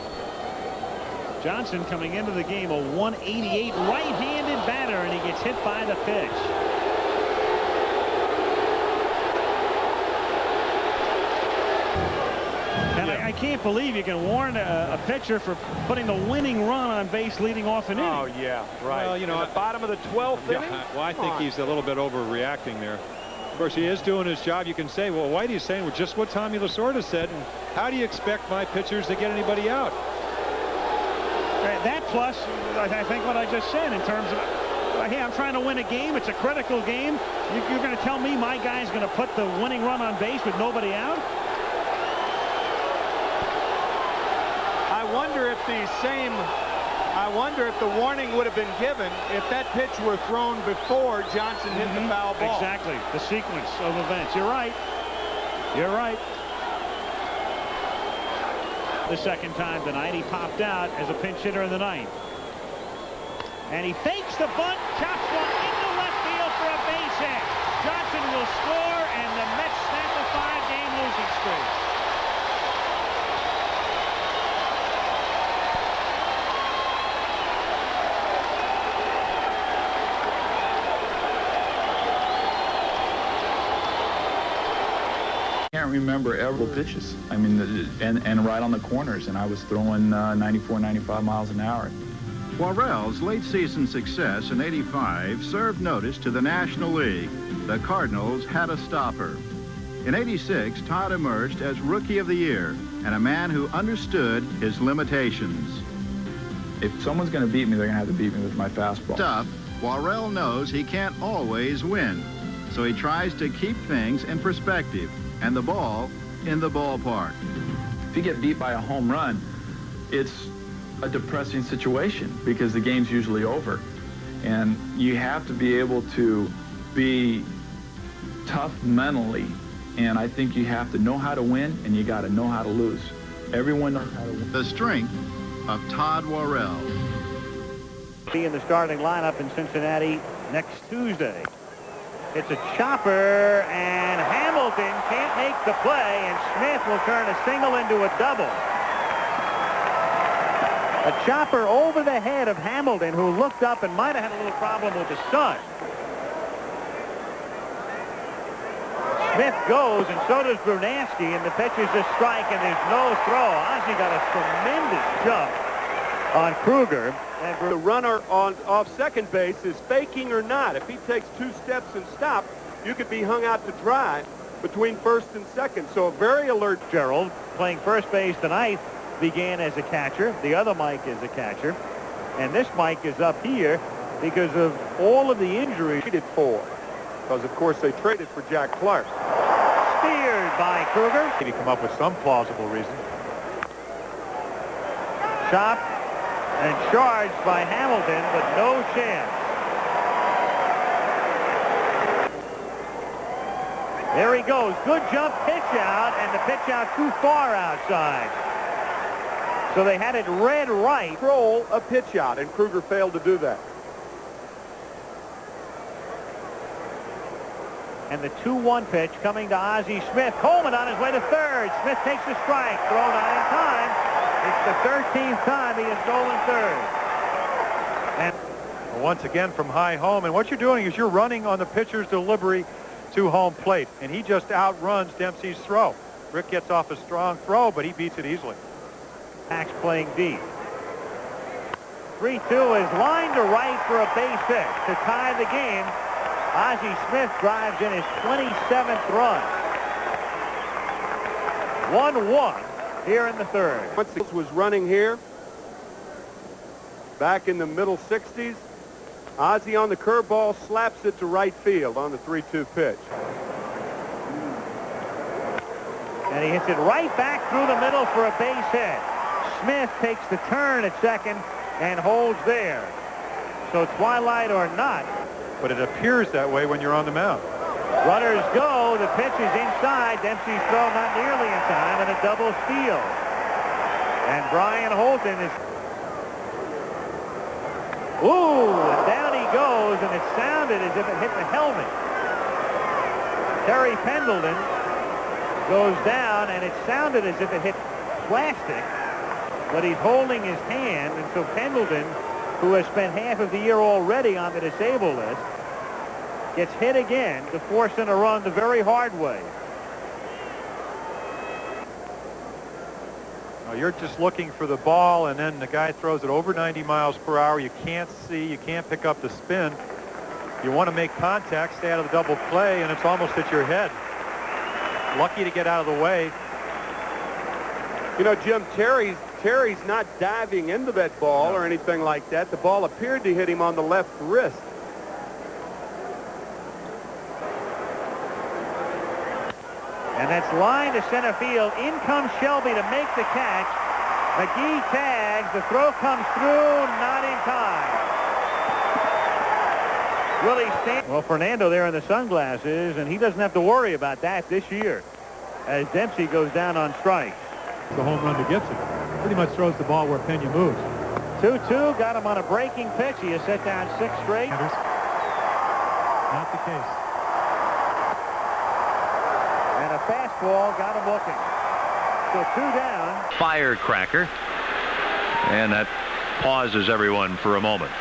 Johnson coming into the game a .188 right-handed batter, and he gets hit by the pitch. And I can't believe you can warn a pitcher for putting the winning run on base leading off an inning. Oh, yeah, right. Well, you know, at the bottom of the 12th inning? Well, I think he's a little bit overreacting there. Of course, he is doing his job. You can say, well, Whitey's saying just what Tommy Lasorda said, and how do you expect my pitchers to get anybody out? That plus, I think what I just said in terms of, hey, I'm trying to win a game. It's a critical game. You're going to tell me my guy's going to put the winning run on base with nobody out? I wonder if the warning would have been given if that pitch were thrown before Johnson hit the foul ball. Exactly. The sequence of events. You're right. You're right. The second time tonight, he popped out as a pinch hitter in the ninth. And he fakes the bunt, chops one into left field for a base hit. Johnson will score, and the Mets snap a 5-game losing streak. I can't remember ever pitches. I mean, and right on the corners, and I was throwing 94, 95 miles an hour. Worrell's late season success in '85 served notice to the National League. The Cardinals had a stopper. In '86, Todd emerged as Rookie of the Year and a man who understood his limitations. If someone's going to beat me, they're going to have to beat me with my fastball. Tough, Worrell knows he can't always win, so he tries to keep things in perspective and the ball in the ballpark. If you get beat by a home run, it's a depressing situation because the game's usually over. And you have to be able to be tough mentally. And I think you have to know how to win, and you got to know how to lose. Everyone knows how to win. The strength of Todd Worrell. Be in the starting lineup in Cincinnati next Tuesday. It's a chopper, and Hamilton can't make the play, and Smith will turn a single into a double. A chopper over the head of Hamilton, who looked up and might have had a little problem with the sun. Smith goes, and so does Brunansky, and the pitch is a strike, and there's no throw. Ozzie got a tremendous jump on Kruger. And the runner off second base is faking or not. If he takes 2 steps and stops, you could be hung out to dry between first and second. So a very alert. Gerald, playing first base tonight, began as a catcher. The other Mike is a catcher. And this Mike is up here because of all of the injuries. Traded for. Because, of course, they traded for Jack Clark. Steered by Kruger. Maybe come up with some plausible reason. Chopped and charged by Hamilton, but no chance. There he goes. Good jump pitch out, and the pitch out too far outside. So they had it read right. Control a pitch out, and Kruger failed to do that. And the 2-1 pitch coming to Ozzie Smith. Coleman on his way to third. Smith takes the strike. Throw not in time. It's the 13th time he has stolen third. And once again from high home. And what you're doing is you're running on the pitcher's delivery to home plate. And he just outruns Dempsey's throw. Rick gets off a strong throw, but he beats it easily. Max playing deep. 3-2 is lined to right for a base hit to tie the game. Ozzie Smith drives in his 27th run. 1-1 here in the third. Once was running here back in the middle 60s. Ozzie on the curveball slaps it to right field on the 3-2 pitch. And he hits it right back through the middle for a base hit. Smith takes the turn at second and holds there. So twilight or not. But it appears that way when you're on the mound. Runners go. The pitch is inside. Dempsey's throw not nearly in time, and a double steal. And Brian Holton is... Ooh, and down he goes, and it sounded as if it hit the helmet. Terry Pendleton goes down, and it sounded as if it hit plastic, but he's holding his hand, and so Pendleton, who has spent half of the year already on the disabled list, gets hit again to force in a run the very hard way. You're just looking for the ball, and then the guy throws it over 90 miles per hour. You can't see, you can't pick up the spin. You want to make contact, stay out of the double play, and it's almost at your head. Lucky to get out of the way. You know, Jim, Terry Terry's not diving into that ball or anything like that. The ball appeared to hit him on the left wrist. And that's line to center field. In comes Shelby to make the catch. McGee tags. The throw comes through, not in time. Willie Stanton. Well, Fernando there in the sunglasses, and he doesn't have to worry about that this year as Dempsey goes down on strikes. The home run to Gibson. Pretty much throws the ball where Pena moves. 2-2, got him on a breaking pitch. He has set down 6 straight. Not the case. And a fastball got him looking. So 2 down. Firecracker. And that pauses everyone for a moment.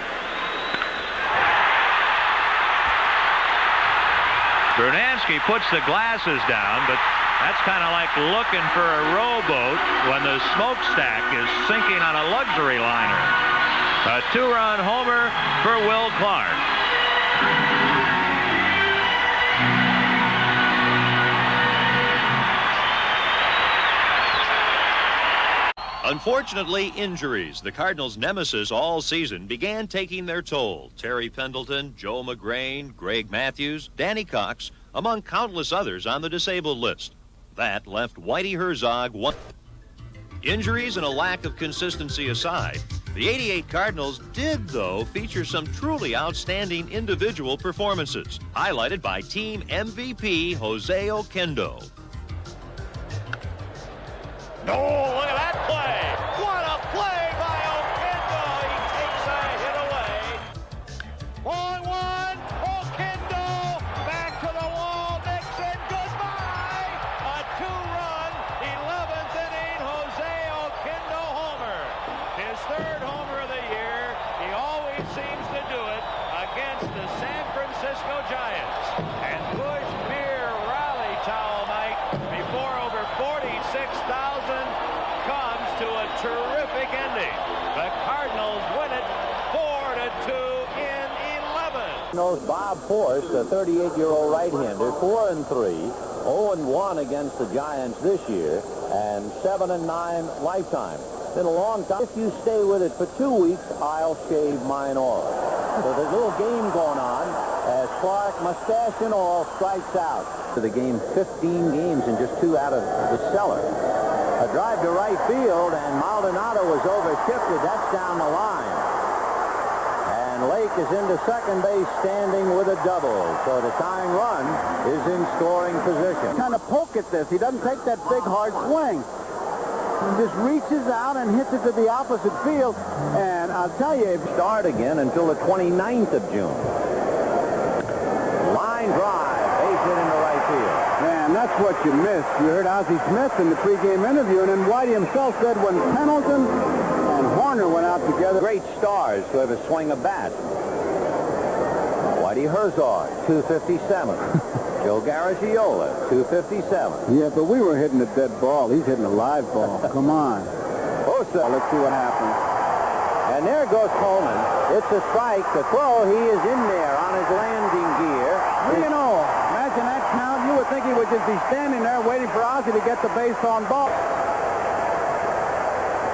Brunansky puts the glasses down, but that's kind of like looking for a rowboat when the smokestack is sinking on a luxury liner. A 2-run homer for Will Clark. Unfortunately, injuries, the Cardinals' nemesis all season, began taking their toll. Terry Pendleton, Joe McGrain, Greg Matthews, Danny Cox, among countless others on the disabled list. That left Whitey Herzog one. Injuries and a lack of consistency aside, the '88 Cardinals did, though, feature some truly outstanding individual performances, highlighted by team MVP Jose Oquendo. No, look at that play. What a play by Oquendo. He takes a hit away. Long one. Oquendo back to the wall. Nixon, goodbye. A 2-run, 11th inning Jose Oquendo homer. His 3rd homer of the year. He always seems to do it against the San Francisco Giants. And Busch Beer rally towel night before over 46,000 comes to a terrific ending. The Cardinals win it 4-2 in 11. Knows Bob Force, the 38-year-old right-hander, 4-3, 0-1 against the Giants this year, and 7-9 lifetime. Been a long time. If you stay with it for 2 weeks, I'll shave mine off. So there's a little game going on as Clark, mustache and all, strikes out. To the game, 15 games and just 2 out of the cellar. A drive to right field, and Maldonado was overshifted. That's down the line. And Lake is into second base standing with a double. So the tying run is in scoring position. Kind of poke at this. He doesn't take that big, hard swing. He just reaches out and hits it to the opposite field. And I'll tell you, start again until the 29th of June. Line drive, base hit into right field. Man, that's what you missed. You heard Ozzie Smith in the pregame interview, and then Whitey himself said when Pendleton and Horner went out together. Great stars who have a swing of bat. Whitey Herzog, 257. Joe Garagiola, 257. Yeah, but we were hitting a dead ball. He's hitting a live ball. Come on. Bosa, let's see what happens. And there goes Coleman. It's a strike. The throw, he is in there on his landing gear. 3-0. Imagine that count. You would think he would just be standing there waiting for Ozzie to get the base on ball.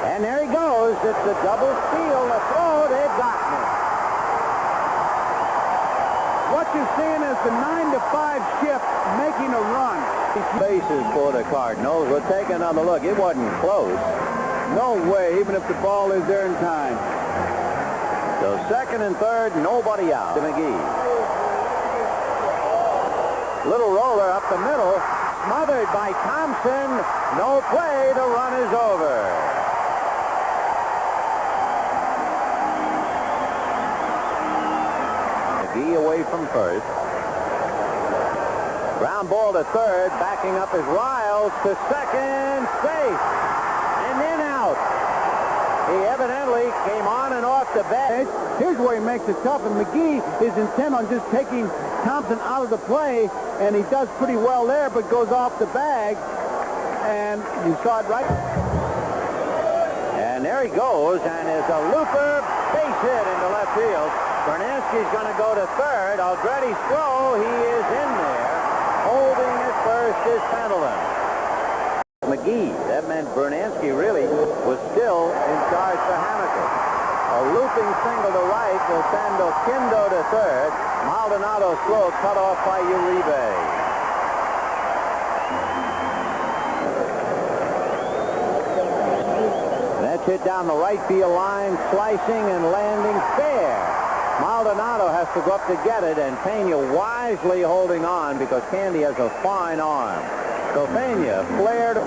And there he goes. It's a double steal. The throw, they've gotten it. What you're seeing is the 9-5 shift making a run. Bases for the Cardinals. We'll take another look. It wasn't close. No way, even if the ball is there in time. So second and third, nobody out. To McGee. Little roller up the middle, smothered by Thompson. No play, the run is over. McGee away from first. Ground ball to third, backing up is Riles to second, safe. And then out. He evidently came on and off the bag. Here's where he makes it tough, and McGee is intent on just taking Thompson out of the play, and he does pretty well there, but goes off the bag, and you saw it right. And there he goes, and is a looper base hit into left field. Bernansky's going to go to third. Aldretti's throw, he is in there. Holding at first is Pendleton. McGee. That meant Bernansky really was still in charge for Hamilton. A looping single to right will send Oquendo to third. Maldonado slow, cut off by Uribe. That's hit down the right field line, slicing and landing fair. Maldonado has to go up to get it, and Pena wisely holding on because Candy has a fine arm. So Pena flared.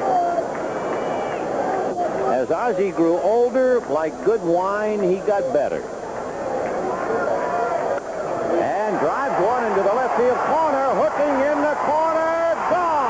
As Ozzie grew older, like good wine, he got better. And drives one into the left field corner, hooking in the corner, gone.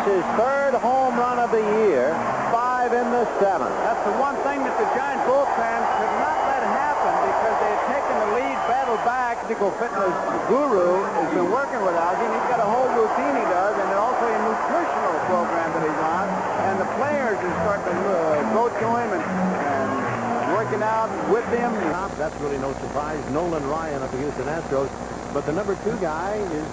His third home run of the year, 5 in the 7th. That's the one thing that the Giant bullpen could not let happen because they had taken the lead, battled back. Physical fitness guru has been working with Ozzie, and he's got a whole routine he does, and also a nutritional program that he's on. And the players are starting to go to him and working out with him. That's really no surprise. Nolan Ryan of the Houston Astros. But the number 2 guy is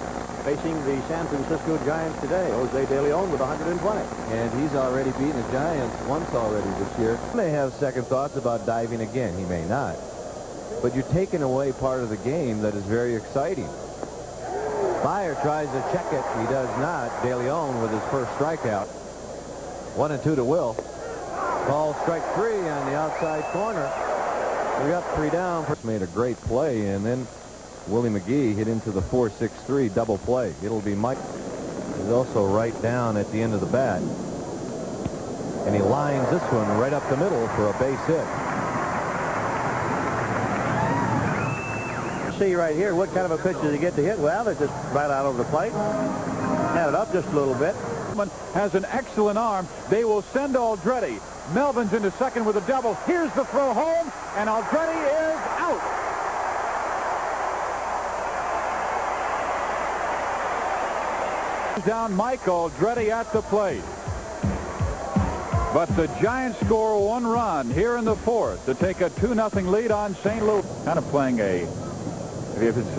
facing the San Francisco Giants today, Jose De Leon with 120. And he's already beaten the Giants once already this year. He may have second thoughts about diving again. He may not. But you're taking away part of the game that is very exciting. Fire tries to check it. He does not. De Leon with his first strikeout. 1-2 to Will. Call strike 3 on the outside corner. We got 3 down. Made a great play, and then Willie McGee hit into the 4-6-3 double play. It'll be Mike. He's also right down at the end of the bat. And he lines this one right up the middle for a base hit. See right here, what kind of a pitch does he get to hit? Well, it's just right out over the plate. Had it up just a little bit. Has an excellent arm. They will send Aldretti. Melvin's into second with a double. Here's the throw home, and Aldretti is out. Down Mike Aldretti at the plate. But the Giants score 1 run here in the 4th to take a 2-0 lead on St. Louis. Kind of playing a, if it's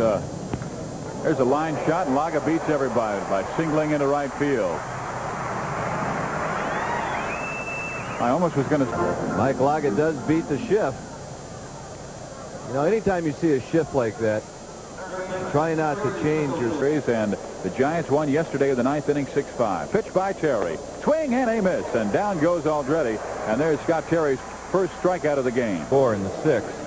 there's a line shot, and Laga beats everybody by singling into right field. I almost was going to. Mike Laga does beat the shift. You know, anytime you see a shift like that, try not to change your raise. And the Giants won yesterday in the 9th inning, 6-5. Pitch by Terry. Swing and a miss, and down goes Aldretti. And there's Scott Terry's first strikeout of the game. 4 in the 6th.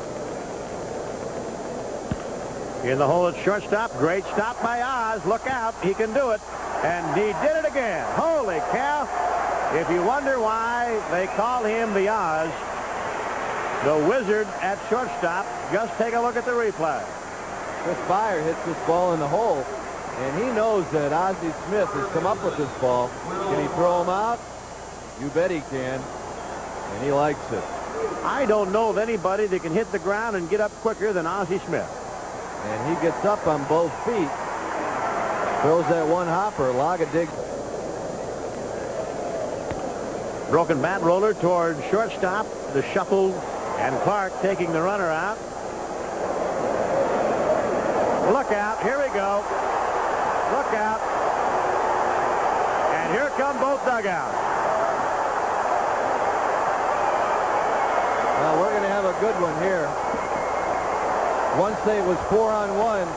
In the hole at shortstop. Great stop by Oz. Look out. He can do it. And he did it again. Holy cow. If you wonder why they call him the Oz, the wizard at shortstop, just take a look at the replay. Chris Fire hits this ball in the hole, and he knows that Ozzie Smith has come up with this ball. Can he throw him out? You bet he can, and he likes it. I don't know of anybody that can hit the ground and get up quicker than Ozzie Smith. And he gets up on both feet, throws that one hopper. Laga digs. Broken bat roller toward shortstop. The shuffle, and Clark taking the runner out. Look out. Here we go. Look out. And here come both dugouts. Well, we're going to have a good one here. Once it was 4-on-1,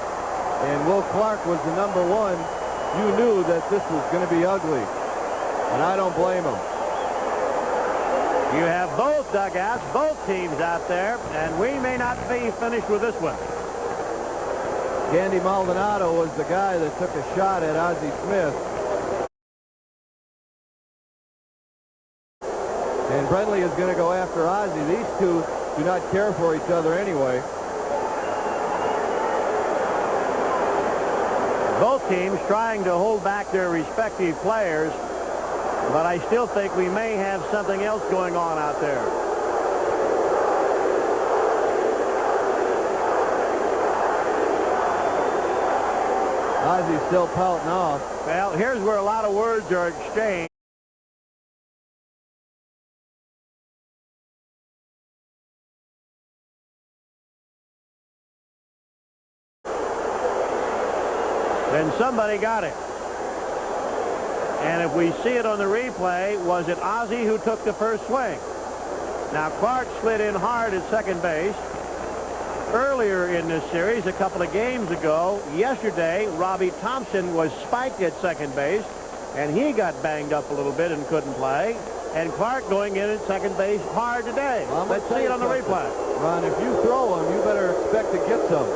and Will Clark was the number 1, you knew that this was going to be ugly. And I don't blame him. You have both dugouts, both teams out there, and we may not be finished with this one. Candy Maldonado was the guy that took a shot at Ozzie Smith. And Brentley is going to go after Ozzie. These two do not care for each other anyway. Both teams trying to hold back their respective players, but I still think we may have something else going on out there. Ozzy's still pouting off. Well, here's where a lot of words are exchanged. Then somebody got it. And if we see it on the replay, was it Ozzy who took the first swing? Now, Clark slid in hard at second base. Earlier in this series, a couple of games ago, yesterday, Robbie Thompson was spiked at second base, and he got banged up a little bit and couldn't play. And Clark going in at second base hard today. Well, let's see it on the replay. Ron, if you throw him, you better expect to get some.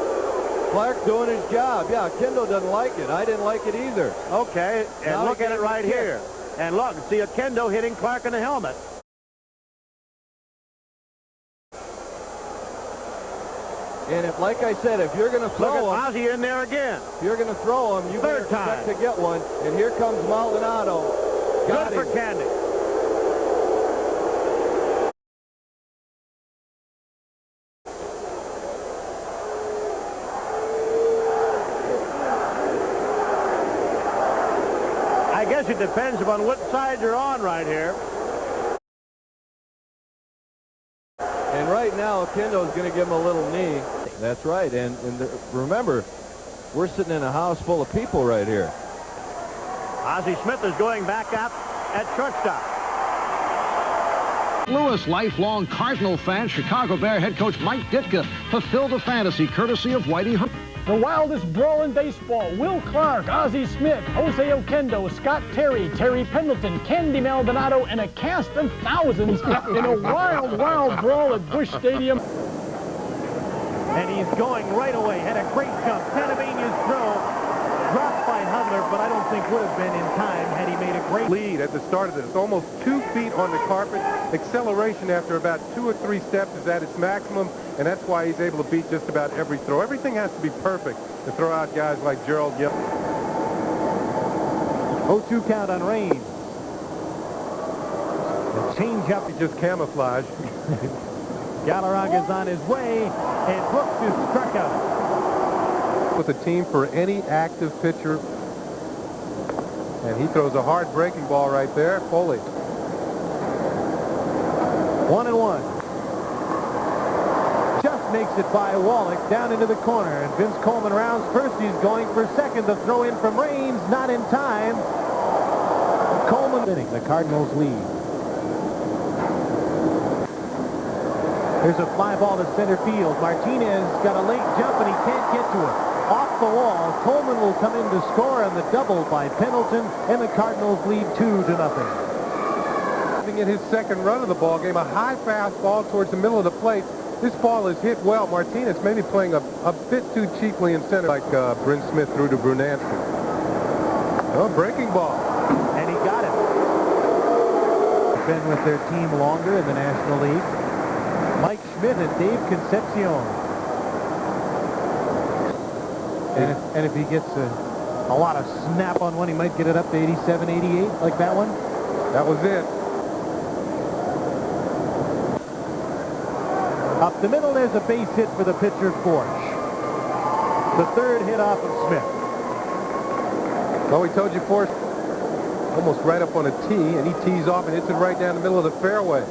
Clark doing his job. Yeah, Oquendo doesn't like it. I didn't like it either. Okay, and Now look at it right here. And look, see Oquendo hitting Clark in the helmet. And if, like I said, if you're going to throw him, Ozzy in there again. If you're going to throw him, you better expect to get one. And here comes Maldonado. Good for Candy. I guess it depends upon what side you're on right here. And right now, Oquendo is going to give him a little knee. That's right. And remember, we're sitting in a house full of people right here. Ozzie Smith is going back up at shortstop. Lewis, lifelong Cardinal fan, Chicago Bear head coach Mike Ditka fulfilled a fantasy courtesy of Whitey Herb. The wildest brawl in baseball. Will Clark, Ozzie Smith, Jose Oquendo, Scott Terry, Terry Pendleton, Candy Maldonado, and a cast of thousands in a wild, wild brawl at Busch Stadium. And he's going right away. Had a great jump. Santavena's throw dropped by Hudler, but I don't think would have been in time had he made a great lead at the start of this. Almost 2 feet on the carpet. Acceleration after about 2 or 3 steps is at its maximum, and that's why he's able to beat just about every throw. Everything has to be perfect to throw out guys like Gerald Gill. 0-2 count on Rain. The change-up. Just camouflage. Galarraga's on his way, and Brooks is struck out. With a team for any active pitcher, and he throws a hard breaking ball right there. Foley. 1-1. Just makes it by Wallach down into the corner, and Vince Coleman rounds first. He's going for second. The throw in from Raines, not in time. Coleman inning. The Cardinals lead. There's a fly ball to center field. Martinez got a late jump, and he can't get to it. Off the wall, Coleman will come in to score on the double by Pendleton, and the Cardinals lead 2-0. Having in his second run of the ball game, a high fastball towards the middle of the plate. This ball is hit well. Martinez maybe playing a bit too cheaply in center, like Bryn Smith threw to Brunansky. Oh, breaking ball. And he got it. Been with their team longer in the National League. Mike Schmidt and Dave Concepcion. And if he gets a lot of snap on one, he might get it up to 87, 88, like that one. That was it. Up the middle, there's a base hit for the pitcher, Forsch. The third hit off of Smith. Well, we told you Forsch almost right up on a tee, and he tees off and hits it right down the middle of the fairway.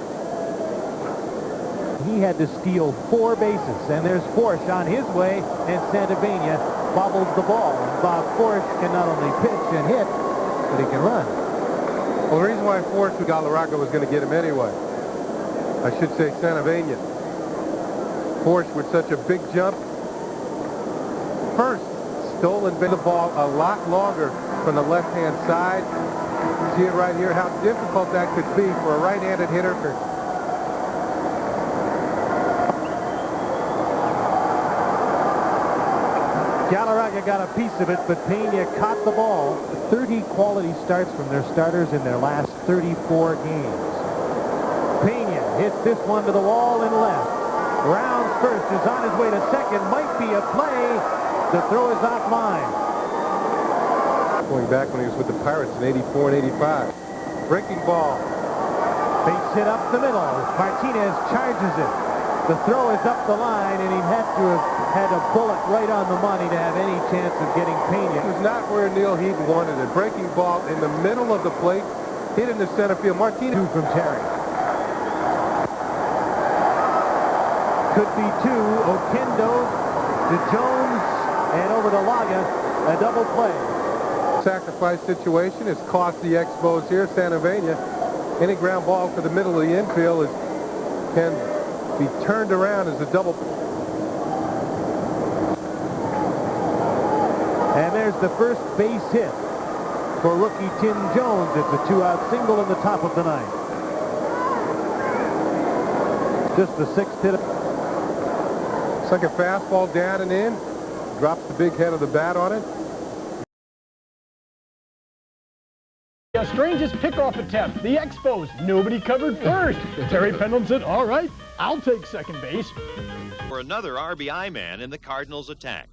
He had to steal 4 bases, and there's Forsch on his way, and Santavena bobbles the ball. And Bob Forsch can not only pitch and hit, but he can run. Well, the reason why Forsch with Galarraga was going to get him anyway. I should say Santavena. Forsch with such a big jump. First, stolen the ball a lot longer from the left-hand side. See it right here, how difficult that could be for a right-handed hitter. Galarraga got a piece of it, but Pena caught the ball. 30 quality starts from their starters in their last 34 games. Pena hits this one to the wall and left. Rounds first, is on his way to second. Might be a play. The throw is offline. Going back when he was with the Pirates in 84 and 85. Breaking ball. Base hit up the middle. Martinez charges it. The throw is up the line, and he had to have had a bullet right on the money to have any chance of getting Pena. It was not where Neil Heaton wanted it. Breaking ball in the middle of the plate, hit in the center field. Martinez from Terry. Could be two. Oquendo to Jones and over to Laga. A double play. Sacrifice situation has cost the Expos here. Sanavenia. Any ground ball for the middle of the infield can be turned around as a double. And there's the first base hit for rookie Tim Jones. It's a 2-out single in the top of the ninth. Just the sixth hit. It's like a fastball down and in. Drops the big head of the bat on it. The strangest pickoff attempt. The Expos. Nobody covered first. Terry Pendleton, all right, I'll take second base. For another RBI man in the Cardinals' attack.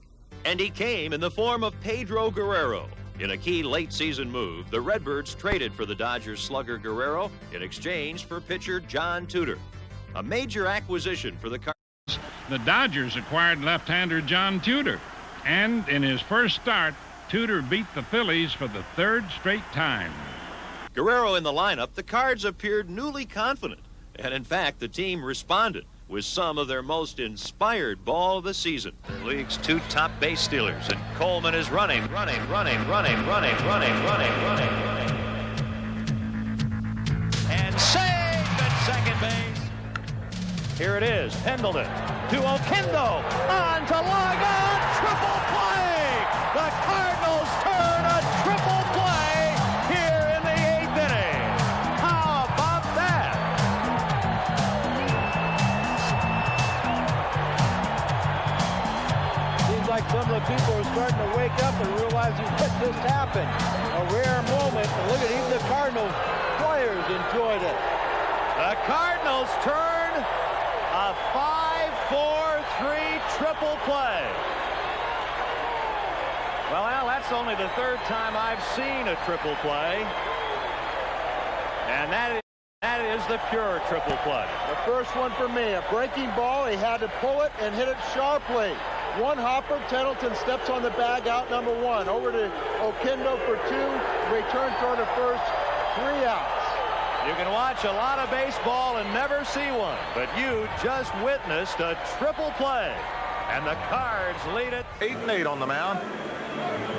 And he came in the form of Pedro Guerrero. In a key late-season move, the Redbirds traded for the Dodgers slugger Guerrero in exchange for pitcher John Tudor. A major acquisition for the Cardinals. The Dodgers acquired left-hander John Tudor. And in his first start, Tudor beat the Phillies for the third straight time. Guerrero in the lineup, the Cards appeared newly confident. And in fact, the team responded with some of their most inspired ball of the season. The league's two top base stealers, and Coleman is running. And saved at second base. Here it is, Pendleton to Oquendo, on to Laga, triple play! The Cardinals turn a triple play here in the 8th inning. How about that? Seems like some of the people are starting to wake up and realizing what just happened. A rare moment. And look at even the Cardinals players enjoyed it. The Cardinals turn a 5-4-3 triple play. Well, Al, that's only the third time I've seen a triple play. And that is the pure triple play. The first one for me, a breaking ball. He had to pull it and hit it sharply. One hopper, Pendleton steps on the bag, out number one. Over to Oquendo for two, return throw to first, 3 outs. You can watch a lot of baseball and never see one, but you just witnessed a triple play. And the Cards lead it. 8-8 on the mound.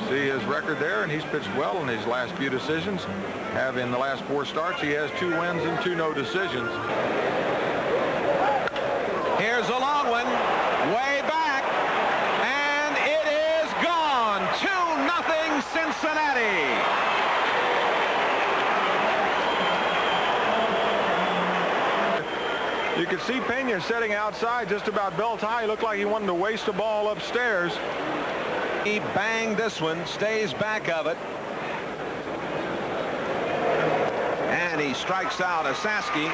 See his record there, and he's pitched well in his last few decisions. In the last 4 starts, he has 2 wins and 2 no decisions. Here's a long one, way back, and it is gone. 2-0 Cincinnati. You could see Pena setting outside just about belt high. He looked like he wanted to waste the ball upstairs. He banged this one, stays back of it. And he strikes out Asaski,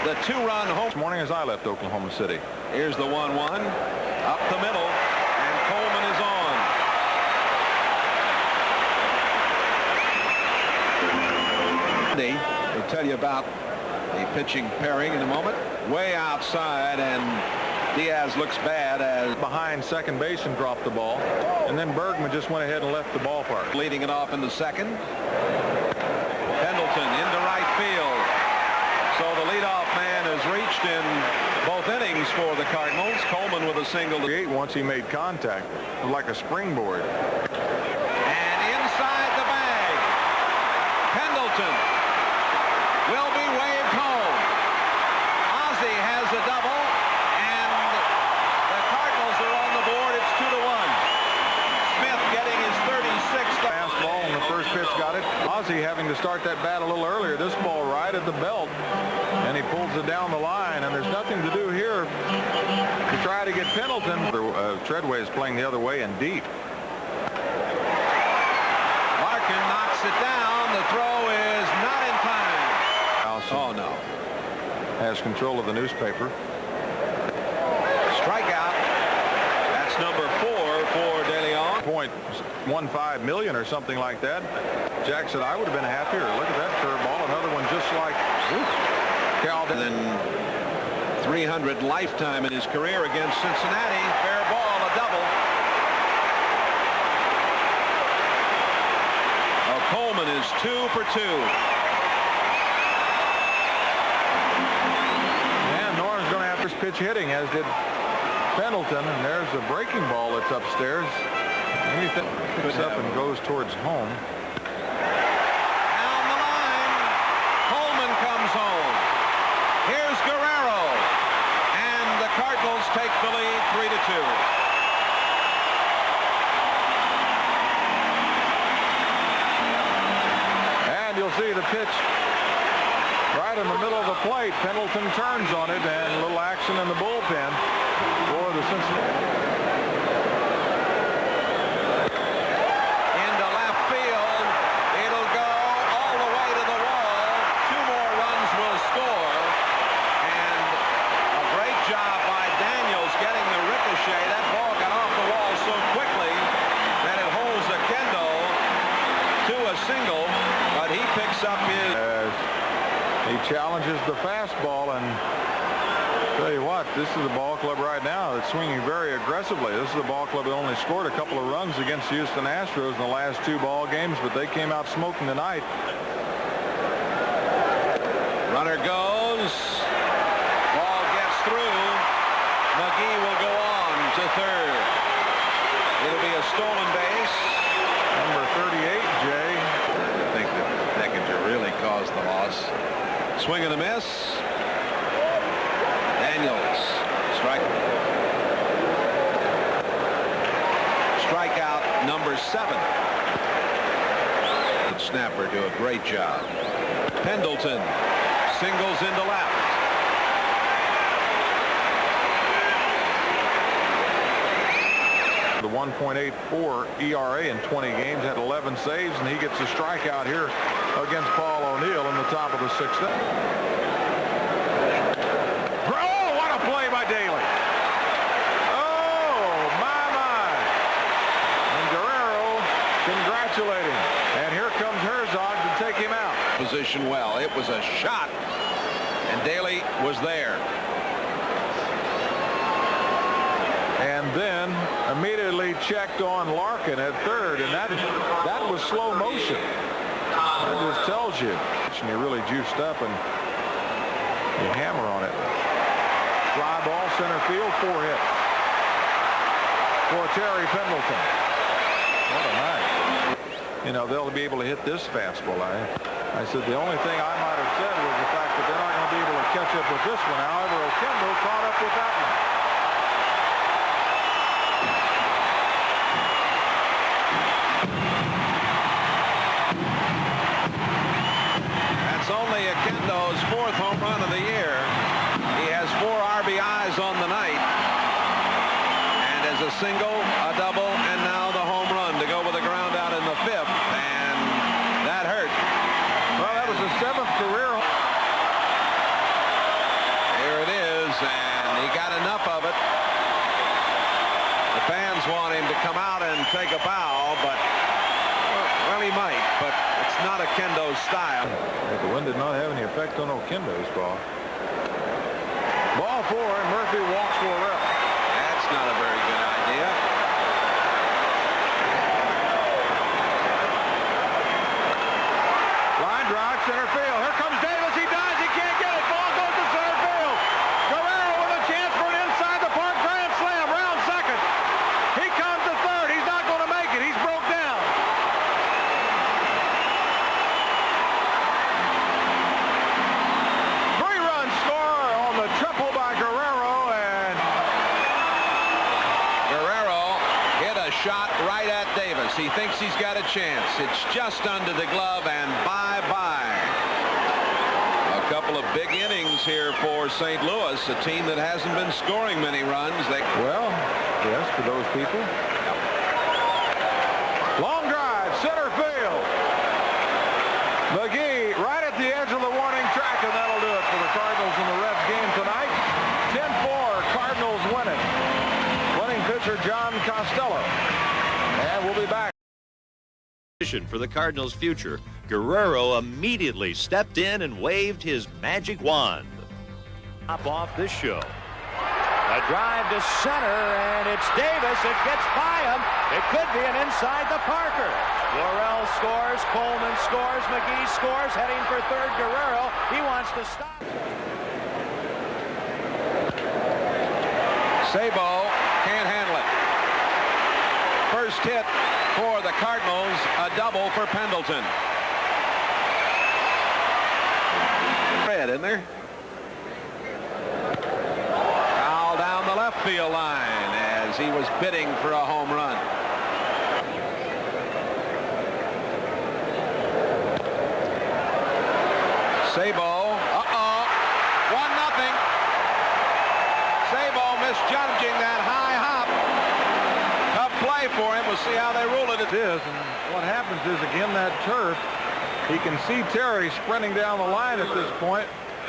the 2-run home. This morning as I left Oklahoma City. Here's the 1-1, up the middle, and Coleman is on. We'll tell you about the pitching pairing in a moment. Way outside, and Diaz looks bad as behind second base and dropped the ball. And then Bergman just went ahead and left the ballpark. Leading it off in the second. Pendleton into right field. So the leadoff man has reached in both innings for the Cardinals. Coleman with a single. Once he made contact, it was like a springboard. And inside the bag, Pendleton will be waved home. Ozzie has a double, and the Cardinals are on the board. It's 2-1. Smith getting his 36th fastball, and the first pitch got it. Ozzie having to start that bat a little earlier. This ball right at the belt, and he pulls it down the line, and there's nothing to do here to try to get Pendleton. Treadway is playing the other way and deep. Larkin knocks it down. The throw is not in time. Oh, no. Has control of the newspaper. Strikeout. That's number 4 for De Leon. $0.15 million or something like that. Jack said, I would have been happier. Look at that curveball. Another one just like Calvin. And then .300 lifetime in his career against Cincinnati. Fair ball, a double. Coleman is 2 for 2. And Norton's going to have this pitch hitting, as did Pendleton, and there's a breaking ball that's upstairs. Anything picks up and goes towards home. Down the line, Coleman comes home. Here's Guerrero, and the Cardinals take the lead 3-2. You'll see the pitch right in the middle of the plate. Pendleton turns on it, and a little action in the bullpen for the Cincinnati. Into left field. It'll go all the way to the wall. 2 more runs will score. And a great job by Daniels getting the ricochet. That ball got off the wall so quickly that it holds Oquendo to a single. But he picks up his... As he challenges the fastball, and tell you what, this is the ball club right now that's swinging very aggressively. This is the ball club that only scored a couple of runs against the Houston Astros in the last 2 ball games, but they came out smoking tonight. Runner goes. Ball gets through. McGee will go on to third. It'll be a stolen base. Number 38, Jay. I think that Neckinger really caused the loss. Swing and a miss. Daniels. Strikeout number 7. The snapper do a great job. Pendleton singles into left. The 1.84 ERA in 20 games, had 11 saves, and he gets a strikeout here against Paul O'Neill in the top of the 6th inning. Oh, what a play by Daly. Oh, my. And Guerrero congratulating. And here comes Herzog to take him out. Position well. It was a shot, and Daly was there. And then immediately checked on Larkin at third, and that was slow motion. That just tells you. And you're really juiced up, and you hammer on it. Fly ball, center field, 4 hits for Terry Pendleton. What a night. You know, they'll be able to hit this fastball. I said the only thing I might have said was the fact that they're not going to be able to catch up with this one. However, Oquendo caught up with that one. Only Oquendo's 4th home run of the year. He has 4 RBIs on the night, and as a single, a double, and now the home run to go with a ground out in the 5th, and that hurt. Well, that was his 7th career. Here it is, and he got enough of it. The fans want him to come out and take a bow, but well, he might, but it's not Oquendo's style. The wind did not have any effect on Oquendo's ball. Ball 4, and Murphy walks for a rep. That's not a very good idea. Line drive, center field. Here comes Davis. He dives. He can't get it. Ball goes to center field. Guerrero with a chance for an inside the park grand slam. Round second. He comes to third. He's not going to make it. He's broke down. Triple by Guerrero, and Guerrero hit a shot right at Davis. He thinks he's got a chance. It's just under the glove, and bye-bye. A couple of big innings here for St. Louis, a team that hasn't been scoring many runs. Well, yes, for those people. Yep. Long drive, center field. McGee right at the edge of the warning track, and that'll do it for the Cardinals in the Reds game tonight. 10-4, Cardinals win it. Winning pitcher John Costello. And we'll be back. For the Cardinals' future, Guerrero immediately stepped in and waved his magic wand. Up off this show. A drive to center, and it's Davis. It gets by him. It could be an inside the Parker. Laurel scores. Coleman scores. McGee scores. Heading for third, Guerrero. He wants to stop. Sabo can't handle it. First hit for the Cardinals, a double for Pendleton. Red in there. Foul down the left field line as he was bidding for a home run. Sabo, 1-0. Sabo misjudging that high hop. Tough play for him. We'll see how they rule it. It is, and what happens is, again, that turf, he can see Terry sprinting down the line at this point.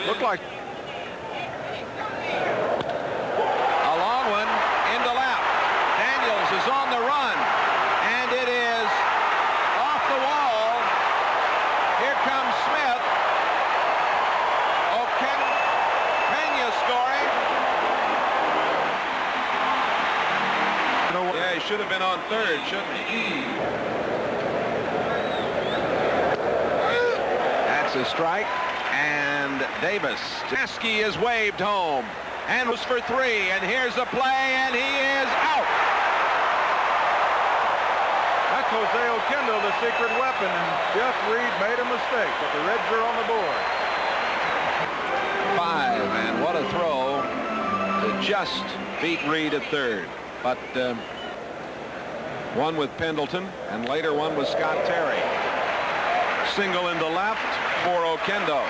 Looked like a long one into left. Daniels is on the run, and it is off the wall. Here comes Smith. Pena scoring. Yeah, he should have been on third, shouldn't he? That's a strike. And Davis. Jaski is waved home and was for three. And here's the play, and he is out. That's Jose Oquendo, the secret weapon, and Jeff Reed made a mistake, but the Reds are on the board. 5, and what a throw to just beat Reed at third. But one with Pendleton, and later one with Scott Terry. Single into left for Oquendo.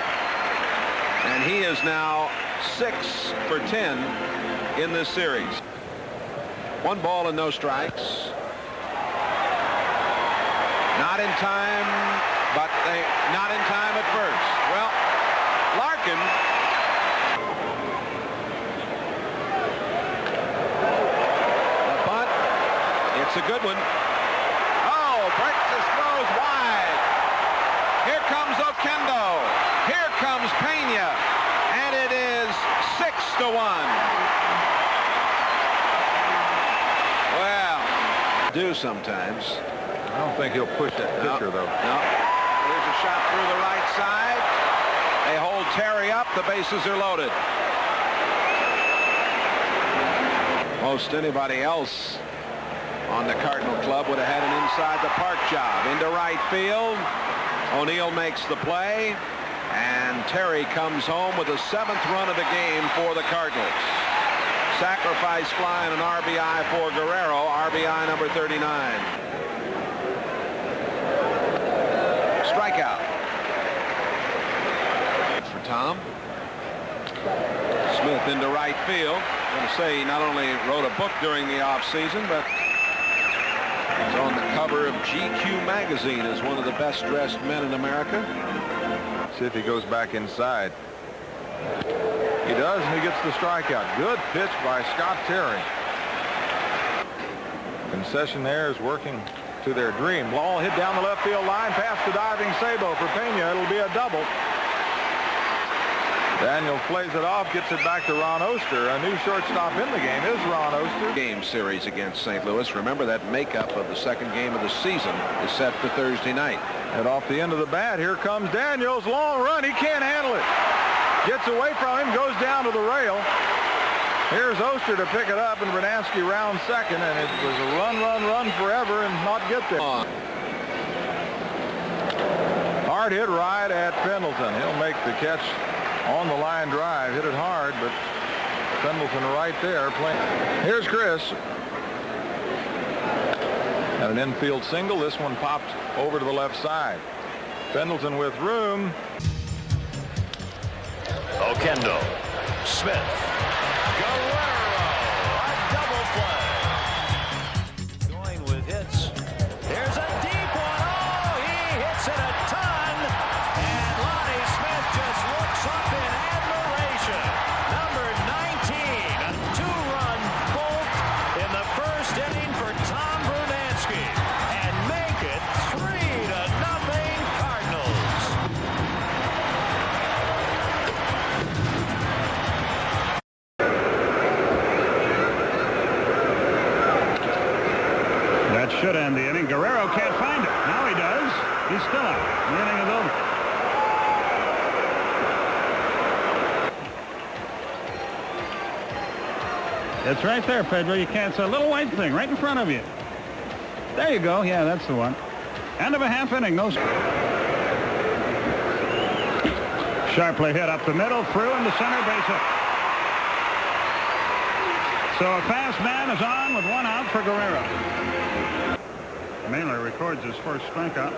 And he is now 6 for 10 in this series. 1 ball and no strikes. Not in time, but not in time at first. Well, Larkin. The bunt. It's a good one. Oh, breaks his throws wide. Here comes Oquendo. Here comes Pena. And it is 6-1. Well, do sometimes. I don't think he'll push that pitcher, though. No. Here's a shot through the right side. They hold Terry up. The bases are loaded. Most anybody else on the Cardinal club would have had an inside the park job. Into right field. O'Neill makes the play. And Terry comes home with the 7th run of the game for the Cardinals. Sacrifice fly and an RBI for Guerrero. RBI number 39. Strikeout for Tom. Smith into right field. I'm going to say he not only wrote a book during the offseason, but he's on the cover of GQ magazine as one of the best dressed men in America. See if he goes back inside. He does, and he gets the strikeout. Good pitch by Scott Terry. Concessionaire is working to their dream. Ball hit down the left field line past the diving Sabo for Pena. It'll be a double. Daniel plays it off, gets it back to Ron Oster. A new shortstop in the game is Ron Oster. Game series against St. Louis. Remember that makeup of the second game of the season is set for Thursday night. And off the end of the bat, here comes Daniels. Long run. He can't handle it. Gets away from him, goes down to the rail. Here's Oster to pick it up, and Brunansky round second, and it was a run forever and not get there. Hard hit right at Pendleton. He'll make the catch on the line drive. Hit it hard, but Pendleton right there playing. Here's Chris. And an infield single. This one popped over to the left side. Pendleton with room. Oquendo. Smith. Guerrero. A double play. Going with hits. There's a deep one. Oh, he hits it a ton. And Lonnie Smith just looks up in admiration. Number 19. A 2-run bolt in the first inning for Tom Brunansky. And make it 3-0 Cardinals. That should end the inning. Guerrero can't find it. Now he does. He's still out. The inning is over. It's right there, Pedro. You can't see a little white thing right in front of you. There you go. Yeah, that's the one. End of a half inning. No score. Sharply hit up the middle, through into center, base hit. So a fast man is on with one out for Guerrero. Mailer records his first strikeout.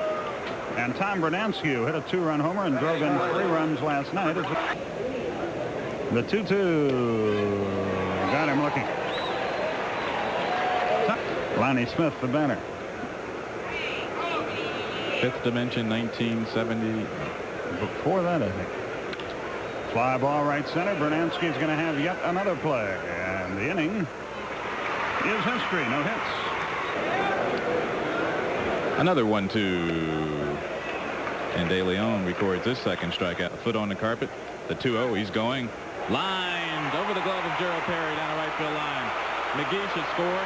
And Tom Brunansky hit a 2-run homer and drove in 3 runs last night. The 2-2 got him looking. Lonnie Smith, the batter. Fifth Dimension, 1970. Before that, I think. Fly ball right center. Brunansky's going to have yet another play. And the inning is history. No hits. Another 1-2. And De Leon records his second strikeout. Foot on the carpet. The 2-0. He's going. Lined over the glove of Gerald Perry down the right field line. McGee should score.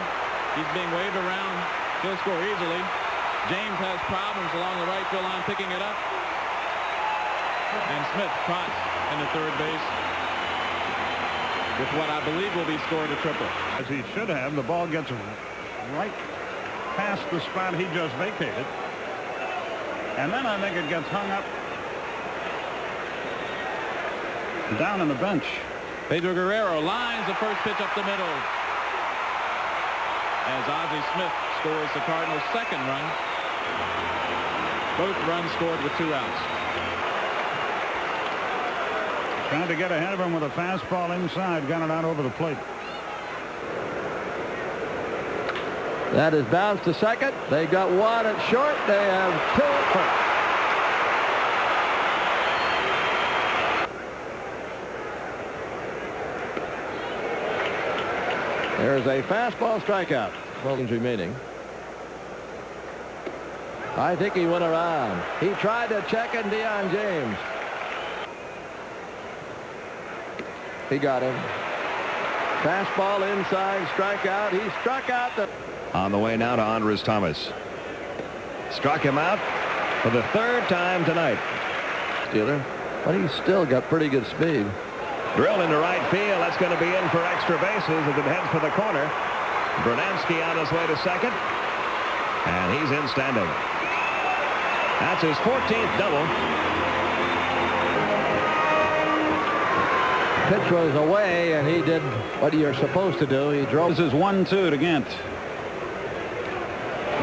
He's being waved around. He'll score easily. James has problems along the right field line picking it up. And Smith trots into third base with what I believe will be scored a triple. As he should have. The ball gets right past the spot he just vacated. And then I think it gets hung up down in the bench. Pedro Guerrero lines the first pitch up the middle as Ozzie Smith scores the Cardinals' second run. Both runs scored with 2 outs. Trying to get ahead of him with a fastball inside. Got it out over the plate. That is bounced to second. They got one at short. They have 2 at first. There's a fastball strikeout. 12 innings remaining. I think he went around. He tried to check in Deion James. He got him. Fastball inside, strikeout. He struck out the... On the way now to Andres Thomas. Struck him out for the 3rd time tonight. Steeler, but he's still got pretty good speed. Drilled into right field. That's going to be in for extra bases as it heads for the corner. Brunansky on his way to second. And he's in standing. That's his 14th double. Pitch was away, and he did what you're supposed to do. He drove. This is 1-2 to Gant.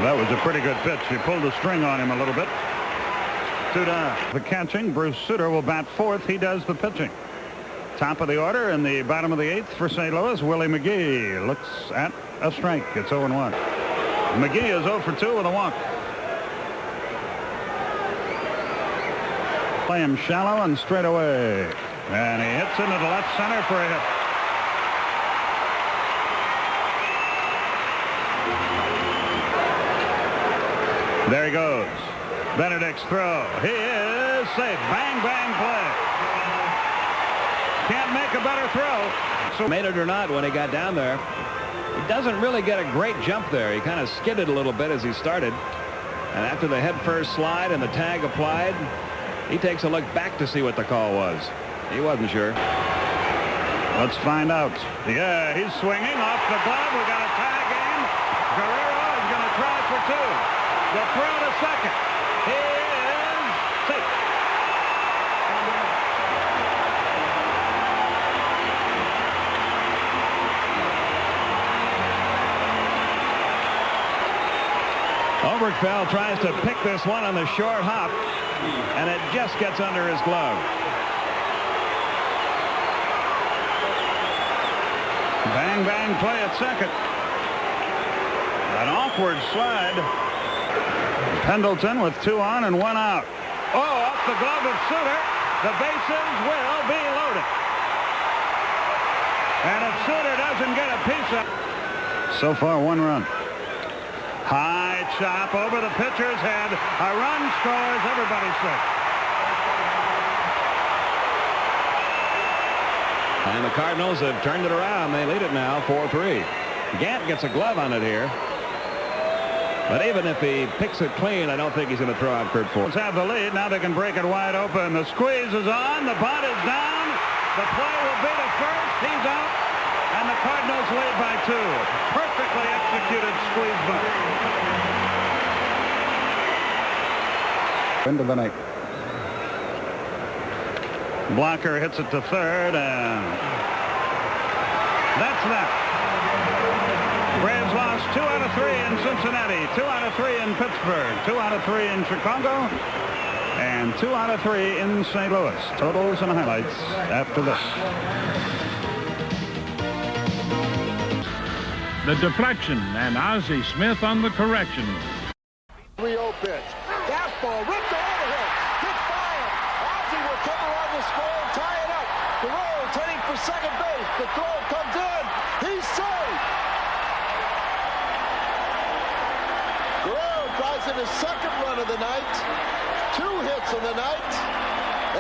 That was a pretty good pitch. He pulled the string on him a little bit. 2 down. The catching. Bruce Sutter will bat 4th. He does the pitching. Top of the order in the bottom of the 8th for St. Louis. Willie McGee looks at a strike. It's 0-1. McGee is 0 for 2 with a walk. Play him shallow and straight away. And he hits into the left center for a hit. There he goes. Benedict's throw. He is safe. Bang, bang play. Can't make a better throw. So made it or not, when he got down there, he doesn't really get a great jump there. He kind of skidded a little bit as he started. And after the head first slide and the tag applied, he takes a look back to see what the call was. He wasn't sure. Let's find out. Yeah, he's swinging off the glove. We got a tie game. Guerrero is going to try for 2. The throw to second. He is safe. Oberkfell tries to pick this one on the short hop, and it just gets under his glove. Bang, bang play at second. An awkward slide. Pendleton with 2 on and 1 out. Oh, off the glove of Sutter. The bases will be loaded. And if Sutter doesn't get a piece of... So far, 1 run. High chop over the pitcher's head. A run scores. Everybody's safe. And the Cardinals have turned it around. They lead it now 4-3. Gant gets a glove on it here. But even if he picks it clean, I don't think he's going to throw out Kurt Ford. Have the lead. Now they can break it wide open. The squeeze is on. The bunt is down. The play will be to first. He's out. And the Cardinals lead by 2. Perfectly executed squeeze bunt. Into the ninth. Blocker hits it to third, and that's that. Braves lost 2 out of 3 in Cincinnati, 2 out of 3 in Pittsburgh, 2 out of 3 in Chicago, and 2 out of 3 in St. Louis. Totals and highlights after this. The deflection and Ozzie Smith on the correction. 3-0 pitch. Fastball ripped over him. Hit by him. Ozzie will cover on the score and tie it up. Guerrero turning for second base. The throw comes in. He's safe. Guerrero drives in his second run of the night. 2 hits in the night.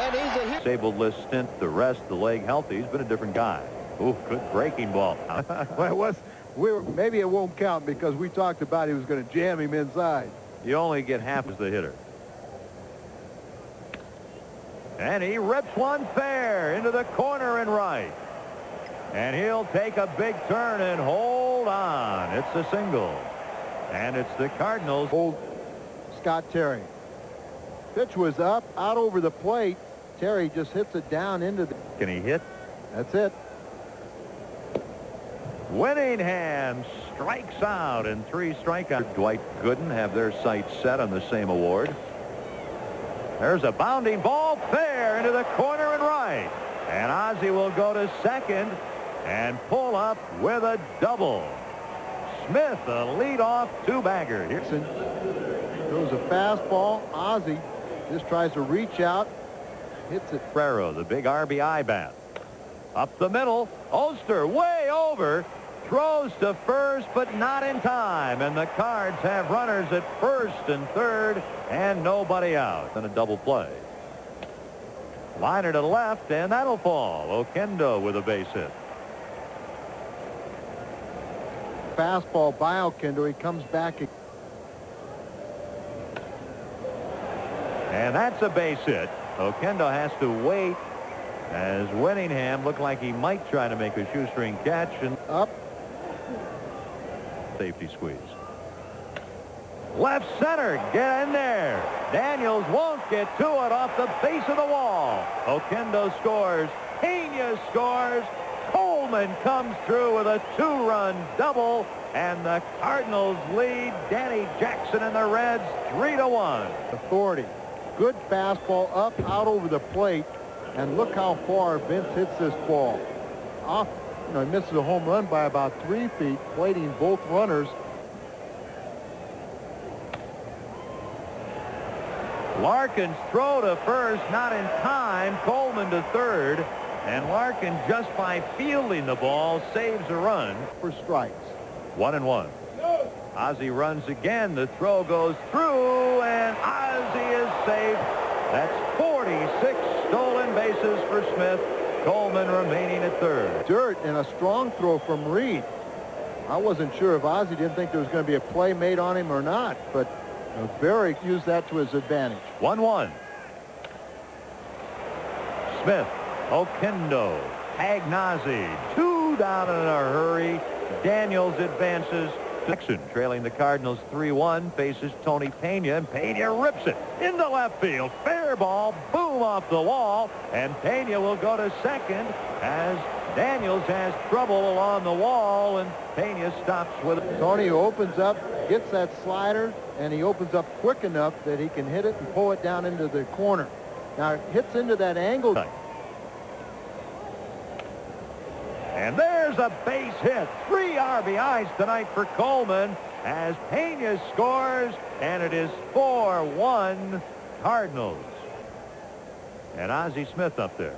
And he's a hit. Disabled list stint, the rest, the leg healthy. He's been a different guy. Ooh, good breaking ball. Well, maybe it won't count because we talked about he was going to jam him inside. You only get half as the hitter. And he rips one fair into the corner and right. And he'll take a big turn and hold on. It's a single. And it's the Cardinals. Old Scott Terry. Pitch was up, out over the plate. Terry just hits it down into the... Can he hit? That's it. Winningham strikes out and 3 strikeouts. Dwight Gooden have their sights set on the same award. There's a bounding ball fair into the corner and right. And Ozzie will go to second and pull up with a double. Smith, a leadoff 2-bagger. Throws a fastball. Ozzie just tries to reach out. Hits it. Guerrero, the big RBI bat. Up the middle. Oster way over. Throws to first, but not in time. And the Cards have runners at first and third and nobody out. And a double play. Liner to left, and that'll fall. Oquendo with a base hit. Fastball by Oquendo. He comes back. And that's a base hit. Oquendo has to wait as Winningham looked like he might try to make a shoestring catch. And up. Safety squeeze. Left center. Get in there. Daniels won't get to it off the base of the wall. Oquendo scores. Pena scores. Coleman comes through with a 2-run double. And the Cardinals lead Danny Jackson and the Reds 3-1. Authority. Good fastball up, out over the plate. And look how far Vince hits this ball. Off, he misses a home run by about 3 feet, plating both runners. Larkin's throw to first, not in time. Coleman to third. And Larkin, just by fielding the ball, saves a run. For strikes. 1-1. Ozzie runs again. The throw goes through, and Ozzie is safe. That's 46 stolen bases for Smith. Coleman remaining at third. Dirt and a strong throw from Reed. I wasn't sure if Ozzie didn't think there was going to be a play made on him or not, but Berry used that to his advantage. 1-1. Smith, Oquendo, Agnazzi, 2 down in a hurry. Daniels advances. Jackson, trailing the Cardinals 3-1, faces Tony Pena, and Pena rips it into left field. Fair ball, boom off the wall, and Pena will go to second as Daniels has trouble along the wall, and Pena stops with it. Tony opens up, gets that slider, and he opens up quick enough that he can hit it and pull it down into the corner. Now it hits into that angle. And there's a base hit. 3 RBIs tonight for Coleman as Pena scores, and it is 4-1 Cardinals. And Ozzie Smith up there.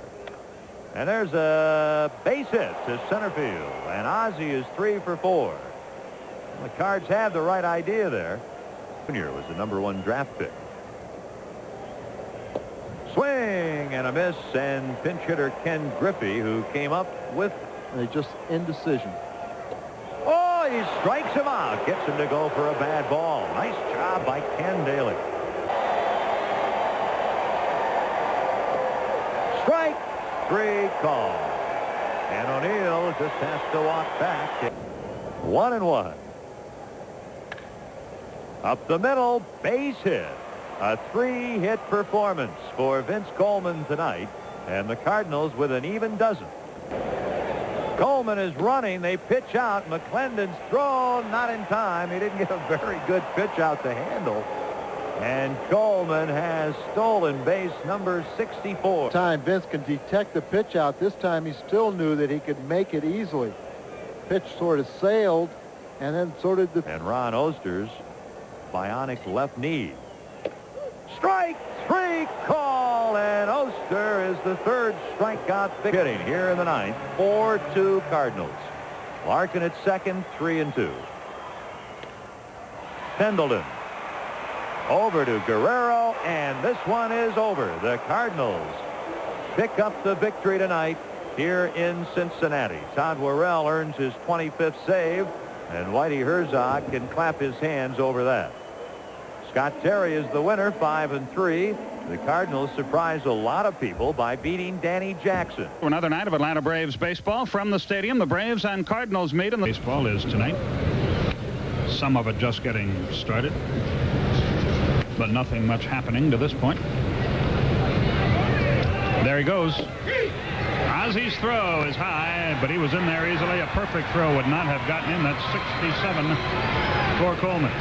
And there's a base hit to center field, and Ozzie is 3 for 4. The Cards have the right idea there. Junior was the #1 draft pick. Swing and a miss, and pinch hitter Ken Griffey, who came up with just indecision. Oh, He strikes him out. Gets him to go for a bad ball. Nice job by Ken Daly. Strike 3 call. And O'Neill just has to walk back. 1-1. Up the middle, base hit. A 3-hit performance for Vince Coleman tonight. And the Cardinals with an even dozen. Coleman is running. They pitch out. McClendon's throw not in time. He didn't get a very good pitch out to handle. And Coleman has stolen base number 64. Time Vince can detect the pitch out. This time he still knew that he could make it easily. Pitch sort of sailed, and then sort of the... And Ron Oster's bionic left knee. Strike 3 call, and Oster is the third strikeout hitting here in the ninth. 4-2 Cardinals. Larkin at second, 3-2. Pendleton. Over to Guerrero, and this one is over. The Cardinals pick up the victory tonight here in Cincinnati. Todd Worrell earns his 25th save, and Whitey Herzog can clap his hands over that. Scott Terry is the winner, 5-3. The Cardinals surprised a lot of people by beating Danny Jackson. Another night of Atlanta Braves baseball from the stadium. The Braves and Cardinals meet, and the baseball is tonight. Some of it just getting started, but nothing much happening to this point. There he goes. Ozzy's throw is high, but he was in there easily. A perfect throw would not have gotten in. That's 67 for Coleman.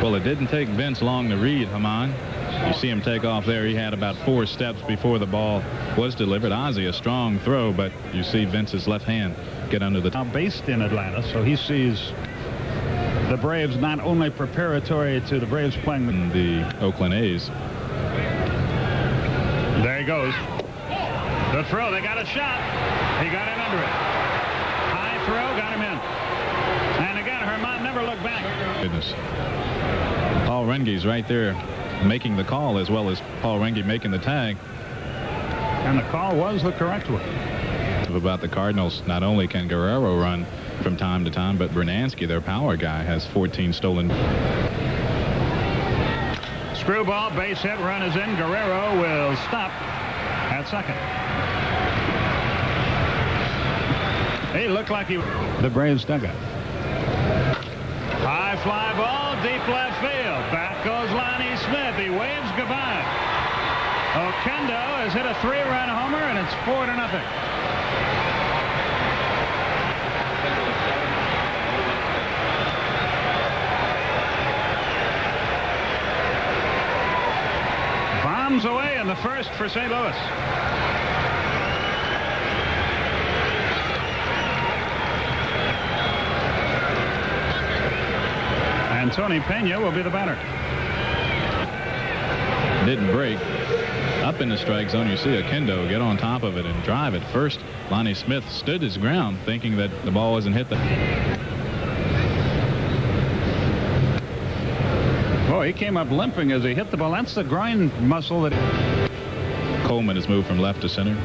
Well, it didn't take Vince long to read, Haman. You see him take off there. He had about 4 steps before the ball was delivered. Ozzy, a strong throw, but you see Vince's left hand get under the... Now based in Atlanta, so he sees the Braves not only preparatory to the Braves playing in the Oakland A's. There he goes. The throw, they got a shot. He got in under it. High throw, got him in. And again, Herman never looked back. Goodness. Paul Renge's right there making the call, as well as Paul Renge making the tag. And the call was the correct one. About the Cardinals, not only can Guerrero run from time to time, but Brunansky, their power guy, has 14 stolen. Screwball, base hit, run is in. Guerrero will stop at second. He looked like he... The Braves dugout. High fly ball, deep left field. Back goes Lonnie Smith. He waves goodbye. Oquendo has hit a 3-run homer, and it's 4-0. Bombs away in the first for St. Louis. And Tony Pena will be the batter. Didn't break. Up in the strike zone, you see Oquendo get on top of it and drive it. First, Lonnie Smith stood his ground, thinking that the ball wasn't hit. Boy, he came up limping as he hit the ball. That's the groin muscle that... Coleman has moved from left to center.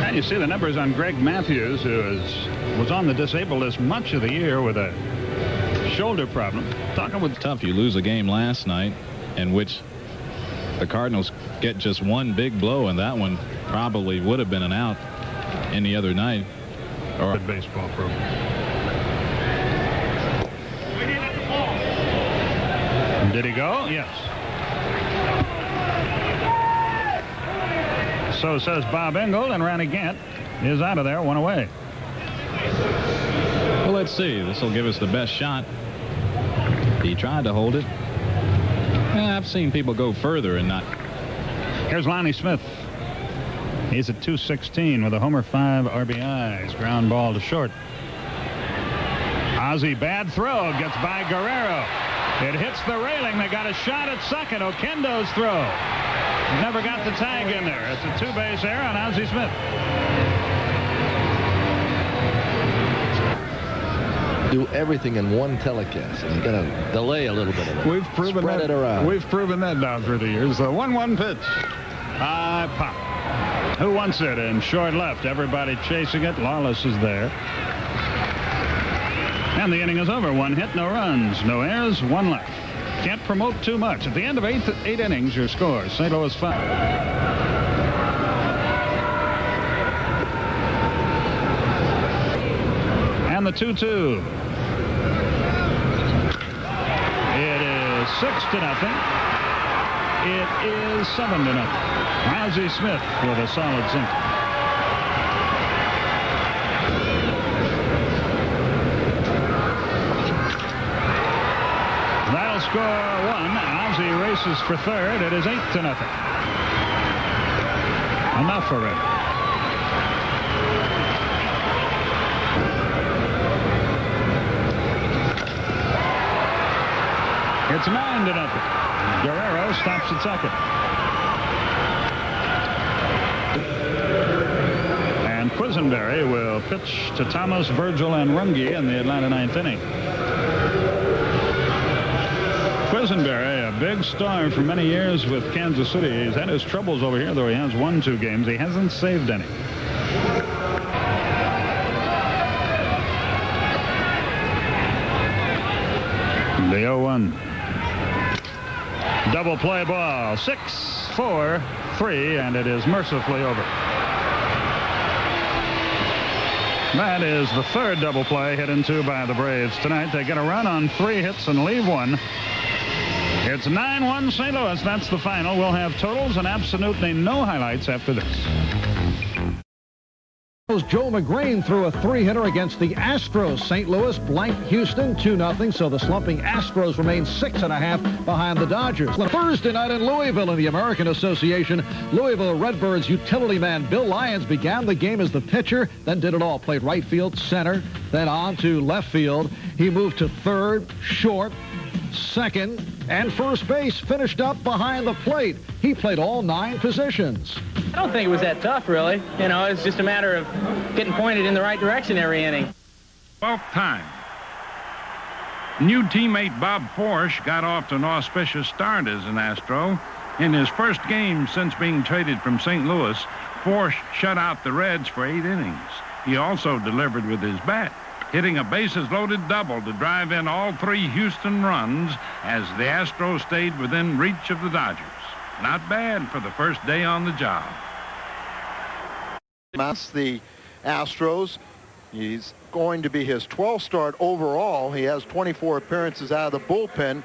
And you see the numbers on Greg Matthews, who was on the disabled list much of the year with a shoulder problem. Talking with tough, you lose a game last night in which the Cardinals get just one big blow, and that one probably would have been an out any other night. Or a baseball program. Did he go? Yes. So says Bob Engel, and Ronnie Gant is out of there, 1 away. Well, let's see. This will give us the best shot. He tried to hold it. I've seen people go further and not. Here's Lonnie Smith. He's at 216 with a homer, 5 RBIs. Ground ball to short. Ozzy, bad throw, gets by Guerrero. It hits the railing. They got a shot at second. Oquendo's throw. Never got the tag in there. It's a 2-base error on Ozzy Smith. Do everything in one telecast, and you got to delay a little bit of it. We've proven Spread that. it around. We've proven that down through the years. The 1-1 pitch. High pop. Who wants it? And short left. Everybody chasing it. Lawless is there. And the inning is over. 1 hit, no runs, no errors, 1 left. Can't promote too much. At the end of 8 innings, your score: St. Louis 5. And the 2-2. It is 6-0. It is 7-0. Ozzie Smith with a solid single. That'll score 1. Ozzie races for third. It is 8-0. Enough already. It's 9-0. Guerrero stops at second. And Quisenberry will pitch to Thomas, Virgil, and Runge in the Atlanta 9th inning. Quisenberry, a big star for many years with Kansas City. He's had his troubles over here, though he has won 2 games. He hasn't saved any. The 0-1. Double play ball. 6-4-3, and it is mercifully over. That is the 3rd double play hit into by the Braves tonight. They get a run on 3 hits and leave 1. It's 9-1 St. Louis. That's the final. We'll have totals and absolutely no highlights after this. Joe McGrain threw a 3-hitter against the Astros. St. Louis blanked Houston 2-0, so the slumping Astros remain 6.5 behind the Dodgers. Thursday night in Louisville in the American Association, Louisville Redbirds utility man Bill Lyons began the game as the pitcher, then did it all. Played right field, center, then on to left field. He moved to third, short, second, and first base, finished up behind the plate. He played all 9 positions. I don't think it was that tough, really. You know, it's just a matter of getting pointed in the right direction every inning. 12th time. New teammate Bob Forsch got off to an auspicious start as an Astro. In his first game since being traded from St. Louis, Forsch shut out the Reds for 8 innings. He also delivered with his bat, hitting a bases-loaded double to drive in all 3 Houston runs as the Astros stayed within reach of the Dodgers. Not bad for the first day on the job. The Astros. He's going to be his 12th start overall. He has 24 appearances out of the bullpen.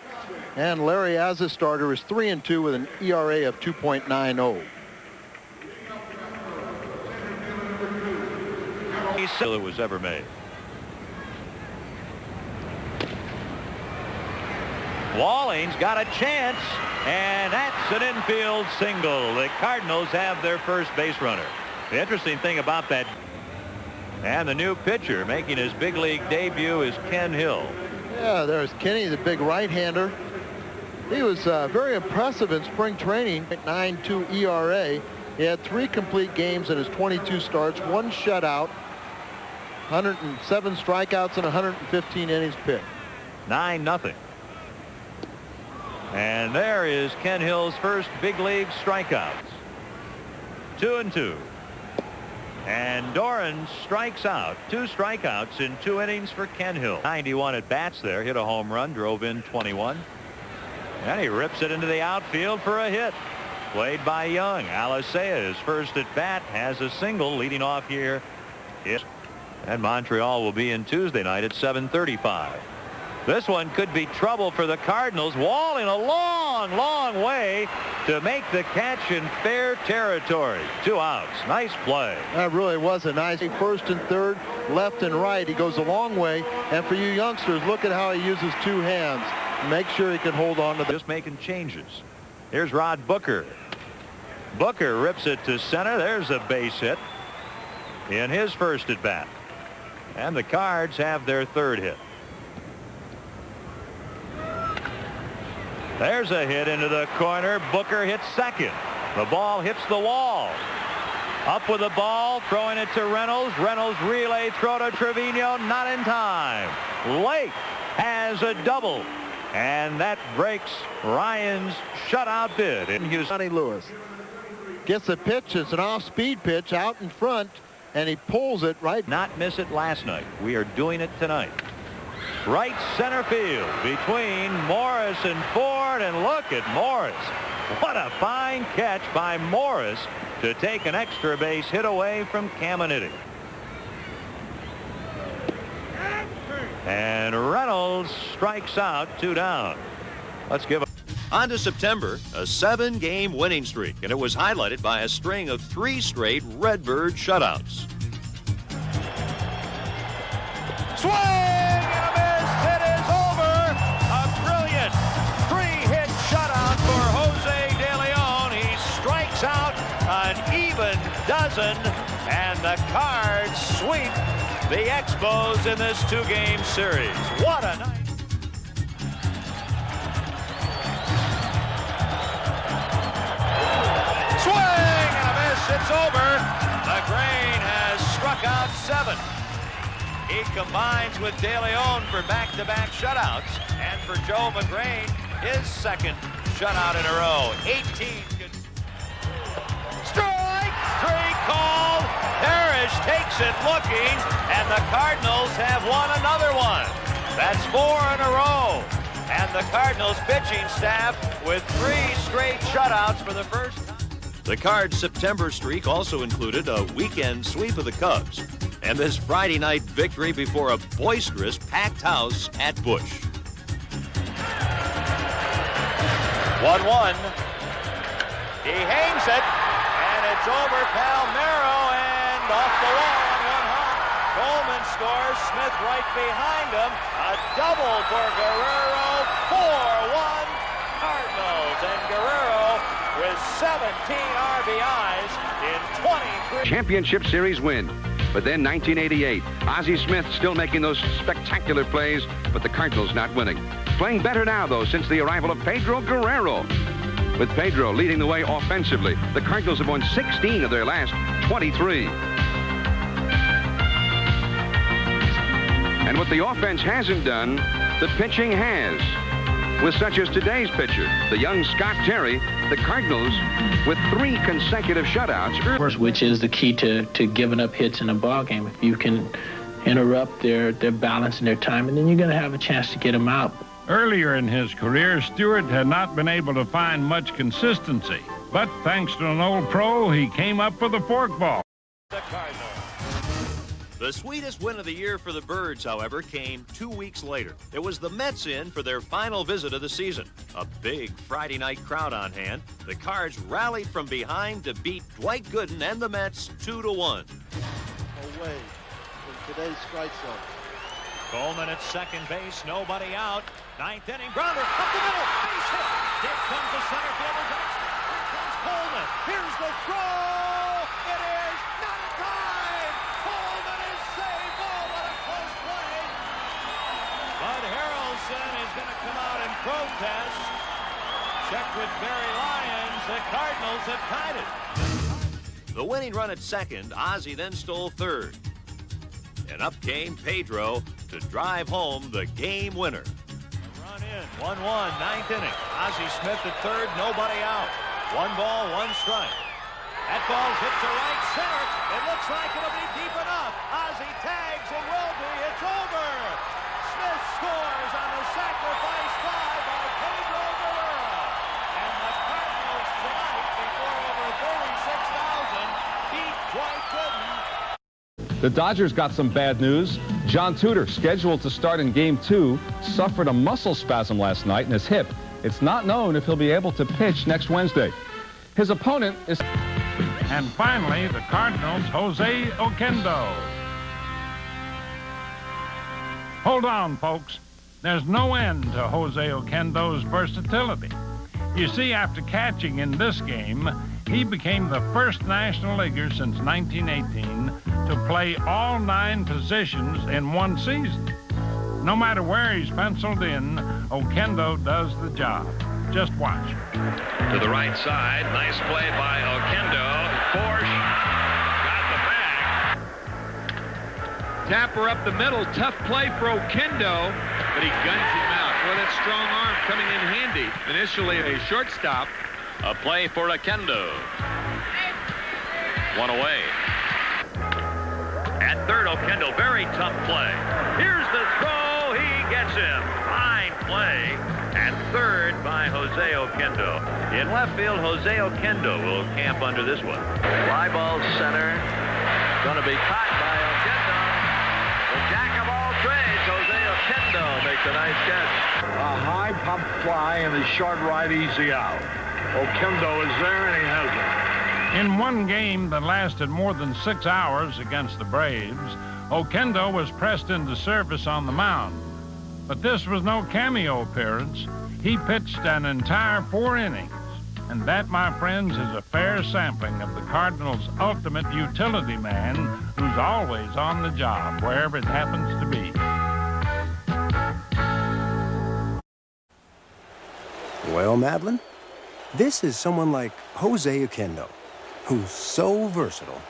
And Larry, as a starter, is 3-2 with an ERA of 2.90. That was ever made. Walling's got a chance, and that's an infield single. The Cardinals have their first base runner. The interesting thing about that, and the new pitcher making his big league debut is Ken Hill. Yeah, there's Kenny, the big right-hander. He was very impressive in spring training. 9.2 ERA. He had 3 complete games in his 22 starts, 1 shutout, 107 strikeouts, and 115 innings pitched. 9-0. And there is Ken Hill's first big league strikeouts. 2-2. And Doran strikes out. 2 strikeouts in 2 innings for Ken Hill. 91 at bats there. Hit a home run. Drove in 21. And he rips it into the outfield for a hit. Played by Young. Alicea, his first at bat, has a single leading off here. And Montreal will be in Tuesday night at 7:35. This one could be trouble for the Cardinals. Walling a long, long way to make the catch in fair territory. 2 outs. Nice play. That really was a nice first and third, left and right. He goes a long way. And for you youngsters, look at how he uses 2 hands. Make sure he can hold on to Just making changes. Here's Rod Booker. Booker rips it to center. There's a base hit in his first at bat. And the Cards have their 3rd hit. There's a hit into the corner. Booker hits second. The ball hits the wall. Up with the ball, throwing it to Reynolds. Reynolds relay throw to Trevino, not in time. Lake has a double. And that breaks Ryan's shutout bid in Houston. Lewis. gets a pitch. It's an off-speed pitch out in front, and he pulls it right. Not miss it last night. We are doing it tonight. Right center field between Morris and Ford, and look at Morris. What a fine catch by Morris to take an extra base hit away from Caminiti. And Reynolds strikes out, 2 down. Let's give it. On to September, a 7-game winning streak, and it was highlighted by a string of 3 straight Redbird shutouts. Swing and a miss. It is over. A brilliant 3-hit shutout for Jose De Leon. He strikes out an even dozen, and the Cards sweep the Expos in this 2-game series. What a night. Swing and a miss. It's over. The Grain has struck out 7. He combines with De Leon for back-to-back shutouts, and for Joe McGrain, his second shutout in a row. 18. Strike! 3 called. Parrish takes it looking, and the Cardinals have won another one. That's 4 in a row. And the Cardinals pitching staff with 3 straight shutouts for the first time. The Cards' September streak also included a weekend sweep of the Cubs and this Friday night victory before a boisterous packed house at Busch. 1-1. He hangs it, and it's over Palmeiro and off the wall on 1 hop. Coleman scores, Smith right behind him. A double for Guerrero, 4-1 Cardinals, and Guerrero with 17 RBIs in 23. Championship Series win. But then 1988, Ozzie Smith still making those spectacular plays, but the Cardinals not winning. Playing better now, though, since the arrival of Pedro Guerrero. With Pedro leading the way offensively, the Cardinals have won 16 of their last 23. And what the offense hasn't done, the pitching has. With such as today's pitcher, the young Scott Terry, the Cardinals, with 3 consecutive shutouts. Which is the key to giving up hits in a ball game. If you can interrupt their balance and their timing, then you're going to have a chance to get them out. Earlier in his career, Stewart had not been able to find much consistency. But thanks to an old pro, he came up with a forkball. The Cardinals. The sweetest win of the year for the Birds, however, came 2 weeks later. It was the Mets in for their final visit of the season. A big Friday night crowd on hand. The Cards rallied from behind to beat Dwight Gooden and the Mets 2-1. Away in today's strike zone. Coleman at second base, nobody out. 9th inning, grounder up the middle, base hit. Here comes the center fielder. Here comes Coleman. Here's the throw. It is not in time. Coleman is saved. Oh, what a close play. Bud Harrelson is going to come out and protest. Check with Barry Lyons. The Cardinals have tied it. The winning run at second, Ozzie then stole third. And up came Pedro to drive home the game winner. Run in, 1-1, 9th inning. Ozzie Smith at third, nobody out. 1 ball, 1 strike. That ball's hit to right center. It looks like it'll be deep enough. Ozzie tags, it will be. It's over. Smith scores on the sacrifice fly by Pedro Guerrero. And the Cardinals tonight, before over 36,000, beat Dwight Gooden. The Dodgers got some bad news. John Tudor, scheduled to start in Game 2, suffered a muscle spasm last night in his hip. It's not known if he'll be able to pitch next Wednesday. His opponent is... And finally, the Cardinals' Jose Oquendo. Hold on, folks. There's no end to Jose Oquendo's versatility. You see, after catching in this game, he became the first National Leaguer since 1918 to play all 9 positions in one season. No matter where he's penciled in, Oquendo does the job. Just watch. To the right side, nice play by Oquendo. Porsche got the bag. Tapper up the middle, tough play for Oquendo, but he guns him out. Well, that strong arm coming in handy. Initially a shortstop. A play for Oquendo. One away. At third, Oquendo, very tough play. Here's the throw. He gets him. Fine play. At third by Jose Oquendo. In left field, Jose Oquendo will camp under this one. Fly ball center. Going to be caught by Oquendo. The jack of all trades, Jose Oquendo, makes a nice catch. A high pump fly and a short right easy out. Oquendo is there and he has it. In one game that lasted more than 6 hours against the Braves, Oquendo was pressed into service on the mound. But this was no cameo appearance. He pitched an entire 4 innings. And that, my friends, is a fair sampling of the Cardinals' ultimate utility man who's always on the job, wherever it happens to be. Well, Madeline, this is someone like Jose Oquendo, who's so versatile,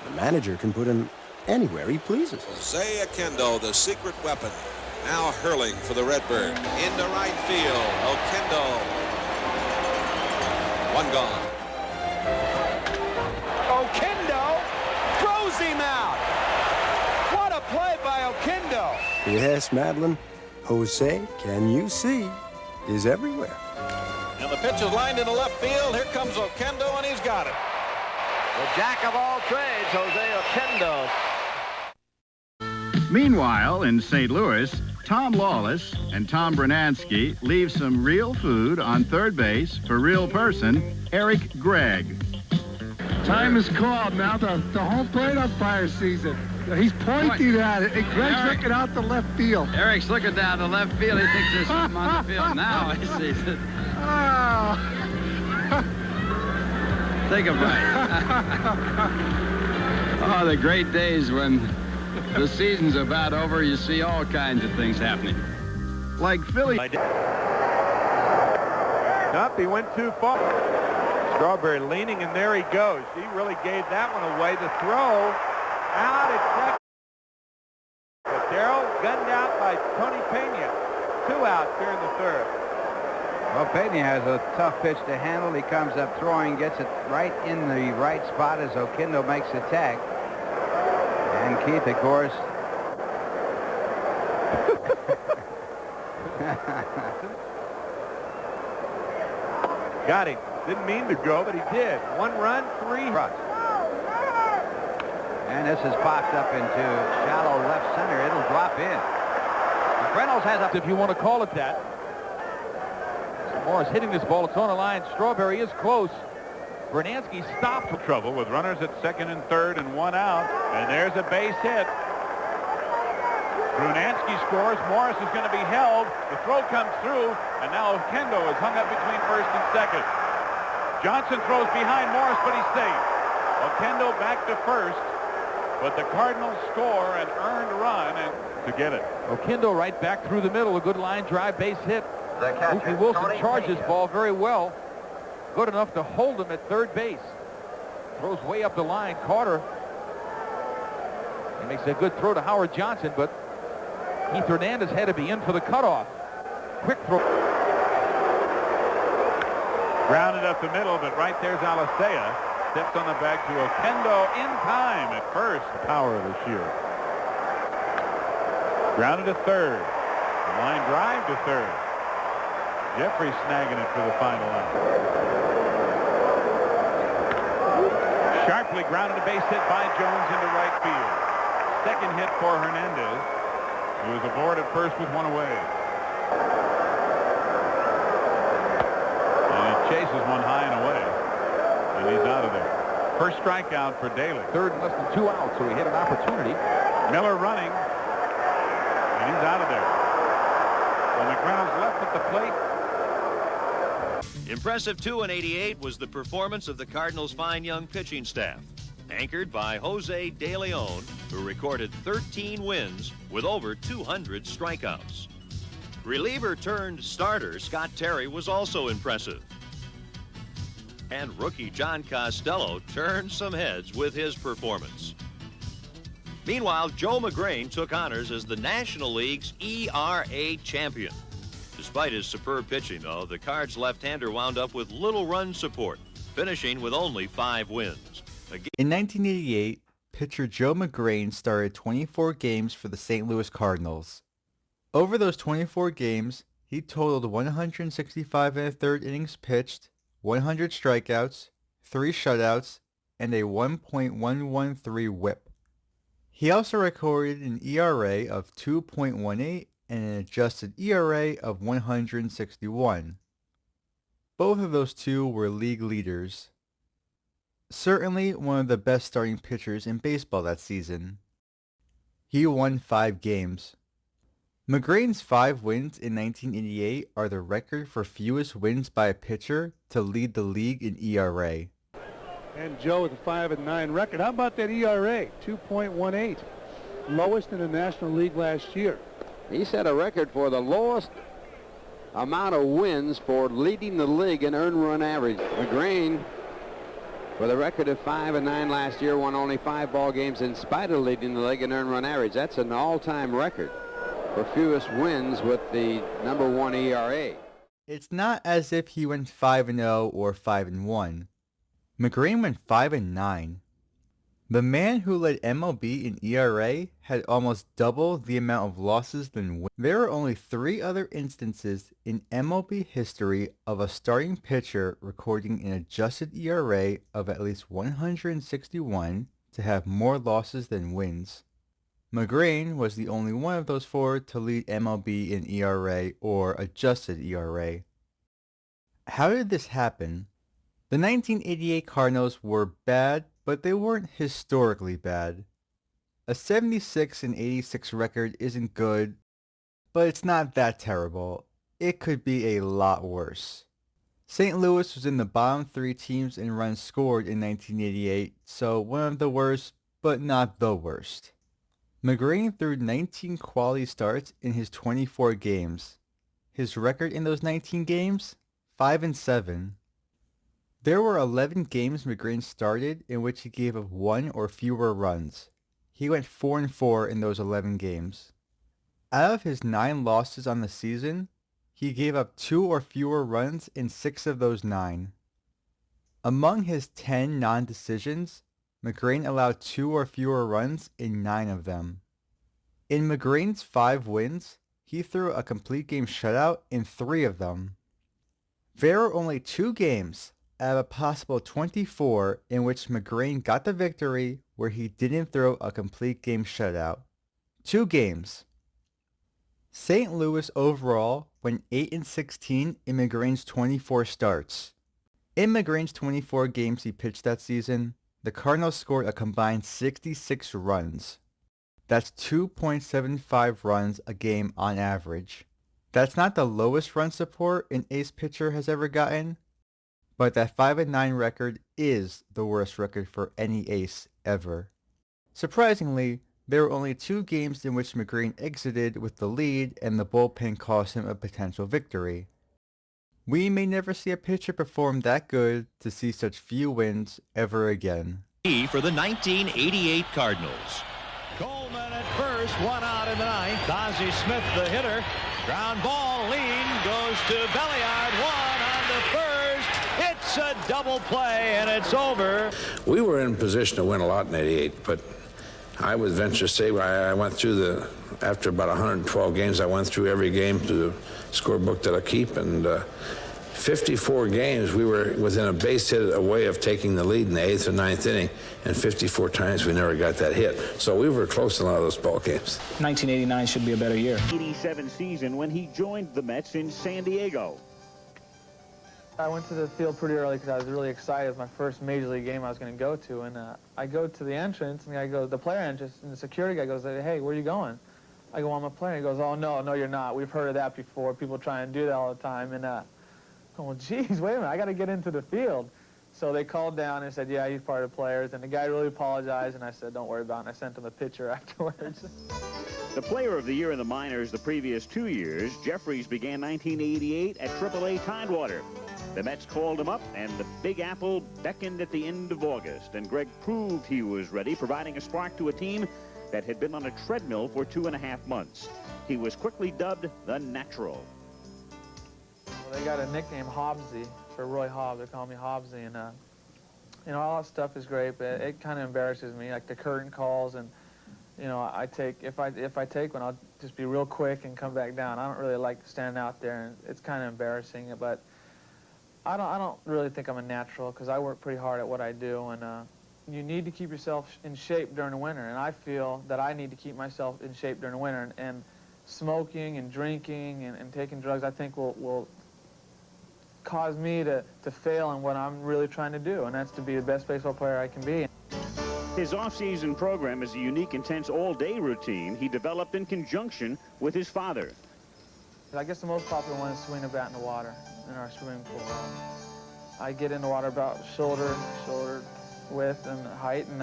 the manager can put him anywhere he pleases. Jose Oquendo, the secret weapon, now hurling for the Redbird. Into right field, Oquendo. One gone. Oquendo throws him out. What a play by Oquendo. Yes, Madeline, Jose, can you see, is everywhere. And the pitch is lined into left field. Here comes Oquendo, and he's got it. The jack of all trades, Jose Oquendo. Meanwhile, in St. Louis, Tom Lawless and Tom Brunansky leave some real food on third base for real person Eric Gregg. Time is called now. The home plate umpire sees it. He's pointing at it, and Greg's looking out the left field. Eric's looking down the left field. He thinks there's something on the field. Now he sees it. Think about it. Oh, the great days when the season's about over, you see all kinds of things happening. Like Philly. Nope, he went too far. Strawberry leaning, and there he goes. He really gave that one away. The throw out at second. Darrell gunned out by Tony Pena. 2 outs here in the third. Well, Pena has a tough pitch to handle. He comes up throwing, gets it right in the right spot as Oquendo makes the tag. And Keith, of course. Got him. Didn't mean to go, but he did. 1 run, 3 runs. And this is popped up into shallow left center. It'll drop in. Reynolds has up, if you want to call it that. Morris hitting this ball. It's on the line. Strawberry is close. Brunansky stopped for trouble with runners at second and third and 1 out. And there's a base hit. Brunansky scores. Morris is going to be held. The throw comes through, and now Oquendo is hung up between first and second. Johnson throws behind Morris, but he's safe. Oquendo back to first, but the Cardinals score an earned run and to get it. Oquendo right back through the middle. A good line drive, base hit. Mookie Wilson charges ball very well. Good enough to hold him at third base. Throws way up the line. Carter. He makes a good throw to Howard Johnson, but Keith Hernandez had to be in for the cutoff. Quick throw. Grounded up the middle, but right there's Alicea. Steps on the back to Oquendo in time at first. The power of this year. Grounded to third. Line drive to third. Jeffrey snagging it for the final out. Sharply grounded a base hit by Jones into right field. Second hit for Hernandez, who was aboard at first with 1 away. And he chases one high and away. And he's out of there. First strikeout for Daly. Third and less than 2 outs, so he hit an opportunity. Miller running. And he's out of there. So McReynolds left at the plate. Impressive, too, in '88 was the performance of the Cardinals' fine young pitching staff, anchored by Jose De Leon, who recorded 13 wins with over 200 strikeouts. Reliever turned starter Scott Terry was also impressive. And rookie John Costello turned some heads with his performance. Meanwhile, Joe McGrain took honors as the National League's ERA champion. Despite his superb pitching, though, the Cards' left-hander wound up with little run support, finishing with only 5 wins. In 1988, pitcher Joe McGrain started 24 games for the St. Louis Cardinals. Over those 24 games, he totaled 165 1/3 innings pitched, 100 strikeouts, 3 shutouts, and a 1.113 whip. He also recorded an ERA of 2.18 and an adjusted ERA of 161. Both of those two were league leaders. Certainly one of the best starting pitchers in baseball that season. He won 5 games. McGrain's 5 wins in 1988 are the record for fewest wins by a pitcher to lead the league in ERA. And Joe with a 5-9 record. How about that ERA? 2.18. Lowest in the National League last year. He set a record for the lowest amount of wins for leading the league in earned run average. McGrain, with a record of 5-9 last year, won only 5 ball games in spite of leading the league in earned run average. That's an all-time record for fewest wins with the #1 ERA. It's not as if he went 5-0 or 5-1. McGrain went 5-9. The man who led MLB in ERA had almost double the amount of losses than wins. There are only 3 other instances in MLB history of a starting pitcher recording an adjusted ERA of at least 161 to have more losses than wins. McGrain was the only one of those 4 to lead MLB in ERA or adjusted ERA. How did this happen? The 1988 Cardinals were bad, but they weren't historically bad. A 76-86 record isn't good, but it's not that terrible. It could be a lot worse. St. Louis was in the bottom 3 teams in runs scored in 1988, so one of the worst, but not the worst. McGrain threw 19 quality starts in his 24 games. His record in those 19 games? 5-7. There were 11 games McGrain started in which he gave up 1 or fewer runs. He went 4-4 in those 11 games. Out of his 9 losses on the season, he gave up 2 or fewer runs in 6 of those 9. Among his 10 non-decisions, McGrain allowed 2 or fewer runs in 9 of them. In McGrain's 5 wins, he threw a complete game shutout in 3 of them. There are only 2 games out of a possible 24 in which McGrain got the victory where he didn't throw a complete game shutout. 2 games. St. Louis overall went 8-16 in McGrain's 24 starts. In McGrain's 24 games he pitched that season, the Cardinals scored a combined 66 runs. That's 2.75 runs a game on average. That's not the lowest run support an ace pitcher has ever gotten, but that 5-9 record is the worst record for any ace ever. Surprisingly, there were only 2 games in which McGrain exited with the lead and the bullpen cost him a potential victory. We may never see a pitcher perform that good to see such few wins ever again. For the 1988 Cardinals. Coleman at first, 1 out in the 9th. Ozzie Smith, the hitter. Ground ball, lean, goes to Belliard, 1 on the first. It's a double play, and it's over. We were in position to win a lot in '88, but I would venture to say I went through after about 112 games, I went through every game to the scorebook that I keep, and 54 games we were within a base hit away of taking the lead in the 8th or 9th inning, and 54 times we never got that hit. So we were close in a lot of those ball games. 1989 should be a better year. 87 season when he joined the Mets in San Diego. I went to the field pretty early because I was really excited. It was my first major league game I was going to go to, and I go to the entrance, and the player entrance, and the security guy goes, "Hey, where are you going?" I go, "I'm a player." He goes, "Oh, no, you're not. We've heard of that before. People try and do that all the time." And oh, well, geez, wait a minute, I got to get into the field. So they called down and said, "Yeah, he's part of the players." And the guy really apologized, and I said, "Don't worry about it." And I sent him a picture afterwards. The player of the year in the minors the previous 2 years, Jeffries began 1988 at AAA Tidewater. The Mets called him up, and the Big Apple beckoned at the end of August, and Greg proved he was ready, providing a spark to a team that had been on a treadmill for 2.5 months. He was quickly dubbed the Natural. Well, they got a nickname, Hobbsy, for Roy Hobbs. They call me Hobbsy, and You know, all that stuff is great, but it kind of embarrasses me, like the curtain calls, and you know, if I take one, I'll just be real quick and come back down. I don't really like standing out there, and it's kind of embarrassing. But I don't really think I'm a natural, because I work pretty hard at what I do, and you need to keep yourself in shape during the winter, and I feel that I need to keep myself in shape during the winter, and smoking and drinking and taking drugs, I think will cause me to fail in what I'm really trying to do, and that's to be the best baseball player I can be. His off-season program is a unique, intense all-day routine he developed in conjunction with his father. I guess the most popular one is swinging a bat in the water in our swimming pool. I get in the water about shoulder width and height, and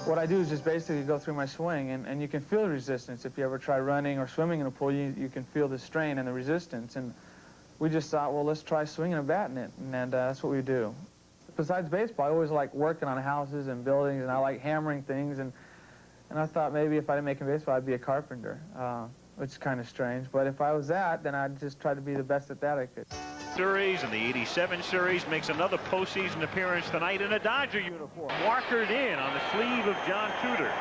what I do is just basically go through my swing, and you can feel the resistance. If you ever try running or swimming in a pool, you can feel the strain and the resistance, and we just thought, well, let's try swinging a bat in it, and that's what we do. Besides baseball, I always like working on houses and buildings, and I like hammering things, and I thought maybe if I didn't make it in baseball, I'd be a carpenter, which is kind of strange. But if I was that, then I'd just try to be the best at that I could. Series and the '87 series makes another postseason appearance tonight in a Dodger uniform, markered in on the sleeve of John Tudor.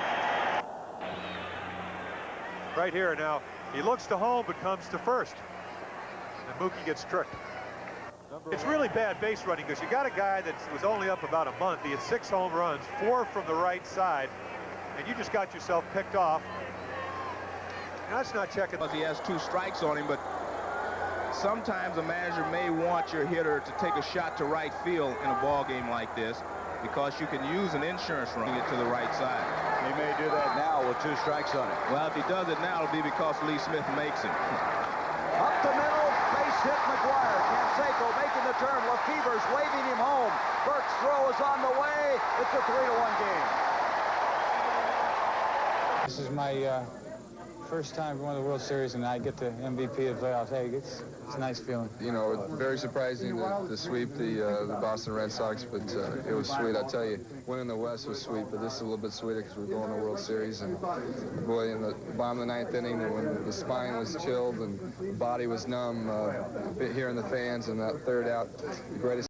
Right here now, he looks to home but comes to first, and Mookie gets tricked. It's really bad base running, because you got a guy that was only up about a month. He had 6 home runs, 4 from the right side, and you just got yourself picked off. Now, that's not checking. He has 2 strikes on him, but sometimes a manager may want your hitter to take a shot to right field in a ball game like this, because you can use an insurance run it to the right side. He may do that now with 2 strikes on it. Well, if he does it now, it'll be because Lee Smith makes him. Up the middle, base hit McGuire. Canseco making the turn. Lefever's waving him home. Burke's throw is on the way. It's a 3-1 game. This is my first time going to the World Series, and I get the MVP of the playoffs. Hey, it's a nice feeling. You know, very surprising to sweep the Boston Red Sox, but it was sweet. I tell you, winning the West was sweet, but this is a little bit sweeter because we're going to the World Series. And boy, in the bottom of the 9th inning, when the spine was chilled and the body was numb, hearing the fans and that third out, the greatest.